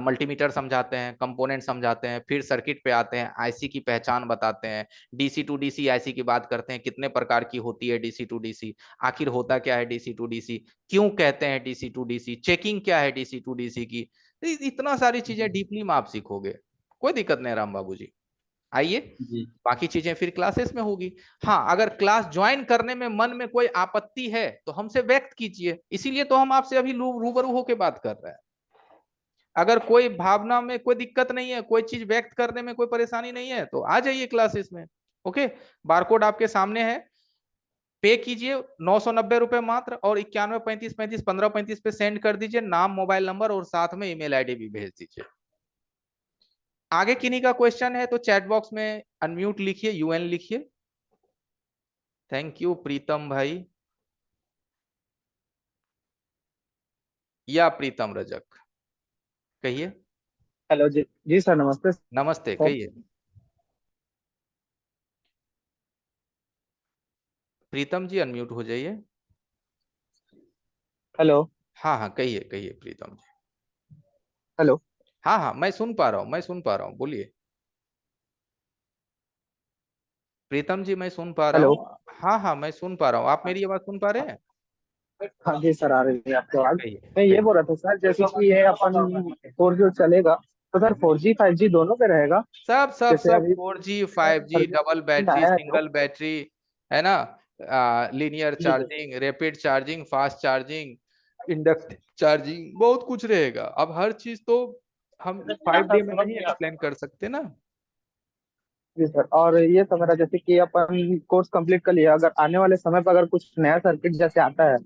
मल्टीमीटर समझाते हैं, कंपोनेंट समझाते हैं, फिर सर्किट पे आते हैं, आईसी की पहचान बताते हैं, डीसी टू डीसी आईसी की बात करते हैं, कितने प्रकार की होती है डीसी टू डीसी, आखिर होता क्या है डीसी टू डीसी, क्यों कहते हैं डीसी टू डीसी, चेकिंग क्या है डीसी टू डीसी की। इतना सारी चीजें डीपली में आप सीखोगे, कोई दिक्कत नहीं राम बाबू जी। आइए, बाकी चीजें फिर क्लासेस में होगी। हाँ, अगर क्लास ज्वाइन करने में मन में कोई आपत्ति है तो हमसे व्यक्त कीजिए, इसीलिए तो हम आपसे अभी रूबरू होकर बात कर रहे हैं। अगर कोई भावना में कोई दिक्कत नहीं है, कोई चीज व्यक्त करने में कोई परेशानी नहीं है, तो आ जाइए क्लासेस में। ओके, बारकोड आपके सामने है, पे कीजिए 990 रुपए मात्र, और 91 35 35 15 35 पे सेंड कर दीजिए नाम, मोबाइल नंबर और साथ में ईमेल आईडी भी भेज दीजिए। आगे किन्हीं का क्वेश्चन है तो चैट बॉक्स में अनम्यूट लिखिए, यूएन लिखिए। थैंक यू प्रीतम भाई या प्रीतम रजक, कहिए। हेलो जी, जी सर नमस्ते। नमस्ते, कहिए। प्रीतम जी अनम्यूट हो जाइए। हेलो। हाँ हाँ, कहिए कहिए प्रीतम जी। हेलो। हाँ हाँ, मैं सुन पा रहा हूँ, बोलिए प्रीतम जी, मैं सुन पा रहा हेलो। हूँ। हाँ हाँ, मैं सुन पा रहा हूँ, आप मेरी आवाज सुन पा रहे हैं? हाँ जी सर, आ रही है आपकी आवाज। मैं ये बोल रहा था सर, जैसे कि ये अपन 4G चलेगा तो सर 4G 5G दोनों पे रहेगा? सब सब जैसे सब, अभी 4G 5G, डबल बैटरी, आया है तो सिंगल बैटरी, है ना, linear charging, rapid charging, fast charging, inductive charging, बहुत कुछ रहेगा। अब हर चीज तो हम 5 डे में नहीं एक्सप्लेन कर सकते ना। जी सर, और ये तो मेरा जैसे कि अपन कोर्स कंप्लीट कर लिया, अगर आने वाले समय पर अगर कुछ नया सर्किट जैसे आता है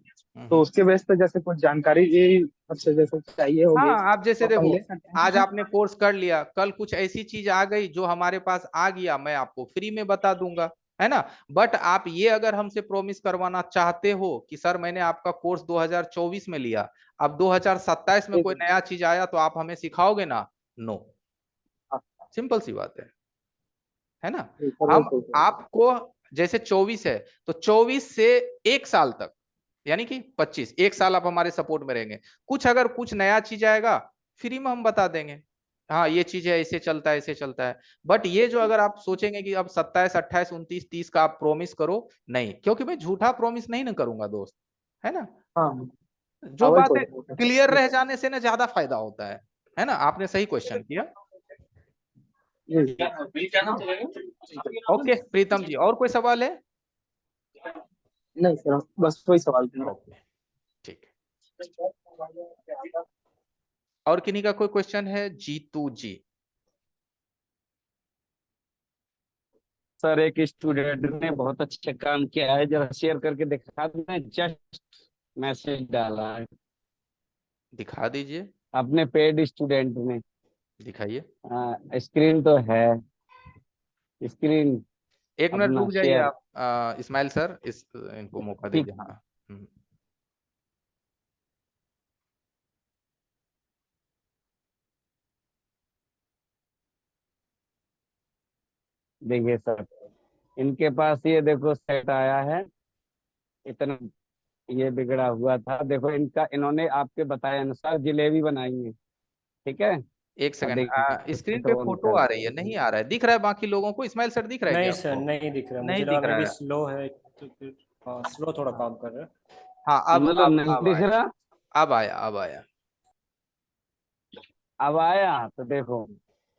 तो उसके बेस पे जैसे कुछ जानकारी ये आपसे जैसे चाहिए होगी हाँ, आप जैसे तो अपन देखो, ले सकते हैं आज क्या? आपने कोर्स कर लिया, कल कुछ ऐसी चीज आ गई जो हमारे पास आ गया, मैं आपको फ्री में बता दूंगा, है ना। बट आप ये अगर हमसे प्रॉमिस करवाना चाहते हो कि सर मैंने आपका कोर्स 2024 में लिया, अब 2027 में कोई नया चीज आया तो आप हमें सिखाओगे ना? नो, सिंपल सी बात है ना। हम आपको, जैसे 24 है तो 24 से 1 साल तक, यानी कि 25, 1 साल आप हमारे सपोर्ट में रहेंगे। कुछ अगर कुछ नया चीज आएगा फ्री में हम बता देंगे, हाँ ये चीज है, ऐसे चलता है, ऐसे चलता है। बट ये जो अगर आप सोचेंगे कि अब 27 28 29 30 का आप प्रोमिस करो, नहीं, क्योंकि मैं झूठा प्रोमिस नहीं ना करूंगा दोस्त, है ना। हाँ जो वही बातें बोल क्लियर रह जाने से ना ज्यादा फायदा होता है ना। आपने सही क्वेश्चन किया। ओके प्रीतम जी, और कोई सवाल है? नहीं सर, बस वही सवाल था। ओके, ठीक है। और किन्हीं का कोई क्वेश्चन है? जीतू जी। सर एक स्टूडेंट ने बहुत अच्छा काम किया है, जरा शेयर करके दिखा दें, जस्ट मैसेज डाला है, दिखा दीजिए, अपने पेड स्टूडेंट ने। दिखाइए। स्क्रीन तो है, स्क्रीन 1 मिनट अपना रुक जाइए शेयर। आप, इस्माइल सर, इनको मौका ठीक। दीजिए। हाँ देखिए सर, इनके पास ये देखो सेट आया है, इतना ये बिगड़ा हुआ था, देखो इनका, इन्होंने आपके बताए अनुसार जिलेबी बनाई है, ठीक है। एक अब सेकंड, देखिए स्क्रीन सेट पे ऑन फोटो कर, आ रही है, नहीं आ रहा है, दिख रहा है बाकी लोगों को? इस्माइल सर दिख रहा है नहीं क्या सर, आपको? नहीं दिख रहा, मुझे नहीं लगा दिख मे रहा भी है। स्लो है तो फिर स्लो थोड़ा काम कर रहा है। हाँ, मतलब नहीं अब दिख आया, रहा। अब आया, अब आया। अब आया तो देखो,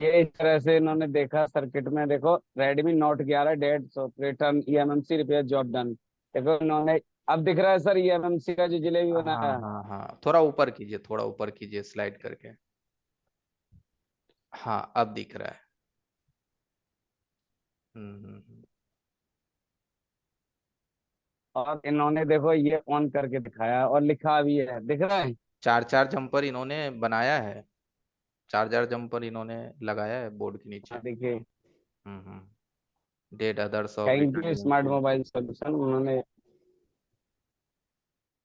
ये इस तरह से इन्होंने देखा सर्किट में, देखो Redmi Note 11 dead so return eMMC repair job done, देखो इन्होंने, अब दिख रहा है सर eMMC का जो जिलेबी हाँ बनाया है। हाँ हाँ, थोड़ा ऊपर कीजिए, थोड़ा ऊपर कीजिए स्लाइड करके। हाँ, अब दिख रहा है। हम्म। और इन्होंने देखो ये ऑन करके दिखाया और लिखा भी है, दिख रहा है। 4 जंपर इन्होंने बनाया है, 4 जंपर इन्होंने लगाया है बोर्ड के नीचे। देखिए, date others of thank you return. Smart mobile solution, उन्होंने।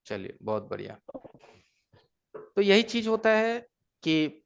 चलिए, बहुत बढ़िया। तो यही चीज होता है कि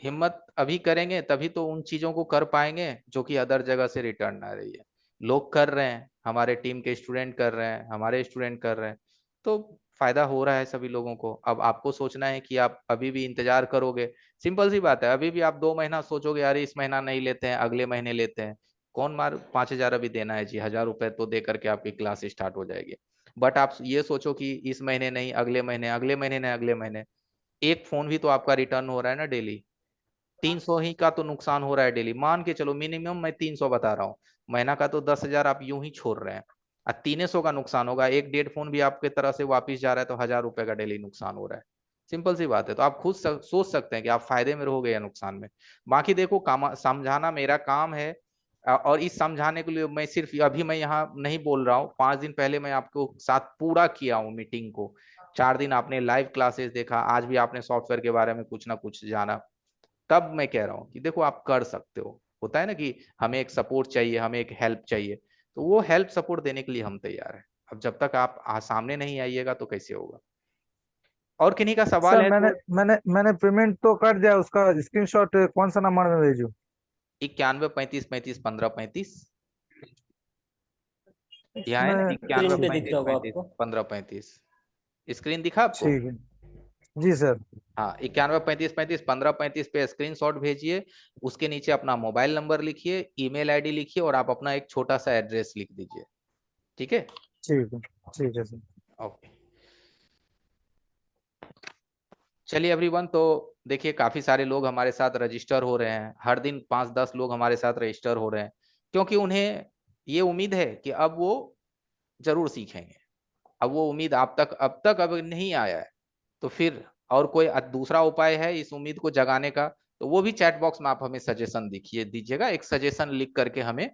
हिम्मत अभी करेंगे तभी तो उन चीजों को कर पाएंगे जो कि अदर जगह से रिटर्न आ रही है। लोग कर रहे हैं, हमारे टीम के स्टूडेंट कर रहे हैं, हमारे स्टूडेंट कर रहे हैं, तो फायदा हो रहा है सभी लोगों को। अब आपको सोचना है कि आप अभी भी इंतजार करोगे, सिंपल सी बात है। अभी भी आप 2 महीना सोचोगे अरे इस महीना नहीं लेते हैं, अगले महीने लेते हैं, कौन मार 5,000 अभी देना है जी, 1,000 रुपए तो दे करके आपकी क्लास स्टार्ट हो जाएगी। बट आप ये सोचो कि इस महीने नहीं, अगले महीने, अगले महीने नहीं, अगले महीने। एक फोन भी तो आपका रिटर्न हो रहा है ना डेली, 300 ही का तो नुकसान हो रहा है डेली। मान के चलो मिनिमम मैं 300 बता रहा हूँ, महीना का तो 10,000 आप यूं ही छोड़ रहे हैं, और 300 का नुकसान होगा। एक 1.5 फोन भी आपके तरह से वापिस जा रहा है तो 1,000 रुपए का डेली नुकसान हो रहा है। सिंपल सी बात है। तो आप खुद सोच सकते हैं कि आप फायदे में रहोगे या नुकसान में। बाकी देखो, काम समझाना मेरा काम है, और इस समझाने के लिए मैं सिर्फ अभी मैं यहाँ नहीं बोल रहा हूँ, 5 दिन पहले मैं आपको साथ पूरा किया हूँ मीटिंग को। 4 दिन आपने लाइव क्लासेस देखा, आज भी आपने सॉफ्टवेयर के बारे में कुछ ना कुछ जाना। तब मैं कह रहा हूँ कि देखो आप कर सकते हो। होता है ना कि हमें एक सपोर्ट चाहिए, हमें एक हेल्प चाहिए, तो वो हेल्प सपोर्ट देने के लिए हम तैयार हैं। अब जब तक आप सामने नहीं आइएगा तो कैसे होगा। और किन्हीं का सवाल सर है मैंने तो मैंने मैंने पेमेंट तो कर दिया, उसका स्क्रीनशॉट कौन सा नंबर में भेजूं? 91 35 35 15 35 यहाँ है ना, इसमें 91 स्क्रीन पे दिख 35 रहा होगा 35 आपको। 15 35। स्क्रीन दिखा आपको? ठीक है जी सर। हाँ, 91 35 35 15 35 पे स्क्रीनशॉट भेजिए। उसके नीचे अपना मोबाइल नंबर लिखिए, ईमेल आईडी लिखिए, और आप अपना एक छोटा सा एड्रेस लिख दीजिए। ठीक है? ठीक है सर। ओके, चलिए एवरीवन। तो देखिए काफी सारे लोग हमारे साथ रजिस्टर हो रहे हैं, हर दिन 5-10 लोग हमारे साथ रजिस्टर हो रहे हैं, क्योंकि उन्हें ये उम्मीद है कि अब वो जरूर सीखेंगे। अब वो उम्मीद आप तक अब नहीं आया है, तो फिर और कोई दूसरा उपाय है इस उम्मीद को जगाने का, तो वो भी चैट बॉक्स में आप हमें सजेशन दीजिएगा। एक सजेशन लिख करके हमें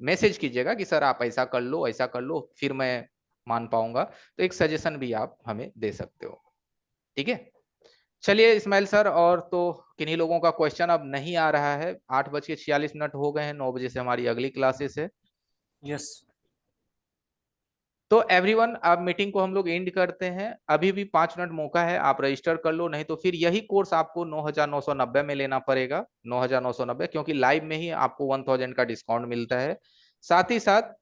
मैसेज कीजिएगा कि सर आप ऐसा कर लो, ऐसा कर लो, फिर मैं मान पाऊंगा। तो एक सजेशन भी आप हमें दे सकते हो। ठीक है? चलिए इस्माइल सर, और तो किन्हीं लोगों का क्वेश्चन अब नहीं आ रहा है। 8:46 हो गए हैं, 9 बजे से हमारी अगली क्लासेस है। यस। तो एवरीवन, अब मीटिंग को हम लोग एंड करते हैं। अभी भी 5 मिनट मौका है, आप रजिस्टर कर लो, नहीं तो फिर यही कोर्स आपको 9,990 में लेना पड़ेगा। 9,990, क्योंकि लाइव में ही आपको 1,000 का डिस्काउंट मिलता है। साथ ही साथ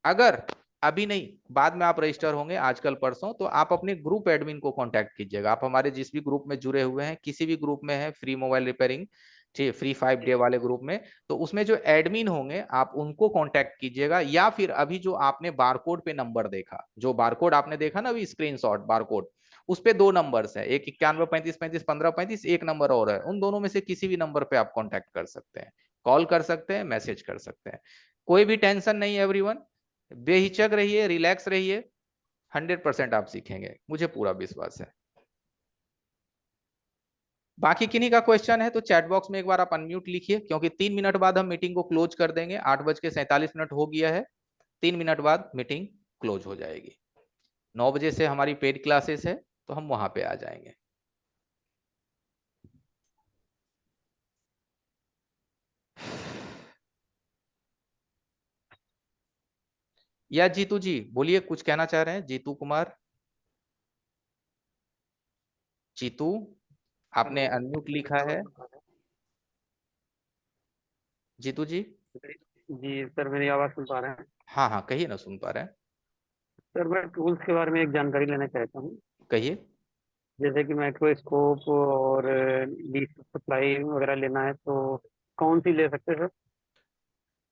अगर अभी नहीं, बाद में आप रजिस्टर होंगे आजकल परसों, तो आप अपने ग्रुप एडमिन को कांटेक्ट कीजिएगा। आप हमारे जिस भी ग्रुप में जुड़े हुए हैं, किसी भी ग्रुप में है फ्री मोबाइल रिपेयरिंग, ठीक, फ्री 5 डे वाले ग्रुप में, तो उसमें जो एडमिन होंगे आप उनको कांटेक्ट कीजिएगा। या फिर अभी जो आपने बारकोड पे नंबर देखा, जो बारकोड आपने देखा ना अभी स्क्रीनशॉट बारकोड, उस पे 2 नंबर्स है, एक 91 35 35 15 35, एक नंबर और है। उन दोनों में से किसी भी नंबर पे आप कांटेक्ट कर सकते हैं, कॉल कर सकते हैं, मैसेज कर सकते हैं। कोई भी टेंशन नहीं है एवरीवन, बेहिचक रहिए, रिलैक्स रहिए, 100% आप सीखेंगे, मुझे पूरा विश्वास है। बाकी किन्हीं का क्वेश्चन है तो चैट बॉक्स में एक बार आप अनम्यूट लिखिए, क्योंकि 3 मिनट बाद हम मीटिंग को क्लोज कर देंगे। 8:47 हो गया है, 3 मिनट बाद मीटिंग क्लोज हो जाएगी। 9 बजे से हमारी पेड क्लासेस है, तो हम वहां पे आ जाएंगे। या जीतू जी बोलिए, कुछ कहना चाह रहे हैं? जीतू कुमार, जीतू आपने अनम्यूट लिखा है। जीतू जी? जी सर, मेरी आवाज सुन पा रहे हैं? हाँ हाँ कहिए ना, सुन पा रहे हैं। सर मैं टूल्स के बारे में एक जानकारी लेना चाहता हूँ। कहिए। जैसे कि माइक्रोस्कोप और डीसी सप्लाई वगैरह लेना है, तो कौन सी ले सकते हैं सर?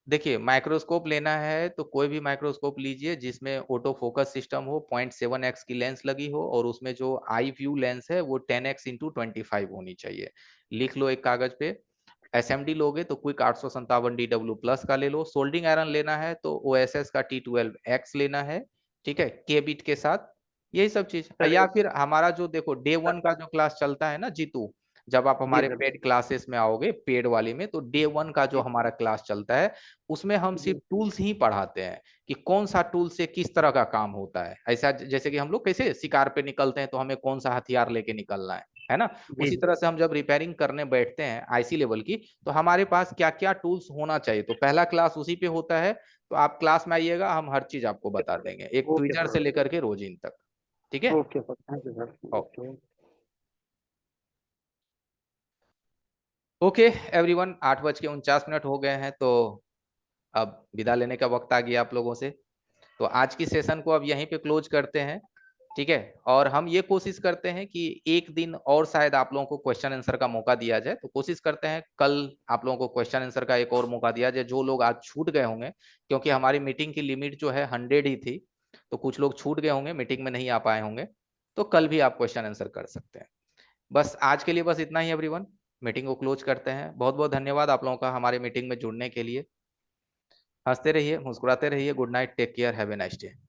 देखिए, माइक्रोस्कोप लेना है तो कोई भी माइक्रोस्कोप लीजिए जिसमें ऑटो फोकस सिस्टम हो, 0.7x की लेंस लगी हो, और उसमें जो आई व्यू लेंस है वो 10x/25 होनी चाहिए। लिख लो एक कागज पे। एसएमडी लोगे तो क्विक 857 DW प्लस का ले लो। सोल्डिंग आयरन लेना है तो OSS का T12X लेना है, ठीक है, के बिट के साथ। यही सब चीज, या फिर हमारा जो देखो डे 1 का जो क्लास चलता है ना जीतू, जब आप जी हमारे सर। पेड क्लासेस में आओगे, पेड वाली में, तो डे 1 का जो हमारा क्लास चलता है उसमें हम सिर्फ टूल्स ही पढ़ाते हैं कि कौन सा टूल से किस तरह का काम होता है। ऐसा जैसे कि हम लोग कैसे शिकार पे निकलते हैं तो हमें कौन सा हथियार लेके निकलना है ना, उसी तरह से हम जब रिपेयरिंग करने बैठते हैं आईसी लेवल की, तो हमारे पास क्या क्या टूल्स होना चाहिए, तो पहला क्लास उसी पे होता है। तो आप क्लास में आइएगा, हम हर चीज आपको बता देंगे, एक ओके ट्विजर सर। से लेकर के रोजिन तक। ठीक है? Okay sir, thank you sir. Okay okay everyone, 8:49 हो गए हैं, तो अब विदा लेने का वक्त आ गया आप लोगों से। तो आज की सेशन को अब यहीं पे क्लोज करते हैं। ठीक है। और हम ये कोशिश करते हैं कि एक दिन और शायद आप लोगों को क्वेश्चन आंसर का मौका दिया जाए, तो कोशिश करते हैं कल आप लोगों को क्वेश्चन आंसर का एक और मौका दिया जाए, जो लोग आज छूट गए होंगे, क्योंकि हमारी मीटिंग की लिमिट जो है 100 ही थी, तो कुछ लोग छूट गए होंगे, मीटिंग में नहीं आ पाए होंगे, तो कल भी आप क्वेश्चन आंसर कर सकते हैं। बस आज के लिए बस इतना ही एवरीवन, मीटिंग को क्लोज करते हैं। बहुत बहुत धन्यवाद आप लोगों का हमारे मीटिंग में जुड़ने के लिए। हंसते रहिए, मुस्कुराते रहिए। Good night, take care, have a nice day.